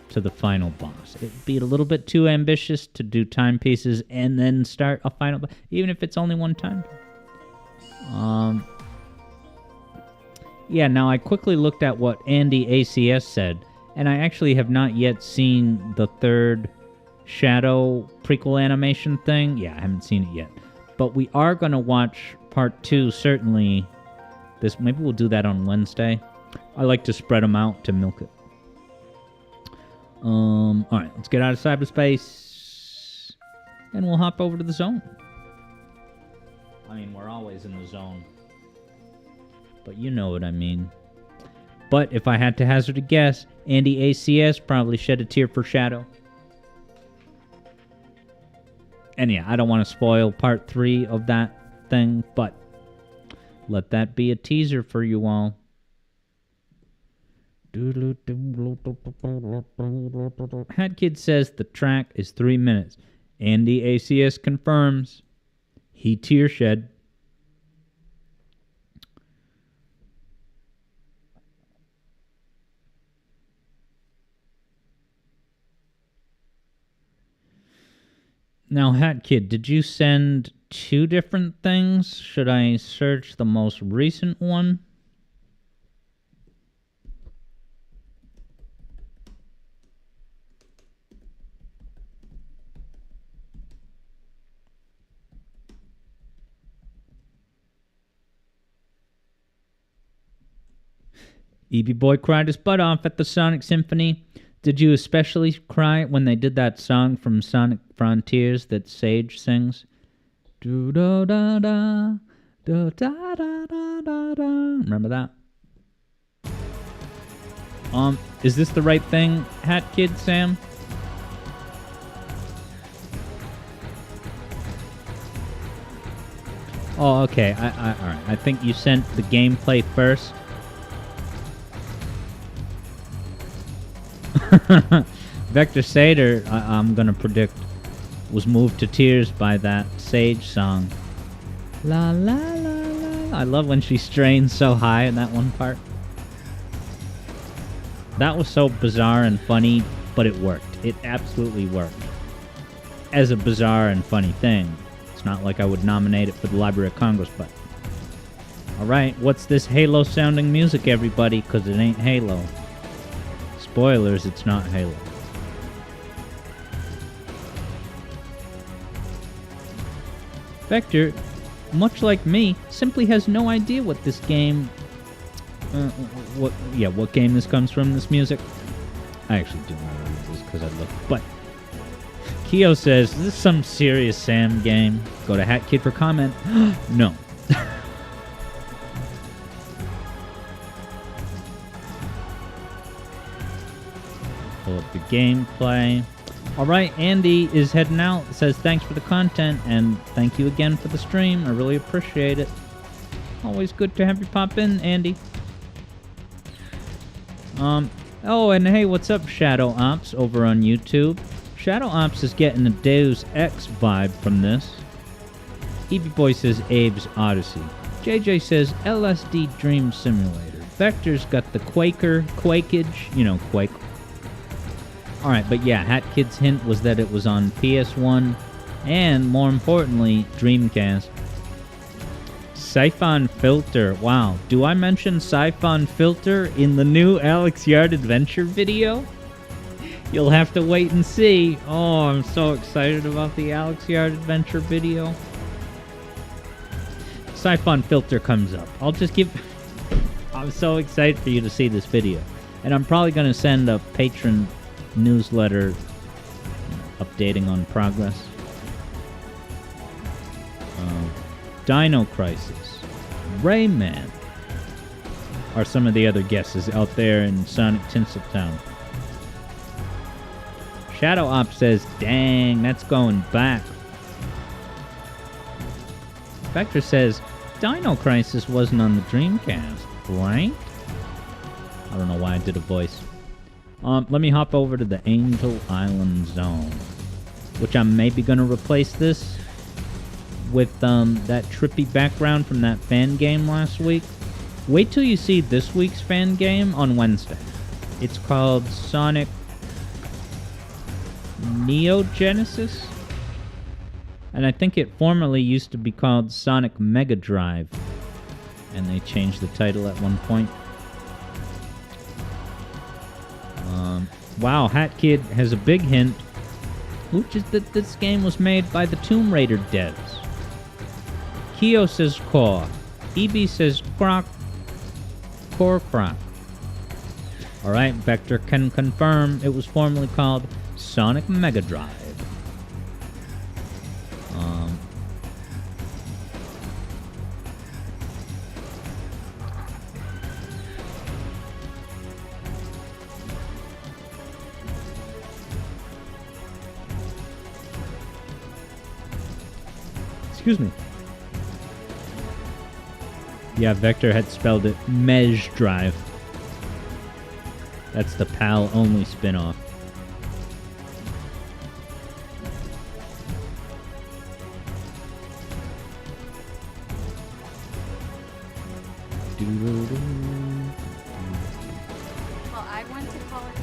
S1: to the final boss. It'd be a little bit too ambitious to do timepieces and then start a final boss, even if it's only one time. Yeah, now I quickly looked at what Andy ACS said, and I actually have not yet seen the third Shadow prequel animation thing. Yeah, I haven't seen it yet. But we are going to watch part 2, certainly. Maybe we'll do that on Wednesday. I like to spread them out to milk it. Alright, let's get out of cyberspace. And we'll hop over to the zone. I mean, we're always in the zone. But you know what I mean. But if I had to hazard a guess, Andy ACS probably shed a tear for Shadow. And yeah, I don't want to spoil part 3 of that thing, but let that be a teaser for you all. Hat Kid says the track is 3 minutes. Andy ACS confirms. He tear shed. Now, Hat Kid, did you send 2 different things? Should I search the most recent one? EB Boy cried his butt off at the Sonic Symphony. Did you especially cry when they did that song from Sonic Frontiers that Sage sings? Do da da da da da da da da. Remember that? Is this the right thing, Hat Kid Sam? Oh, okay. All right. I think you sent the gameplay first. Vector Sater, I'm gonna predict, was moved to tears by that Sage song. La la la la. I love when she strains so high in that one part. That was so bizarre and funny, but it worked. It absolutely worked. As a bizarre and funny thing. It's not like I would nominate it for the Library of Congress, but... Alright, what's this Halo-sounding music, everybody? Because it ain't Halo. Spoilers, it's not Halo. Vector, much like me, simply has no idea what this game... what game this comes from, this music. I actually do know what it is because I looked. But Keo says, is this some serious Sam game? Go to Hat Kid for comment. No. Pull up the gameplay. Alright, Andy is heading out. Says thanks for the content and thank you again for the stream. I really appreciate it. Always good to have you pop in, Andy. Oh, and hey, what's up, Shadow Ops over on YouTube? Shadow Ops is getting a Deus Ex vibe from this. Evie Boy says Abe's Odyssey. JJ says LSD Dream Simulator. Vector's got the Quakeage, you know, Quake. Alright, but yeah, Hat Kid's hint was that it was on PS1 and, more importantly, Dreamcast. Siphon Filter. Wow. Do I mention Siphon Filter in the new Alex Yard Adventure video? You'll have to wait and see. Oh, I'm so excited about the Alex Yard Adventure video. Siphon Filter comes up. I'll just give... I'm so excited for you to see this video. And I'm probably going to send a patron newsletter updating on progress. Dino Crisis, Rayman are some of the other guesses out there in Sonic Tinseltown. Shadow Ops says, dang, that's going back. Vector says, Dino Crisis wasn't on the Dreamcast, right? I don't know why I did a voice. Let me hop over to the Angel Island Zone, which I'm maybe going to replace this with that trippy background from that fan game last week. Wait till you see this week's fan game on Wednesday. It's called Sonic Neo Genesis, and I think it formerly used to be called Sonic Mega Drive, and they changed the title at one point. Wow, Hat Kid has a big hint, which is that this game was made by the Tomb Raider devs. Keo says Caw. EB says Croc. Croc. Alright, Vector can confirm it was formerly called Sonic Mega Drive. Excuse me. Yeah, Vector had spelled it Mej Drive. That's the PAL-only spin-off.
S6: Well, I want to call it...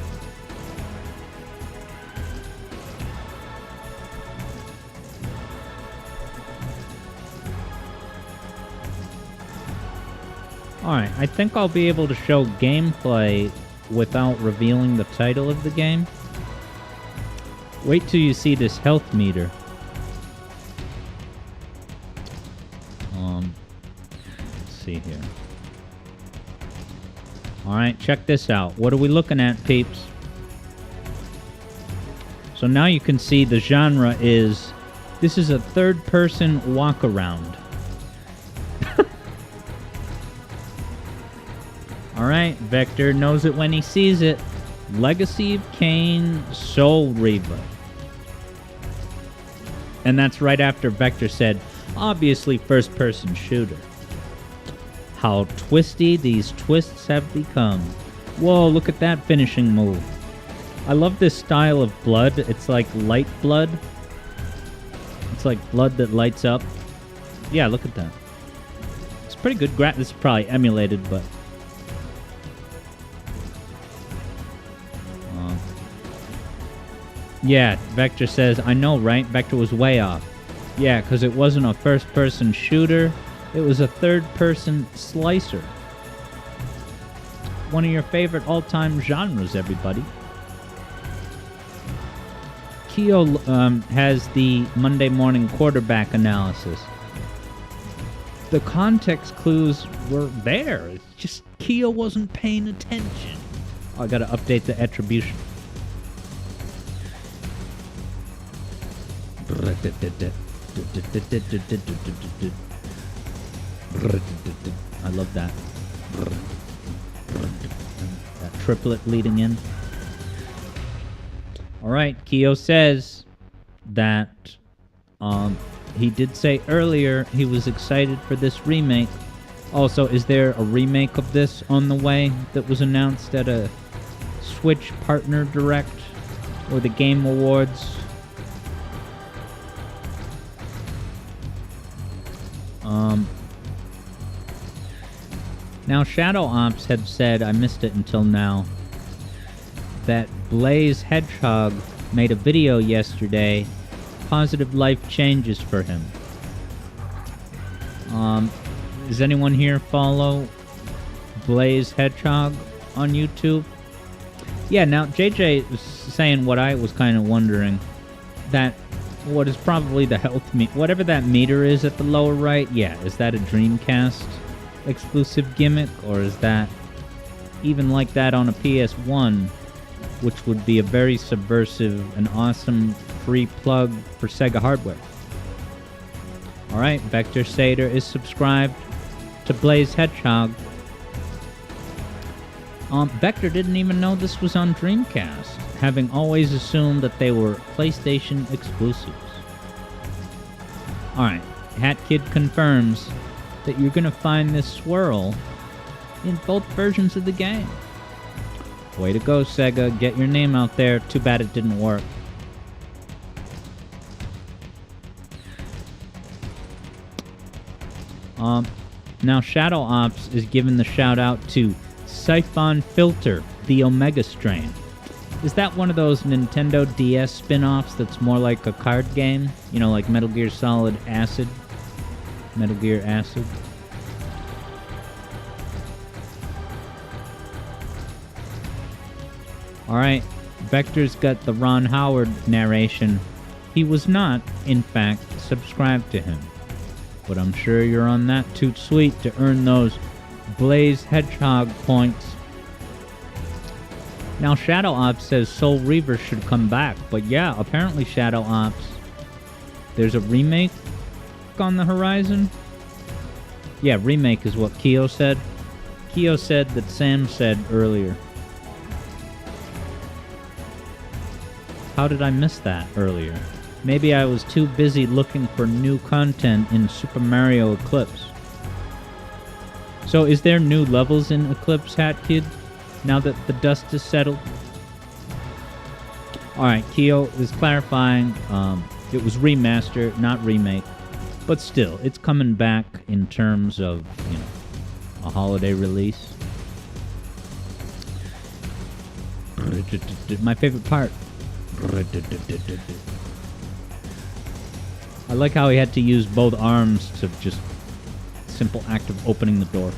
S1: Alright, I think I'll be able to show gameplay without revealing the title of the game. Wait till you see this health meter. Let's see here. Alright, check this out. What are we looking at, peeps? So now you can see the genre is... This is a third-person walk-around. Alright, Vector knows it when he sees it. Legacy of Kain Soul Reaver. And that's right after Vector said, obviously first-person shooter. How twisty these twists have become. Whoa, look at that finishing move. I love this style of blood. It's like light blood. It's like blood that lights up. Yeah, look at that. It's pretty good. This is probably emulated, but... yeah, Vector says, I know, right? Vector was way off. Yeah, because it wasn't a first-person shooter. It was a third-person slicer. One of your favorite all-time genres, everybody. Keo has the Monday morning quarterback analysis. The context clues were there. It's just Keo wasn't paying attention. Oh, I gotta update the attribution. I love that. That triplet leading in. Alright, Keo says that he did say earlier he was excited for this remake. Also, is there a remake of this on the way that was announced at a Switch Partner Direct or the Game Awards? Now, Shadow Ops had said, I missed it until now, that Blaze Hedgehog made a video yesterday, positive life changes for him. Does anyone here follow Blaze Hedgehog on YouTube? Yeah, now JJ was saying what I was kind of wondering, that what is probably the health whatever that meter is at the lower right, yeah, is that a Dreamcast exclusive gimmick, or is that even like that on a PS1, which would be a very subversive and awesome free plug for Sega hardware? Alright, Vector Sater is subscribed to Blaze Hedgehog. Vector didn't even know this was on Dreamcast, having always assumed that they were PlayStation exclusives. Alright, Hat Kid confirms that you're gonna find this swirl in both versions of the game. Way to go, Sega. Get your name out there. Too bad it didn't work. Now Shadow Ops is giving the shout out to Siphon Filter, the Omega strain. Is that one of those Nintendo DS spin-offs that's more like a card game? You know, like Metal Gear Solid Acid? Metal Gear Acid? Alright, Vector's got the Ron Howard narration. He was not, in fact, subscribed to him. But I'm sure you're on that toot sweet to earn those Blaze Hedgehog points. Now Shadow Ops says Soul Reaver should come back, but yeah, apparently Shadow Ops, there's a remake on the horizon? Yeah, remake is what Keo said. Keo said that Sam said earlier. How did I miss that earlier? Maybe I was too busy looking for new content in Super Mario Eclipse. So is there new levels in Eclipse, Hat Kid, now that the dust has settled? Alright, Keo is clarifying, it was remaster, not remake. But still, it's coming back in terms of, you know, a holiday release. My favorite part. I like how he had to use both arms to just simple act of opening the door.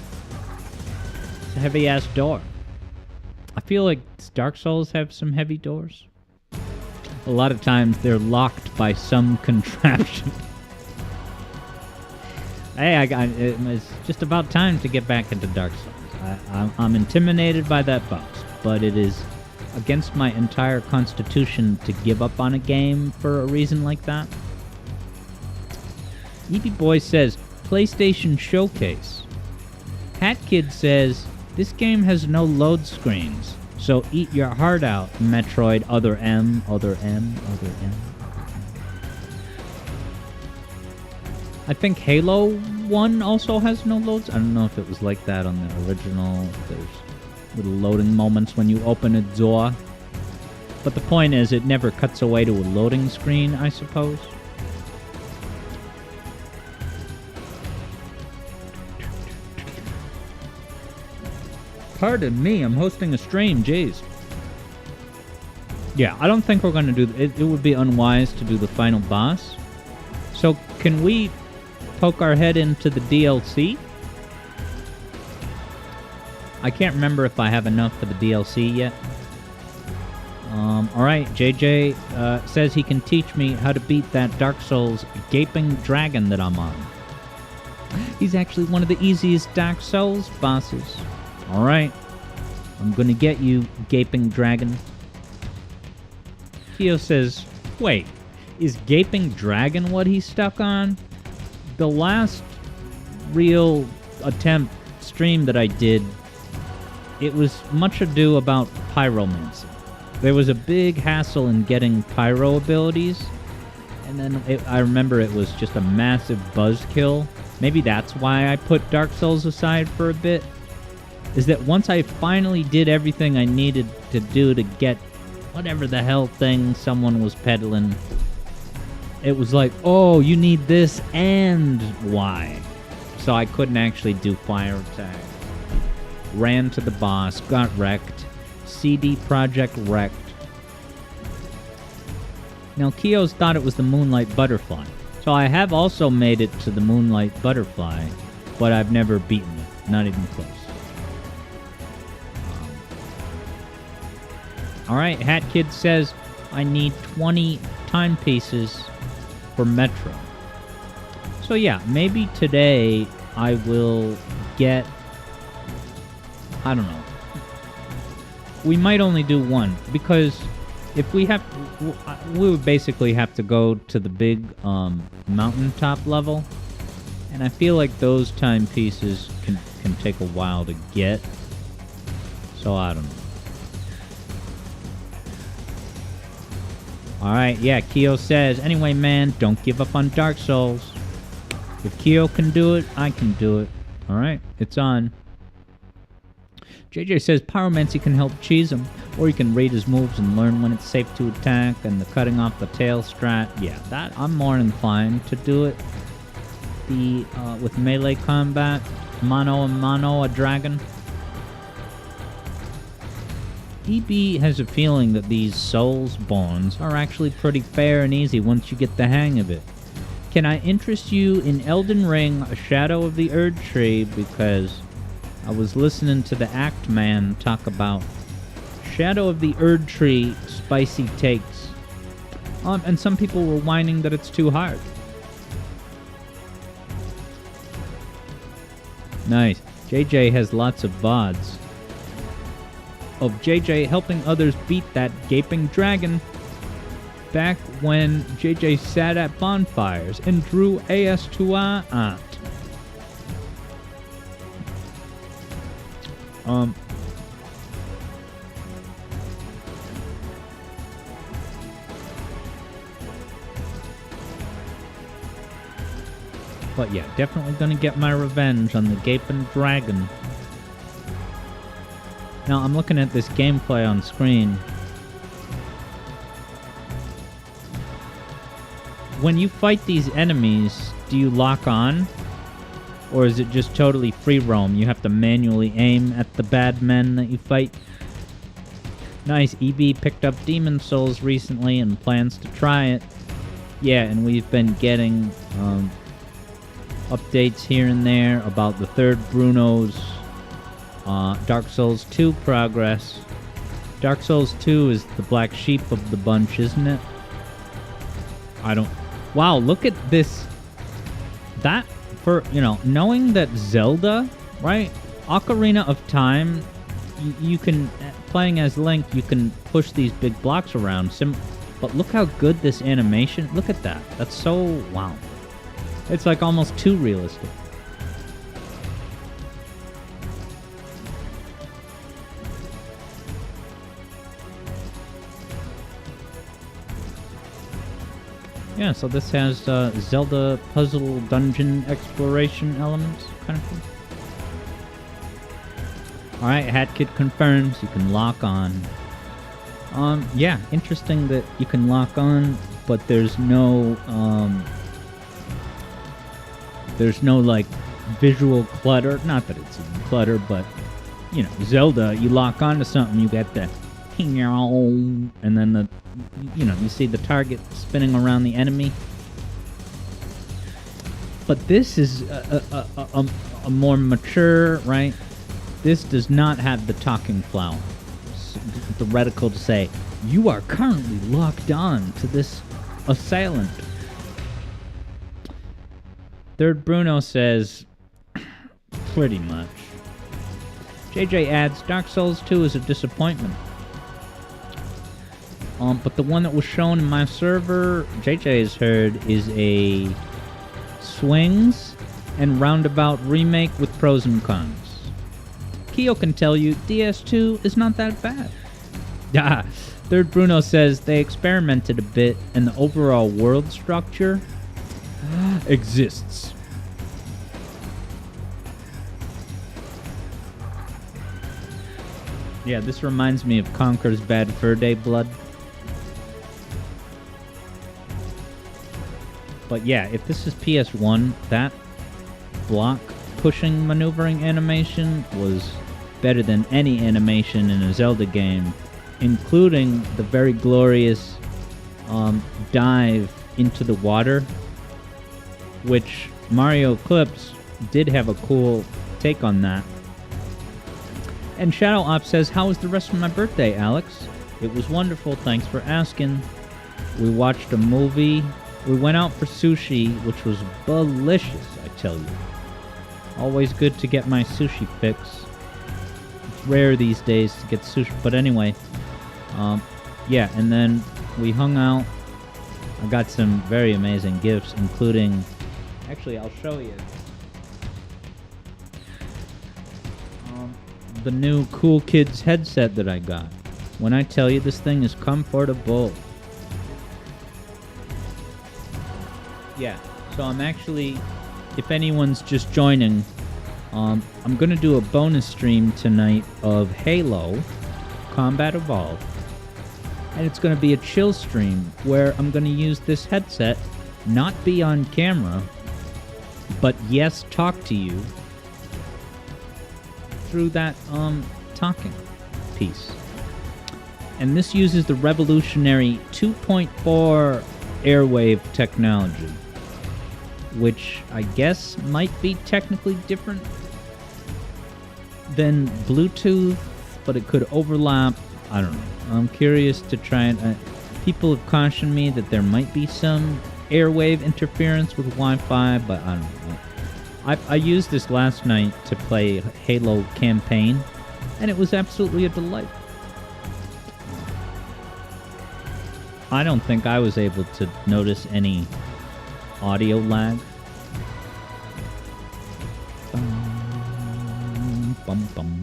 S1: It's a heavy-ass door. I feel like Dark Souls have some heavy doors. A lot of times they're locked by some contraption. Hey, it's just about time to get back into Dark Souls. I'm intimidated by that boss, but it is against my entire constitution to give up on a game for a reason like that. Eevee Boy says, PlayStation Showcase. Hat Kid says, This game has no load screens, so eat your heart out, Metroid Other M, Other M, Other M. I think Halo 1 also has no loads. I don't know if it was like that on the original. There's little loading moments when you open a door. But the point is, it never cuts away to a loading screen, I suppose. Pardon me, I'm hosting a stream, jeez. Yeah, I don't think we're going to do... It would be unwise to do the final boss. So, can we poke our head into the DLC? I can't remember if I have enough for the DLC yet. Alright, JJ says he can teach me how to beat that Dark Souls Gaping Dragon that I'm on. He's actually one of the easiest Dark Souls bosses. Alright, I'm gonna get you, Gaping Dragon. Kyo says, wait, is Gaping Dragon what he's stuck on? The last real attempt stream that I did, it was much ado about pyromancy. There was a big hassle in getting pyro abilities, and then I remember it was just a massive buzzkill. Maybe that's why I put Dark Souls aside for a bit, is that once I finally did everything I needed to do to get whatever the hell thing someone was peddling, it was like, oh, you need this and Y. So I couldn't actually do fire attack. Ran to the boss, got wrecked. CD Projekt wrecked. Now, Kyo's thought it was the Moonlight Butterfly. So I have also made it to the Moonlight Butterfly, but I've never beaten it. Not even close. Alright, Hat Kid says I need 20 timepieces for Metro. So yeah, maybe today I will get... I don't know. We might only do one, because if we have... we would basically have to go to the big mountaintop level, and I feel like those timepieces can take a while to get. So I don't know. Alright, yeah, Kyo says, anyway, man, don't give up on Dark Souls. If Kyo can do it, I can do it. Alright, it's on. JJ says pyromancy can help cheese him, or you can read his moves and learn when it's safe to attack, and the cutting off the tail strat. Yeah, that I'm more inclined to do it. The with melee combat, mano a mano a dragon. EB has a feeling that these Soulsborns are actually pretty fair and easy once you get the hang of it. Can I interest you in Elden Ring, A Shadow of the Erd Tree, because I was listening to the Act Man talk about Shadow of the Erd Tree spicy takes. And some people were whining that it's too hard. Nice. JJ has lots of VODs of JJ helping others beat that gaping dragon back when JJ sat at bonfires and drew AS2A art. But yeah, definitely gonna get my revenge on the gaping dragon. Now, I'm looking at this gameplay on screen. When you fight these enemies, do you lock on? Or is it just totally free roam? You have to manually aim at the bad men that you fight? Nice, EB picked up Demon Souls recently and plans to try it. Yeah, and we've been getting updates here and there about the third Bruno's Dark Souls 2 progress. Dark Souls 2 is the black sheep of the bunch, isn't it? I don't... Wow, look at this. That, for, you know, knowing that Zelda, right? Ocarina of Time, you can, playing as Link, you can push these big blocks around. But look how good this animation, look at that. That's so, wow. It's like almost too realistic. Yeah, so this has Zelda puzzle dungeon exploration elements, kind of thing. Alright, Hat Kid confirms you can lock on. Yeah, interesting that you can lock on, but there's no, like, visual clutter. Not that it's clutter, but, you know, Zelda, you lock onto something, you get the and then the, you know, you see the target spinning around the enemy. But this is a more mature, right? This does not have the talking flower. The reticle to say, you are currently locked on to this assailant. Third Bruno says, pretty much. JJ adds, Dark Souls 2 is a disappointment. But the one that was shown in my server, JJ has heard, is a swings and roundabout remake with pros and cons. Keo can tell you DS2 is not that bad. Third Bruno says they experimented a bit and the overall world structure exists. Yeah, this reminds me of Conker's Bad Fur Day Blood. But yeah, if this is PS1, that block pushing maneuvering animation was better than any animation in a Zelda game, including the very glorious dive into the water, which Mario Eclipse did have a cool take on that. And Shadow Ops says, how was the rest of my birthday, Alex? It was wonderful, thanks for asking. We watched a movie. We went out for sushi, which was delicious, I tell you. Always good to get my sushi fix. It's rare these days to get sushi, but anyway. Yeah, and then we hung out. I got some very amazing gifts, including... Actually, I'll show you. The new Cool Kids headset that I got. When I tell you this thing is comfortable. Yeah, so I'm actually, if anyone's just joining, I'm going to do a bonus stream tonight of Halo Combat Evolved. And it's going to be a chill stream where I'm going to use this headset, not be on camera, but yes, talk to you through that talking piece. And this uses the revolutionary 2.4 airwave technology, which I guess might be technically different than Bluetooth, but it could overlap. I don't know. I'm curious to try and... people have cautioned me that there might be some airwave interference with Wi-Fi, but I don't know. I used this last night to play Halo Campaign, and it was absolutely a delight. I don't think I was able to notice any audio lag. Bum, bum.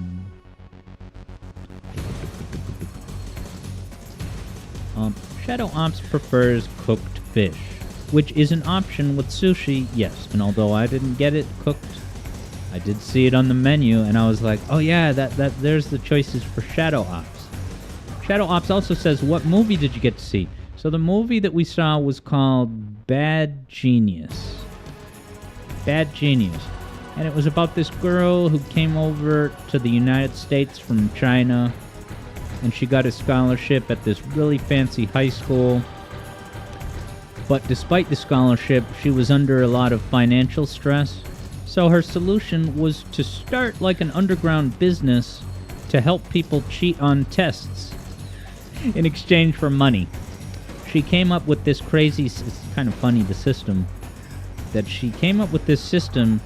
S1: Shadow Ops prefers cooked fish, which is an option with sushi, yes. And although I didn't get it cooked, I did see it on the menu, and I was like, oh yeah, that there's the choices for Shadow Ops. Shadow Ops also says, what movie did you get to see? So the movie that we saw was called Bad Genius. Bad Genius. And it was about this girl who came over to the United States from China, and she got a scholarship at this really fancy high school. But despite the scholarship, she was under a lot of financial stress. So her solution was to start like an underground business to help people cheat on tests in exchange for money. She came up with this crazy... It's kind of funny, the system. That she came up with this system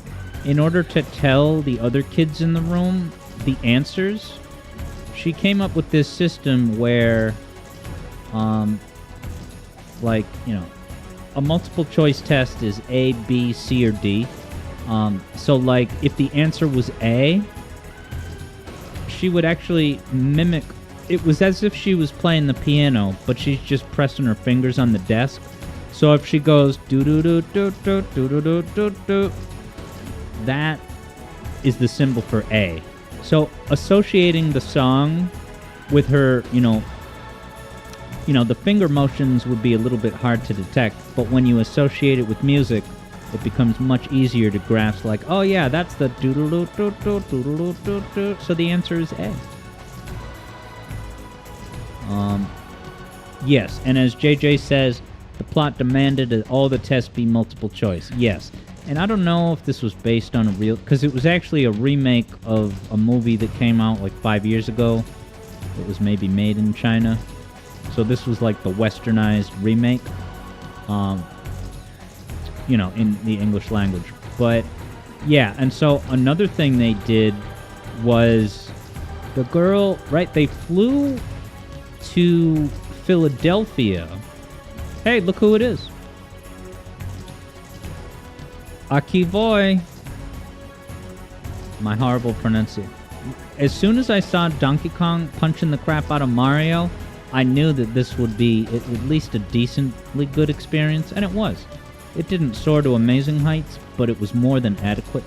S1: in order to tell the other kids in the room the answers. She came up with this system where, like, you know, a multiple choice test is A, B, C, or D. So, like, if the answer was A, she would actually mimic... It was as if she was playing the piano, but she's just pressing her fingers on the desk. So if she goes do do do do do do do do do do, that is the symbol for A. So associating the song with her, the finger motions would be a little bit hard to detect, but when you associate it with music, it becomes much easier to grasp, like, oh yeah, that's the doo-doo-doo-doo-doo, doo-doo-doo-doo-doo. So the answer is A. Yes, and as JJ says, the plot demanded that all the tests be multiple choice. Yes. And I don't know if this was based on a real... Because it was actually a remake of a movie that came out like 5 years ago. It was maybe made in China. So this was like the westernized remake. In the English language. But, yeah, and so another thing they did was the girl... Right, they flew to Philadelphia. Hey, look who it is. Aki Boy. My horrible pronunciation. As soon as I saw Donkey Kong punching the crap out of Mario, I knew that this would be at least a decently good experience, and it was. It didn't soar to amazing heights, but it was more than adequate.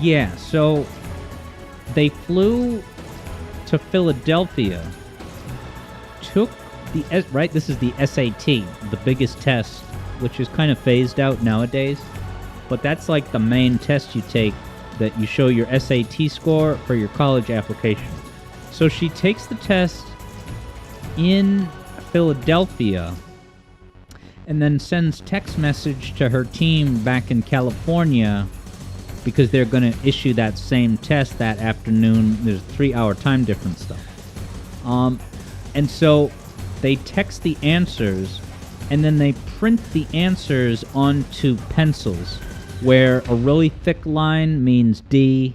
S1: Yeah, so they flew to Philadelphia, took this is the SAT, the biggest test, which is kind of phased out nowadays, but that's like the main test you take that you show your SAT score for your college application. So she takes the test in Philadelphia and then sends text message to her team back in California because they're going to issue that same test that afternoon. There's a 3-hour time difference stuff. And so they text the answers, and then they print the answers onto pencils, where a really thick line means D,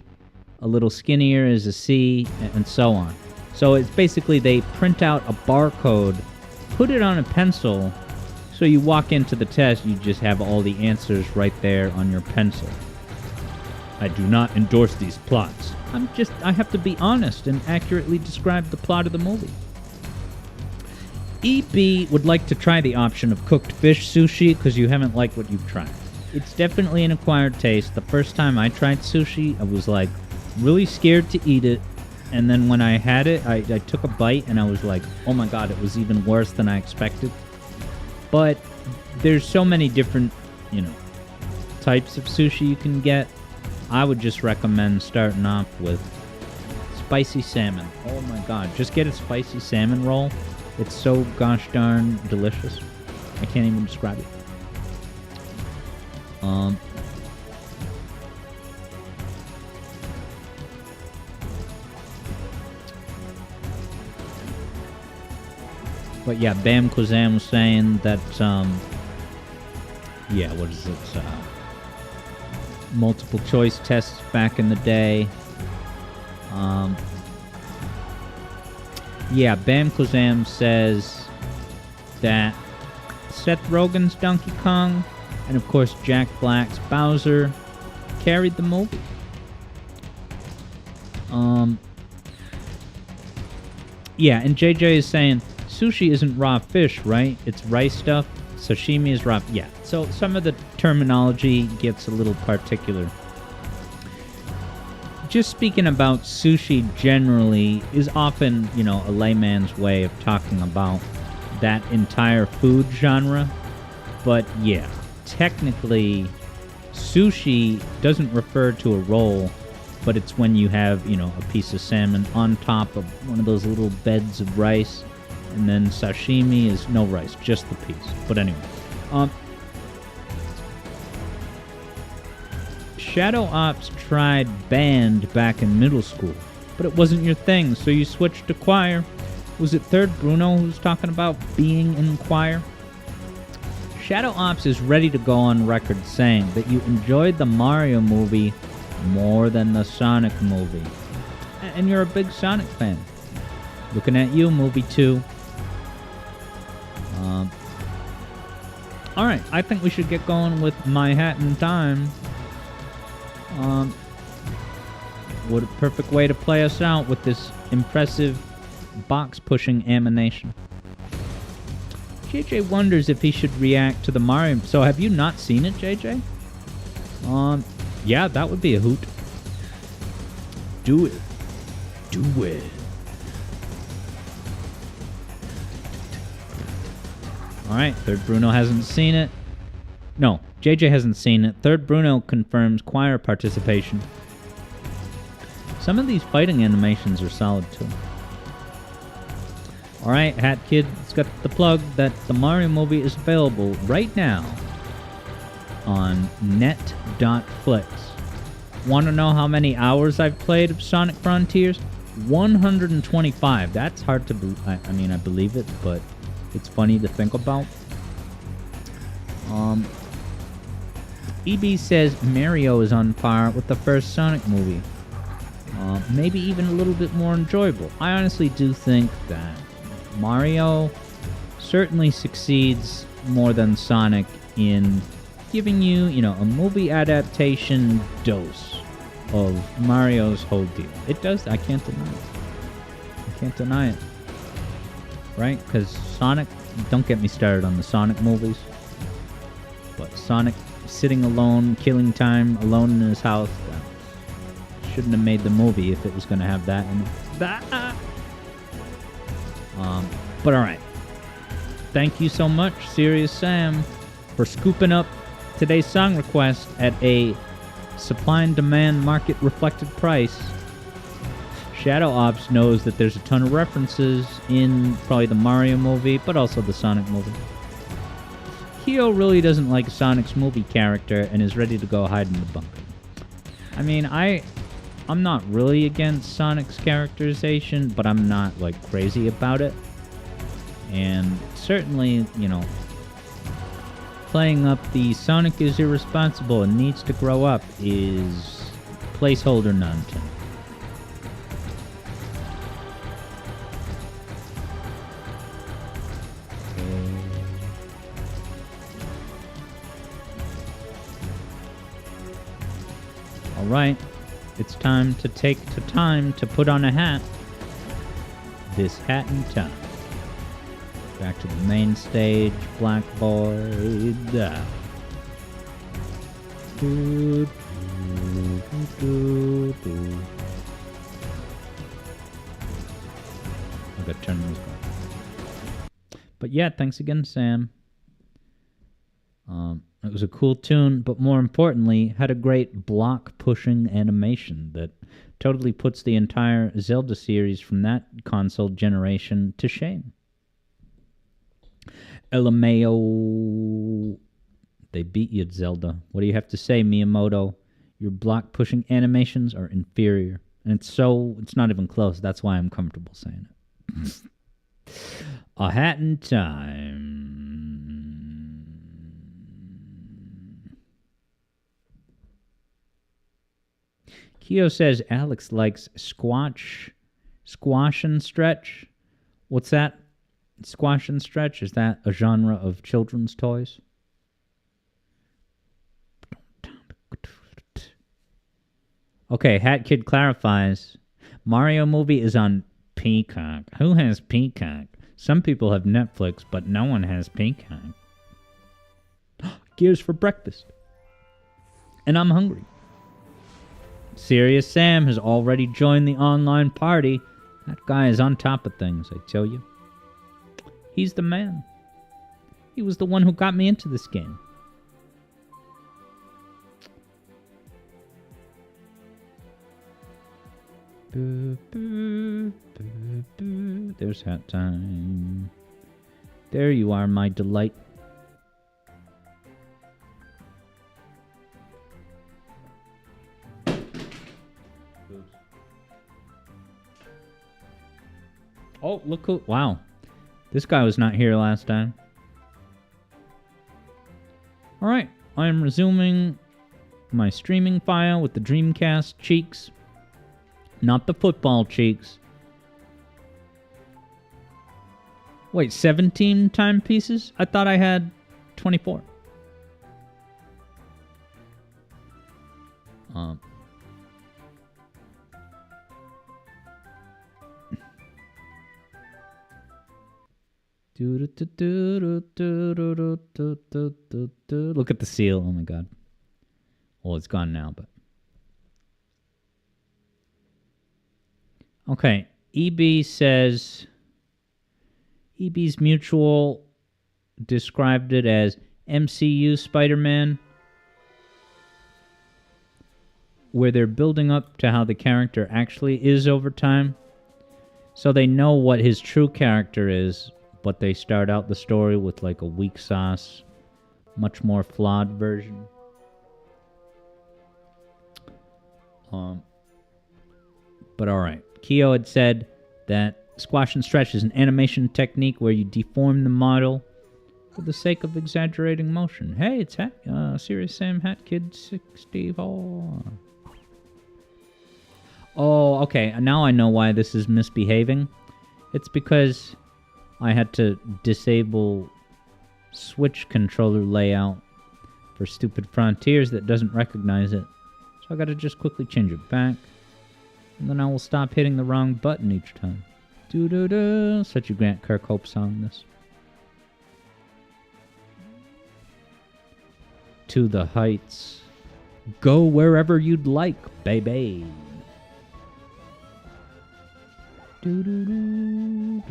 S1: a little skinnier is a C, and so on. So it's basically they print out a barcode, put it on a pencil, so you walk into the test, you just have all the answers right there on your pencil. I do not endorse these plots. I have to be honest and accurately describe the plot of the movie. EB would like to try the option of cooked fish sushi because you haven't liked what you've tried. It's definitely an acquired taste. The first time I tried sushi, I was like really scared to eat it. And then when I had it, I took a bite and I was like, oh my god, it was even worse than I expected. But there's so many different, types of sushi you can get. I would just recommend starting off with spicy salmon. Oh my god, just get a spicy salmon roll. It's so gosh darn delicious. I can't even describe it. But yeah, Bam Kazam was saying that, what is it? Multiple choice tests back in the day. Bam Kazam says that Seth Rogen's Donkey Kong and of course Jack Black's Bowser carried the movie. And JJ is saying sushi isn't raw fish, right? It's rice stuff. Sashimi is raw. Yeah. So some of the terminology gets a little particular. Just speaking about sushi generally is often, a layman's way of talking about that entire food genre. But yeah, technically, sushi doesn't refer to a roll, but it's when you have, a piece of salmon on top of one of those little beds of rice. And then sashimi is no rice, just the piece. But anyway. Shadow Ops tried band back in middle school, but it wasn't your thing, so you switched to choir. Was it Third Bruno who's talking about being in choir? Shadow Ops is ready to go on record saying that you enjoyed the Mario movie more than the Sonic movie. And you're a big Sonic fan. Looking at you, movie 2. Alright, I think we should get going with My Hat in Time. What a perfect way to play us out with this impressive box pushing animation. JJ wonders if he should react to the Mario. So have you not seen it, JJ? Yeah, that would be a hoot. Do it. Do it. Alright, Third Bruno hasn't seen it. No, JJ hasn't seen it. Third Bruno confirms choir participation. Some of these fighting animations are solid too. Alright, Hat Kid, it's got the plug that the Mario movie is available right now on net.flix. Want to know how many hours I've played of Sonic Frontiers? 125. That's hard to believe. I mean, I believe it, but it's funny to think about. EB says Mario is on par with the first Sonic movie. Maybe even a little bit more enjoyable. I honestly do think that Mario certainly succeeds more than Sonic in giving you, a movie adaptation dose of Mario's whole deal. It does. I can't deny it. I can't deny it. Right? Because Sonic, don't get me started on the Sonic movies, but Sonic sitting alone, killing time, alone in his house, shouldn't have made the movie if it was going to have that in it. But alright. Thank you so much, Serious Sam, for scooping up today's song request at a supply and demand market reflected price. Shadow Ops knows that there's a ton of references in probably the Mario movie, but also the Sonic movie. Kyo really doesn't like Sonic's movie character and is ready to go hide in the bunker. I mean, I'm not really against Sonic's characterization, but I'm not, crazy about it. And certainly, playing up the Sonic is irresponsible and needs to grow up is placeholder nonsense. Alright, it's time to take the time to put on a hat. This hat in time. Back to the main stage, Black Void. I gotta turn those back. But yeah, thanks again, Sam. It was a cool tune, but more importantly, had a great block-pushing animation that totally puts the entire Zelda series from that console generation to shame. LMAO. They beat you, Zelda. What do you have to say, Miyamoto? Your block-pushing animations are inferior. And it's not even close. That's why I'm comfortable saying it. A hat in time. Kyo says Alex likes squash and stretch. What's that? Squash and stretch? Is that a genre of children's toys? Okay, Hat Kid clarifies. Mario movie is on Peacock. Who has Peacock? Some people have Netflix, but no one has Peacock. Gears for breakfast. And I'm hungry. Serious Sam has already joined the online party. That guy is on top of things, I tell you. He's the man. He was the one who got me into this game. There's hat time. There you are, my delight. Oh, look who... Wow. This guy was not here last time. Alright, I am resuming my streaming file with the Dreamcast cheeks. Not the football cheeks. Wait, 17 timepieces? I thought I had 24. Look at the seal. Oh my god. Well, it's gone now, but. Okay. EB says. EB's Mutual described it as MCU Spider-Man, where they're building up to how the character actually is over time. So they know what his true character is, but they start out the story with like a weak sauce, much more flawed version. But alright. Kyo had said that squash and stretch is an animation technique where you deform the model for the sake of exaggerating motion. Hey, it's Serious Sam Hat Kid 64. Oh, okay. Now I know why this is misbehaving. It's because I had to disable Switch controller layout for Stupid Frontiers that doesn't recognize it. So I gotta just quickly change it back. And then I will stop hitting the wrong button each time. Doo-doo-doo. Such a Grant Kirkhope song, this. To the heights. Go wherever you'd like, baby. Doo-doo-doo-doo-doo.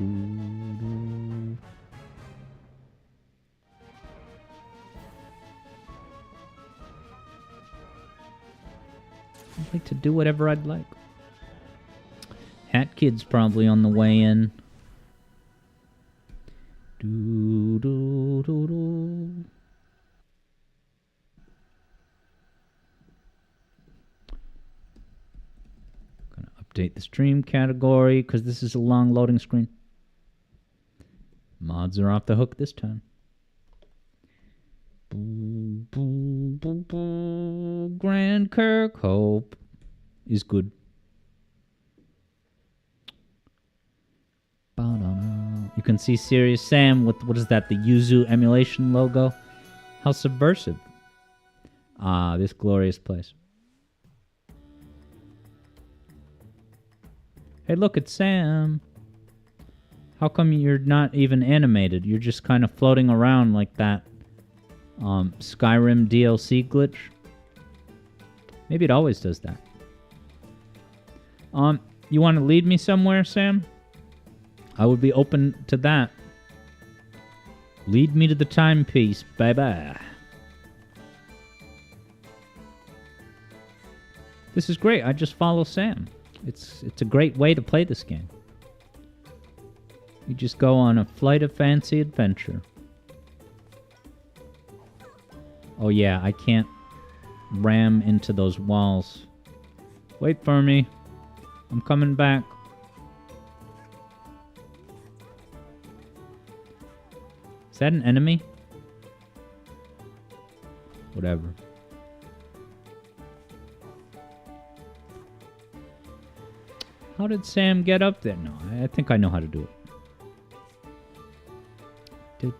S1: I'd like to do whatever I'd like. Hat Kid's probably on the way in. Doo-doo-doo-doo. Gonna update the stream category because this is a long loading screen. Mods are off the hook this time. Boo, boo, boo, boo. Grand Kirkhope is good. You can see Serious Sam with, what is that, the Yuzu emulation logo? How subversive. Ah, this glorious place. Hey, look, it's Sam. How come you're not even animated? You're just kind of floating around like that Skyrim DLC glitch? Maybe it always does that. You want to lead me somewhere, Sam? I would be open to that. Lead me to the timepiece, bye-bye. This is great. I just follow Sam. It's a great way to play this game. You just go on a flight of fancy adventure. Oh yeah, I can't ram into those walls. Wait for me. I'm coming back. Is that an enemy? Whatever. How did Sam get up there? No, I think I know how to do it.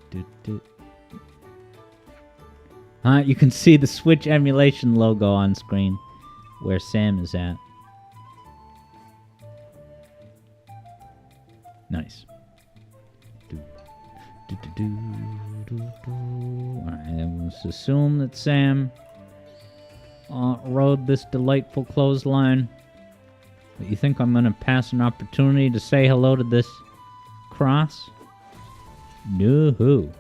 S1: You can see the Switch emulation logo on screen where Sam is at. Nice. Alright, let's assume that Sam rode this delightful clothesline. But you think I'm going to pass an opportunity to say hello to this cross? No.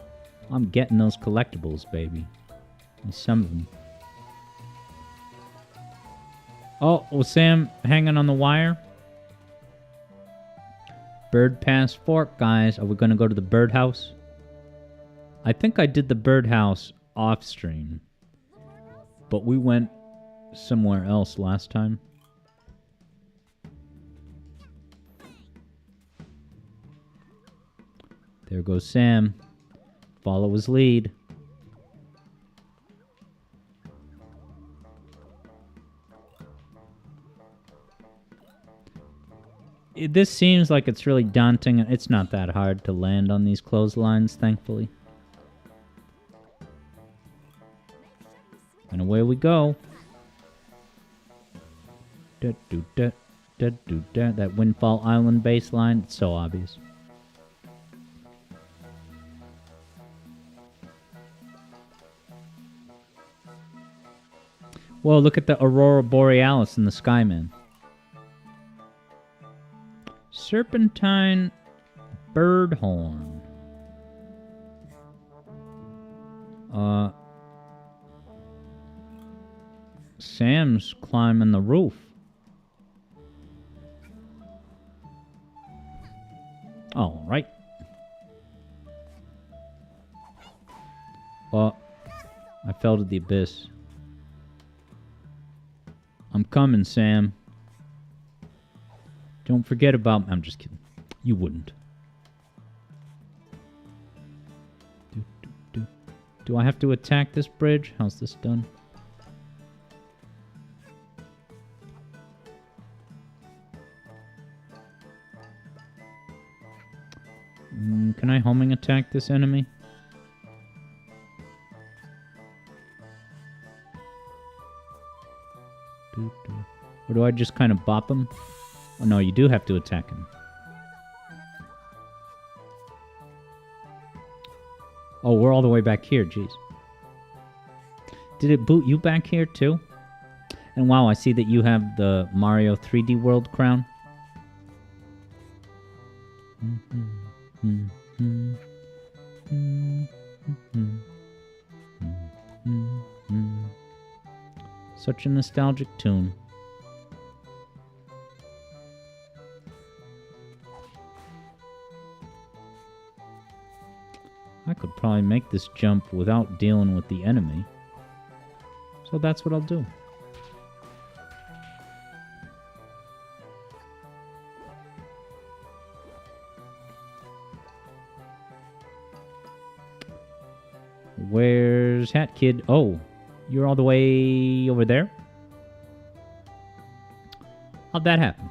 S1: I'm getting those collectibles, baby. And some of them. Oh, was Sam hanging on the wire? Bird Pass Fork, guys. Are we going to go to the birdhouse? I think I did the birdhouse off stream. But we went somewhere else last time. There goes Sam. Follow his lead. This seems like it's really daunting. It's not that hard to land on these clotheslines, thankfully. And away we go. That Windfall Island bass line, it's so obvious. Whoa, look at the Aurora Borealis in the sky, man. Serpentine bird horn. Sam's climbing the roof. All right. Well, I fell to the abyss. I'm coming, Sam. Don't forget about me. I'm just kidding. You wouldn't. Do I have to attack this bridge? How's this done? Can I homing attack this enemy? Or do I just kind of bop him? Oh no, you do have to attack him. Oh, we're all the way back here, jeez. Did it boot you back here too? And wow, I see that you have the Mario 3D World crown. Such a nostalgic tune. I could probably make this jump without dealing with the enemy. So that's what I'll do. Where's Hat Kid? Oh, you're all the way over there? How'd that happen?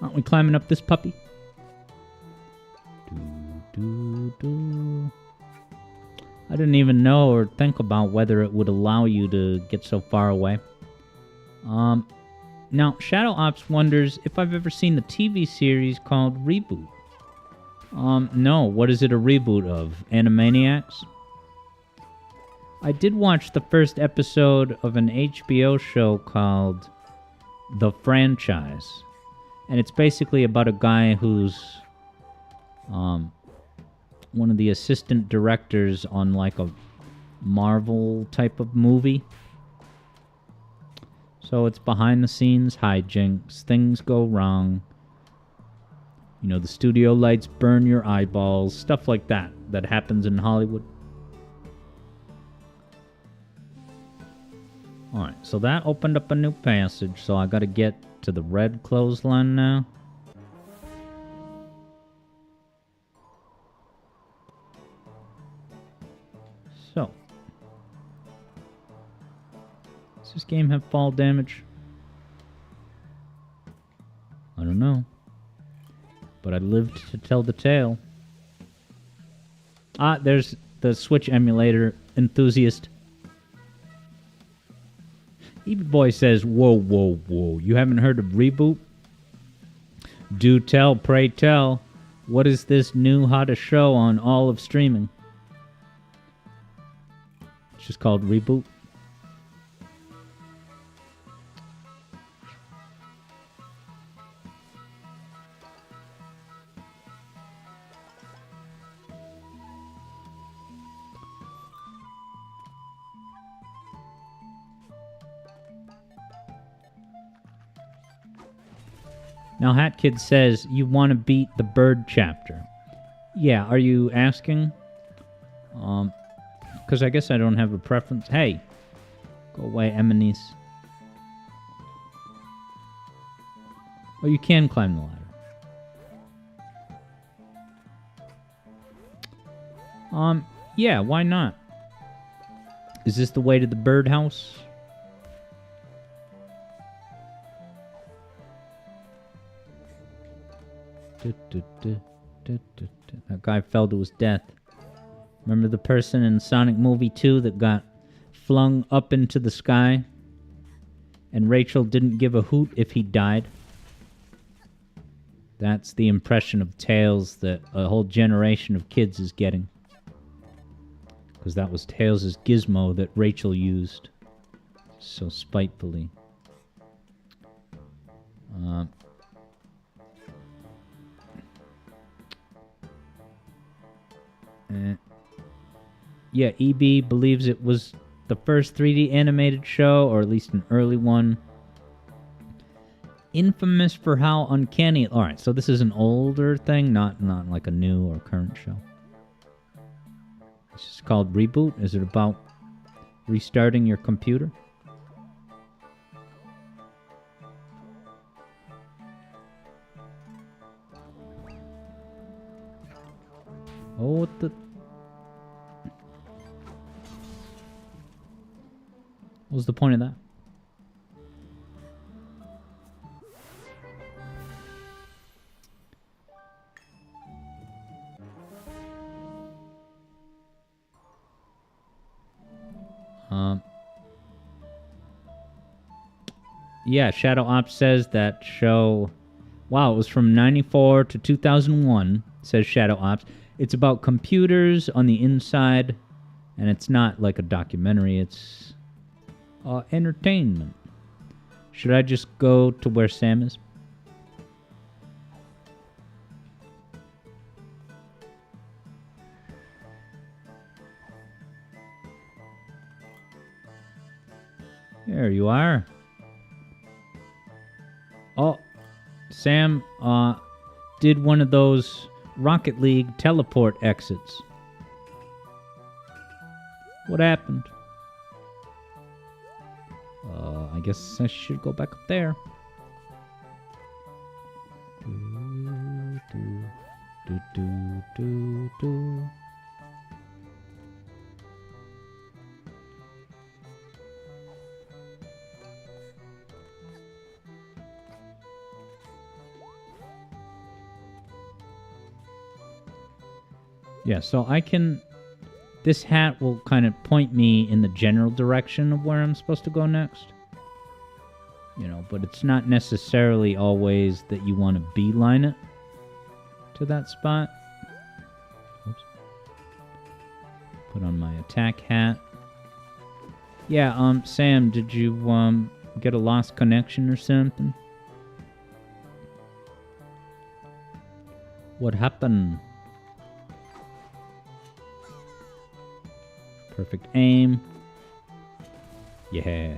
S1: Aren't we climbing up this puppy? I didn't even know or think about whether it would allow you to get so far away. Now, Shadow Ops wonders if I've ever seen the TV series called Reboot. No. What is it a reboot of? Animaniacs? I did watch the first episode of an HBO show called The Franchise. And it's basically about a guy who's one of the assistant directors on like a Marvel type of movie. So it's behind the scenes hijinks, things go wrong. You know, the studio lights burn your eyeballs, stuff like that happens in Hollywood. Alright, so that opened up a new passage, so I gotta get to the red clothesline now. So, does this game have fall damage? I don't know. But I lived to tell the tale. Ah, there's the Switch emulator enthusiast. Evie Boy says, whoa, whoa, whoa. You haven't heard of Reboot? Do tell, pray tell. What is this new hottest show on all of streaming? It's just called Reboot. Now, Hat Kid says, you want to beat the bird chapter. Yeah, are you asking? Because I guess I don't have a preference. Hey, go away, Emmonice. Oh, you can climb the ladder. Yeah, why not? Is this the way to the birdhouse? That guy fell to his death. Remember the person in Sonic Movie 2 that got flung up into the sky? And Rachel didn't give a hoot if he died? That's the impression of Tails that a whole generation of kids is getting. Because that was Tails' gizmo that Rachel used. So spitefully. Yeah, EB believes it was the first 3D animated show, or at least an early one. Infamous for how uncanny... Alright, so this is an older thing, not like a new or current show. This is called Reboot. Is it about restarting your computer? Oh, what the... What was the point of that? Yeah, Shadow Ops says that show... Wow, it was from 94 to 2001, says Shadow Ops. It's about computers on the inside, and it's not like a documentary, it's entertainment. Should I just go to where Sam is? There you are. Oh, Sam did one of those Rocket League teleport exits. What happened? I guess I should go back up there. Yeah, so I can... This hat will kind of point me in the general direction of where I'm supposed to go next. You know, but it's not necessarily always that you want to beeline it to that spot. Oops. Put on my attack hat. Yeah, Sam, did you, get a lost connection or something? What happened? Perfect aim. Yeah.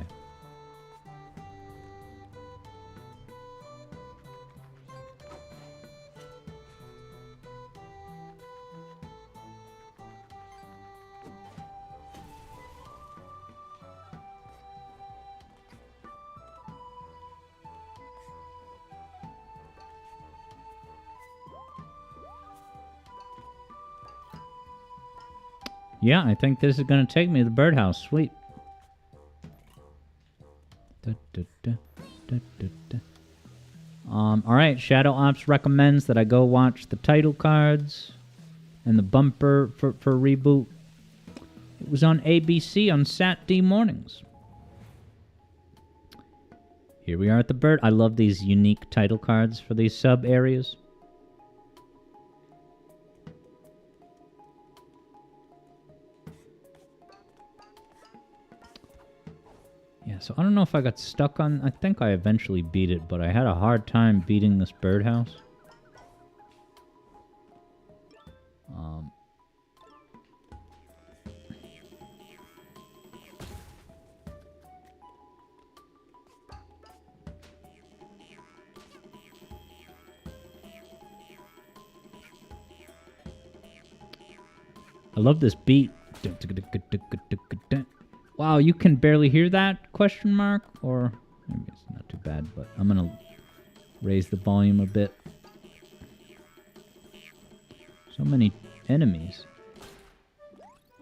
S1: Yeah, I think this is going to take me to the birdhouse. Sweet. Alright, Shadow Ops recommends that I go watch the title cards and the bumper for Reboot. It was on ABC on Saturday mornings. Here we are at the bird. I love these unique title cards for these sub areas. Yeah, so I don't know if I got stuck on... I think I eventually beat it, but I had a hard time beating this birdhouse. I love this beat. Wow, you can barely hear that? Question mark? Or maybe it's not too bad, but I'm gonna raise the volume a bit. So many enemies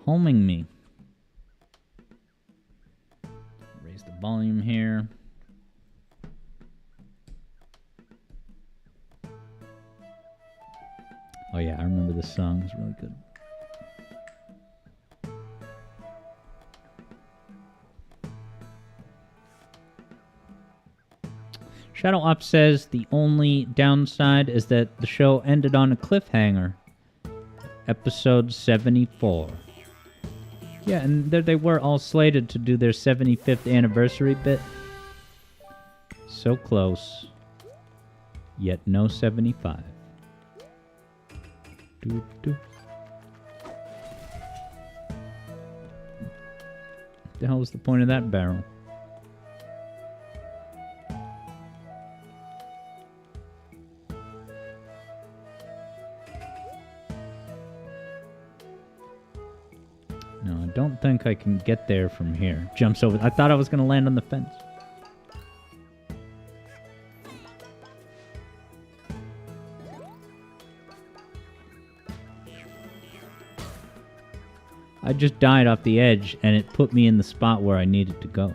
S1: homing me. Raise the volume here. Oh yeah, I remember this song. It's really good. Shadow Ops says the only downside is that the show ended on a cliffhanger. Episode 74. Yeah, and there they were all slated to do their 75th anniversary bit. So close. Yet no 75. Doo doo. The hell was the point of that barrel? No, I don't think I can get there from here. Jumps over. I thought I was going to land on the fence. I just died off the edge, and it put me in the spot where I needed to go.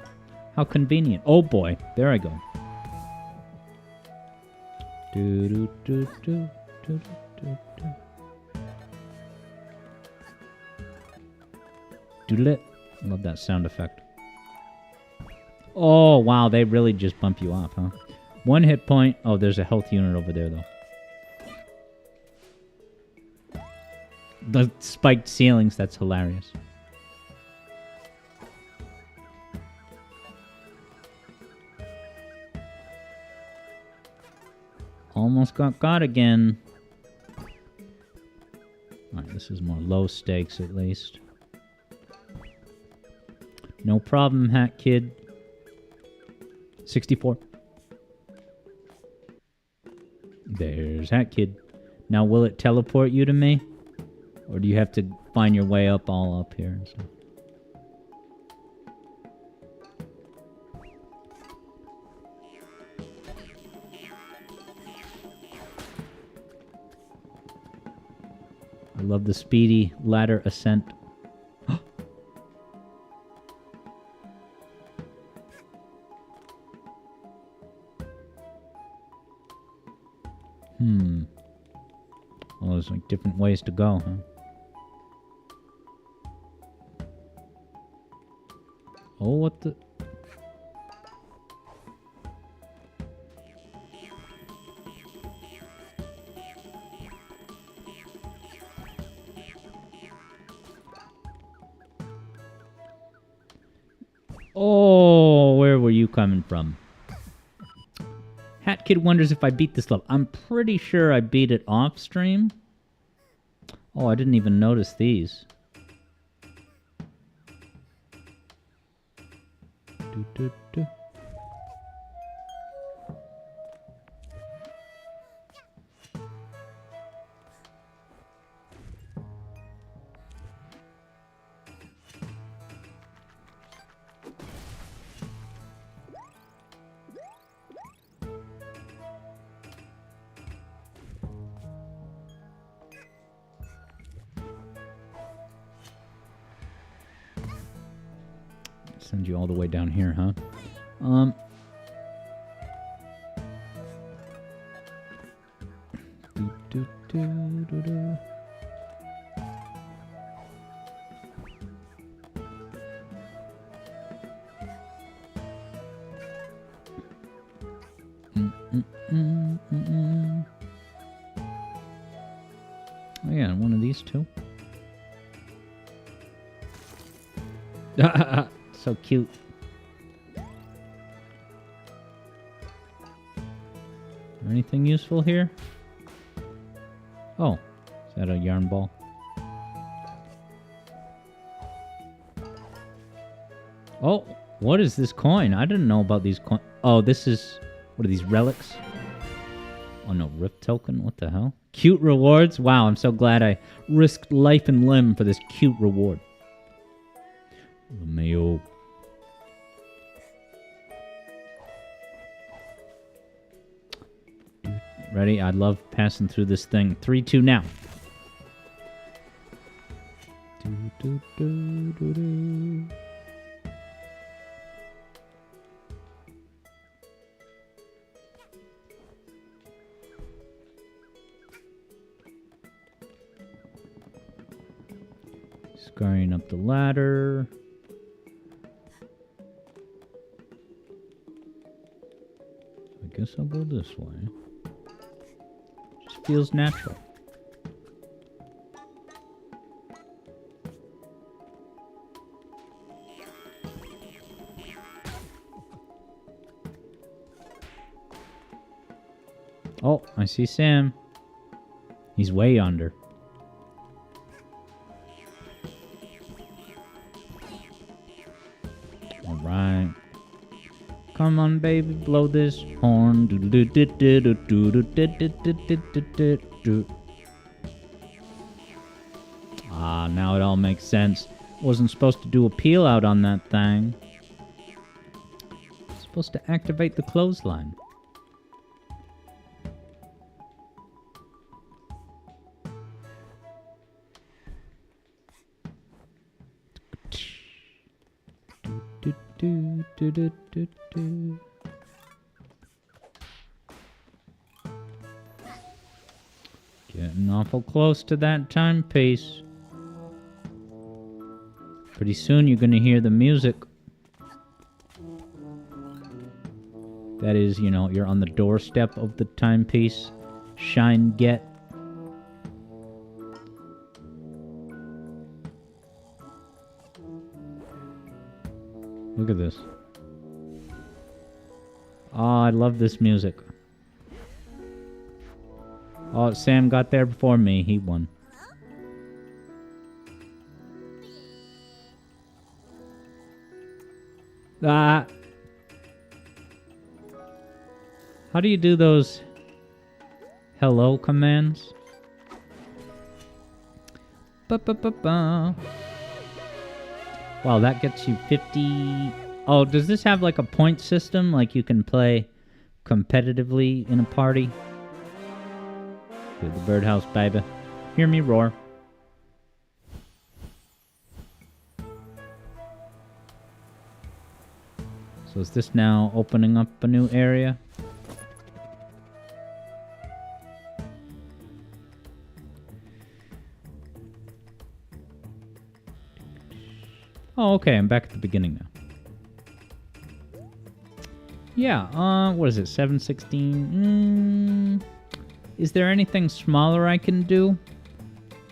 S1: How convenient. Oh boy, there I go. Do do do do do do do. Doodle it. Love that sound effect. Oh wow, they really just bump you off, huh? 1 hit point. Oh, there's a health unit over there though. The spiked ceilings, that's hilarious. Almost got again. Alright, this is more low stakes at least. No problem, Hat Kid. 64. There's Hat Kid. Now, will it teleport you to me? Or do you have to find your way up all up here? So. I love the speedy ladder ascent. Well, there's like different ways to go, huh? Oh, what the... Oh, where were you coming from? Hat Kid wonders if I beat this level. I'm pretty sure I beat it off stream. Oh, I didn't even notice these. Do, do, do. Send you all the way down here, huh? Do, do, do, do, do. Oh yeah, one of these two. So cute. Anything useful here? Oh, is that a yarn ball? Oh, what is this coin? I didn't know about these coins. Oh, this is... What are these, relics? Oh no, Rift token? What the hell? Cute rewards? Wow, I'm so glad I risked life and limb for this cute reward. Mayo. Ready? I love passing through this thing. 3, 2, now. Do, do, do, do, do. Scurrying up the ladder. I guess I'll go this way. Just feels natural. Oh, I see Sam. He's way under. Alright. Come on, baby, blow this horn. Ah, now it all makes sense. Wasn't supposed to do a peel out on that thing. Supposed to activate the clothesline. Getting awful close to that timepiece. Pretty soon you're gonna hear the music. That is, you know, you're on the doorstep of the timepiece. Shine get. Look at this. Oh, I love this music. Oh, Sam got there before me. He won. Ah. How do you do those hello commands? Ba-ba-ba-ba. Wow, that gets you 50... Oh, does this have like a point system? Like you can play competitively in a party? To the birdhouse, baby. Hear me roar. So is this now opening up a new area? Oh, okay, I'm back at the beginning now. Yeah, what is it, 716? Is there anything smaller I can do?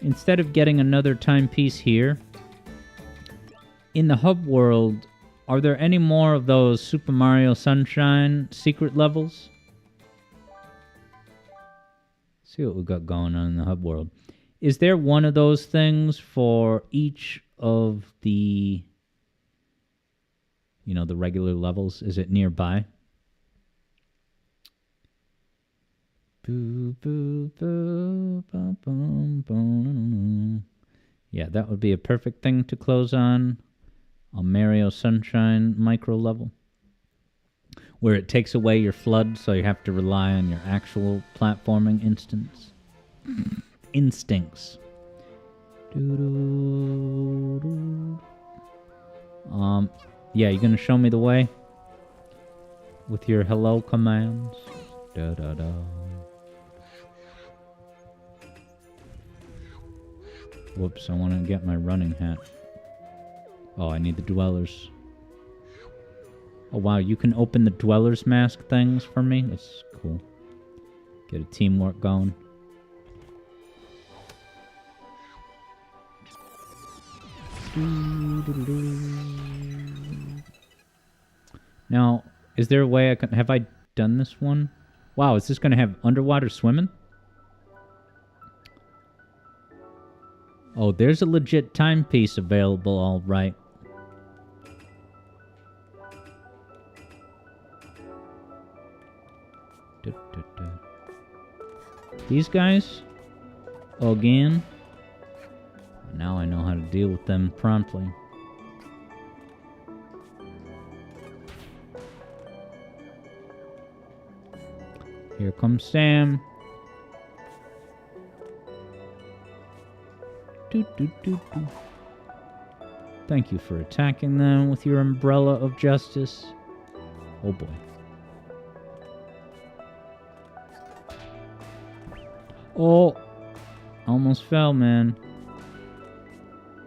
S1: Instead of getting another timepiece here, in the hub world, are there any more of those Super Mario Sunshine secret levels? See what we got going on in the hub world. Is there one of those things for each of the, you know, the regular levels? Is it nearby? Boo, boo, boo, bum, bum, bum. Yeah, that would be a perfect thing to close on a Mario Sunshine micro level, where it takes away your flood, so you have to rely on your actual platforming instincts. Yeah, you gonna show me the way with your hello commands? Da da da. Whoops, I want to get my running hat. Oh, I need the dwellers. Oh wow, you can open the dwellers mask things for me? That's cool. Get a teamwork going. Now, is there a way I can... Have I done this one? Wow, is this going to have underwater swimming? Oh, there's a legit timepiece available, all right. These guys? Again? Now I know how to deal with them promptly. Here comes Sam. Thank you for attacking them with your umbrella of justice. Oh boy. Oh! Almost fell, man.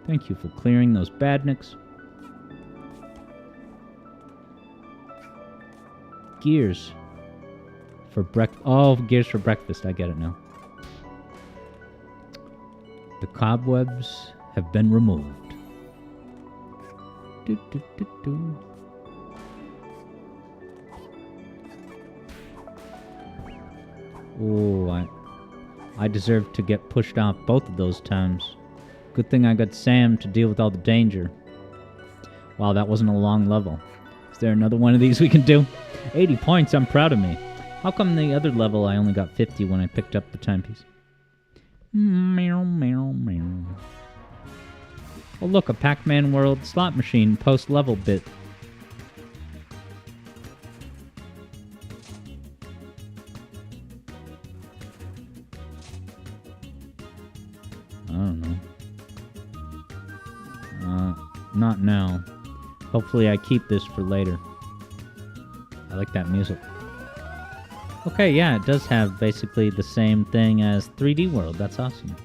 S1: Thank you for clearing those badniks. Gears. For breakfast. Oh, gears for breakfast. I get it now. The cobwebs have been removed. Do, do, do, do. Ooh, I deserve to get pushed off both of those times. Good thing I got Sam to deal with all the danger. Wow, that wasn't a long level. Is there another one of these we can do? 80 points, I'm proud of me. How come the other level I only got 50 when I picked up the timepiece? Meow, meow, meow. Oh look, a Pac-Man World slot machine post-level bit. I don't know. Not now. Hopefully I keep this for later. I like that music. Okay, yeah, it does have basically the same thing as 3D World. That's awesome.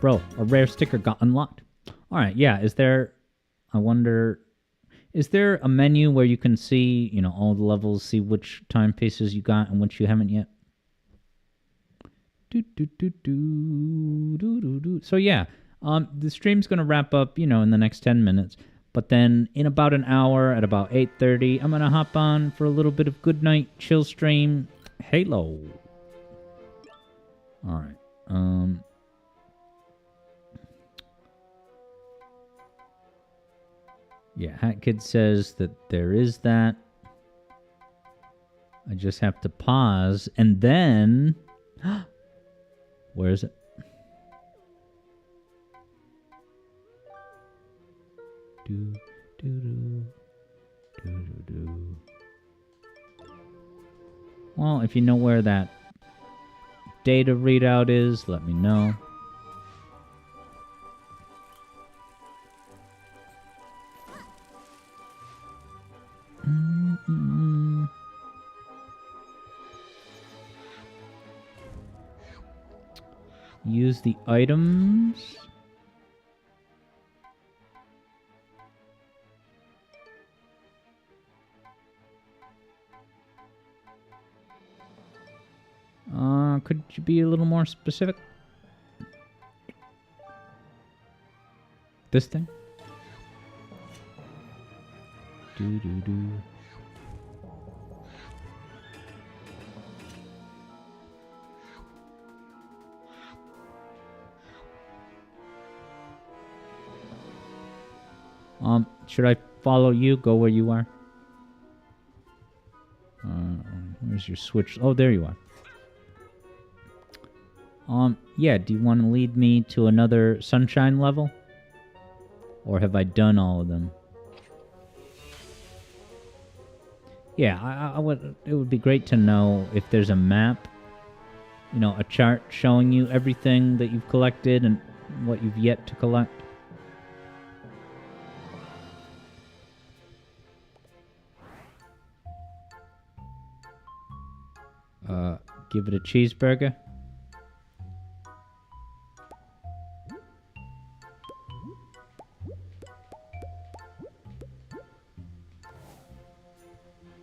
S1: Bro, a rare sticker got unlocked. Alright, yeah, is there... I wonder... Is there a menu where you can see, you know, all the levels, see which timepieces you got and which you haven't yet? So yeah, the stream's gonna wrap up, you know, in the next 10 minutes. But then in about an hour, at about 8:30, I'm gonna hop on for a little bit of good night chill stream Halo. All right. Yeah, Hat Kid says that there is that. I just have to pause and then. Where is it? Do, do, do, do, do, do. Well, if you know where that data readout is, let me know. Use the items. Could you be a little more specific? This thing? Do do do. Should I follow you? Go where you are? Where's your switch? Oh, there you are. Yeah, do you want to lead me to another sunshine level? Or have I done all of them? Yeah, I would. It would be great to know if there's a map, you know, a chart showing you everything that you've collected and what you've yet to collect. Give it a cheeseburger.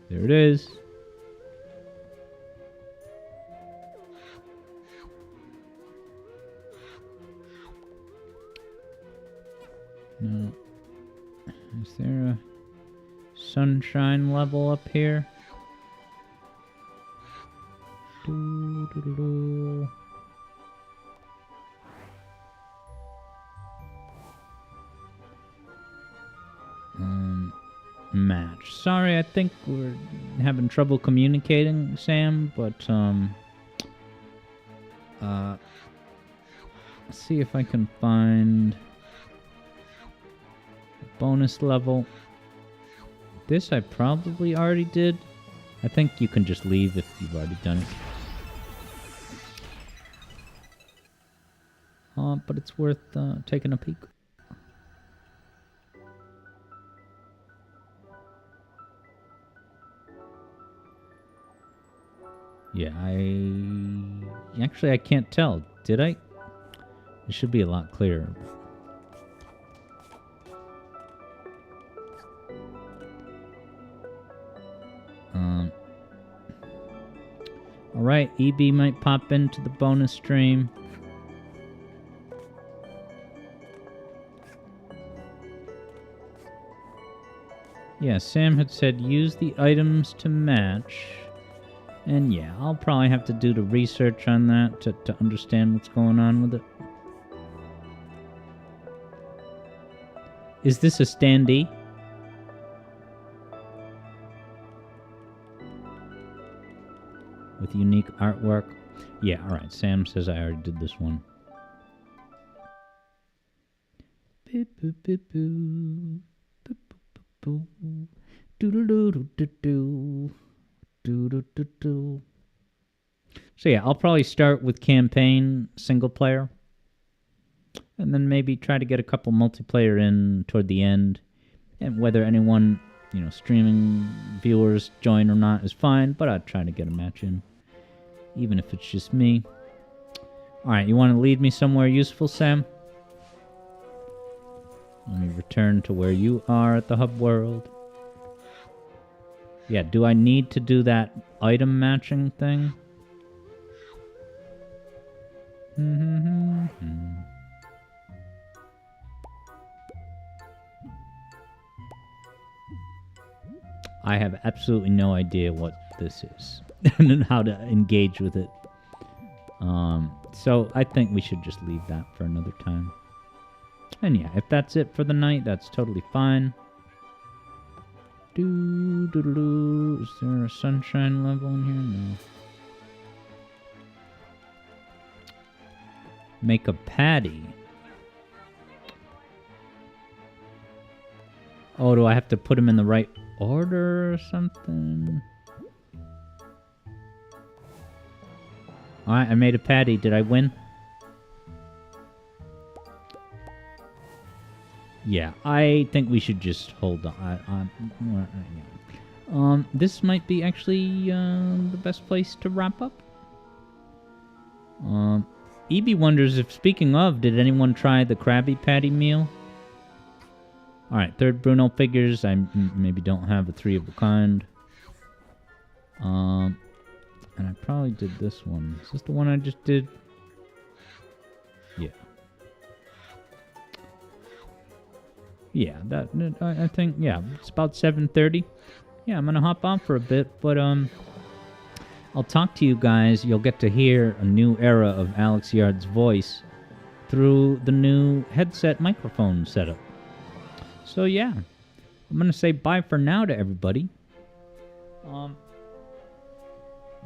S1: There it is. No. Is there a sunshine level up here? Doo-doo-doo-doo. Match. Sorry, I think we're having trouble communicating, Sam, but let's see if I can find a bonus level. This I probably already did. I think you can just leave if you've already done it. But it's worth taking a peek. Yeah, I can't tell. Did I? It should be a lot clearer. Alright, EB might pop into the bonus stream. Yeah, Sam had said use the items to match. And yeah, I'll probably have to do the research on that to understand what's going on with it. Is this a standee? With unique artwork? Yeah, alright. Sam says I already did this one. Beep, boop, beep, boo. Boop, boop, boop, boo. Doo-doo-doo-doo-doo-doo. Doo-doo-doo-doo. So yeah, I'll probably start with campaign single player. And then maybe try to get a couple multiplayer in toward the end. And whether anyone, streaming viewers join or not is fine, but I'd try to get a match in. Even if it's just me. Alright, you want to lead me somewhere useful, Sam? Let me return to where you are at the hub world. Yeah, do I need to do that item matching thing? I have absolutely no idea what this is and how to engage with it. So I think we should just leave that for another time. And yeah, if that's it for the night, that's totally fine. Is there a sunshine level in here? No. Make a patty. Oh, do I have to put them in the right order or something? Alright, I made a patty. Did I win? Yeah, I think we should just hold on. This might be actually the best place to wrap up. EB wonders if, speaking of, did anyone try the Krabby Patty meal? Alright, third Bruno figures. I maybe don't have a 3 of a kind. And I probably did this one. Is this the one I just did? Yeah. Yeah, I think, yeah, it's about 7:30. Yeah, I'm gonna hop on for a bit, but I'll talk to you guys. You'll get to hear a new era of Alex Yard's voice through the new headset microphone setup. So yeah, I'm gonna say bye for now to everybody.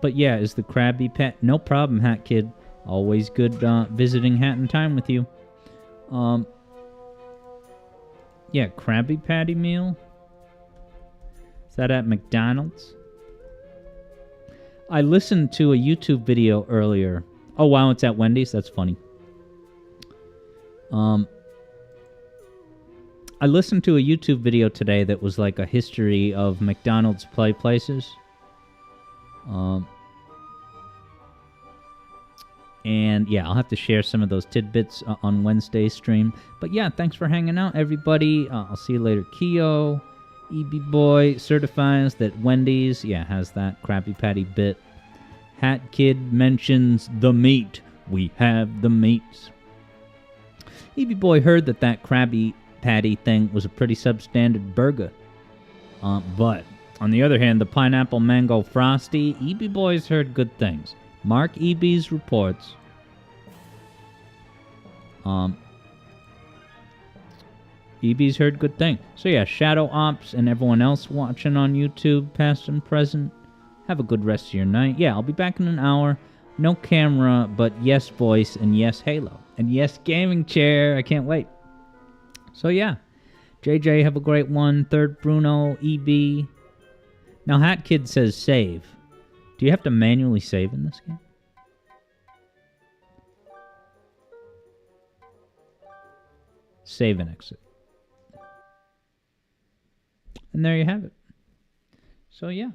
S1: But yeah, is the Krabby Pat? No problem, Hat Kid. Always good visiting Hat in Time with you. Yeah, Krabby Patty meal. Is that at McDonald's? I listened to a YouTube video earlier. Oh wow, it's at Wendy's. That's funny. I listened to a YouTube video today that was like a history of McDonald's play places. And yeah, I'll have to share some of those tidbits on Wednesday's stream. But yeah, thanks for hanging out, everybody. I'll see you later. Keo, EB Boy certifies that Wendy's, has that Krabby Patty bit. Hat Kid mentions the meat. We have the meats. EB Boy heard that Krabby Patty thing was a pretty substandard burger. But on the other hand, the pineapple mango frosty, EB Boy's heard good things. Mark EB's reports. EB's heard good things. So yeah, Shadow Ops and everyone else watching on YouTube, past and present, have a good rest of your night. Yeah, I'll be back in an hour. No camera, but yes voice, and yes Halo, and yes gaming chair. I can't wait. So yeah, JJ, have a great one. Third Bruno, EB. Now Hat Kid says save. Do you have to manually save in this game? Save and exit. And there you have it. So yeah.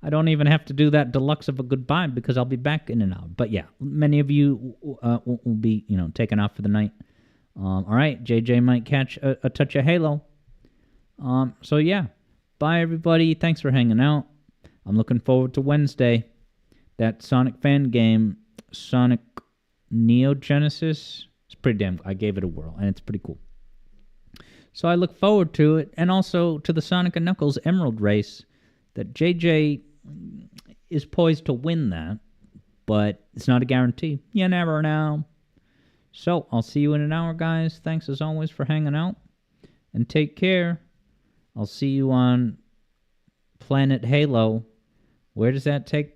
S1: I don't even have to do that deluxe of a goodbye because I'll be back in an hour. But yeah, many of you will be, taken off for the night. All right, JJ might catch a touch of Halo. So yeah. Bye, everybody. Thanks for hanging out. I'm looking forward to Wednesday. That Sonic fan game, Sonic Neo Genesis, it's pretty damn... I gave it a whirl, and it's pretty cool. So I look forward to it, and also to the Sonic & Knuckles Emerald race that JJ is poised to win that, but it's not a guarantee. You never know. So, I'll see you in an hour, guys. Thanks as always for hanging out. And take care. I'll see you on Planet Halo. Where does that take place?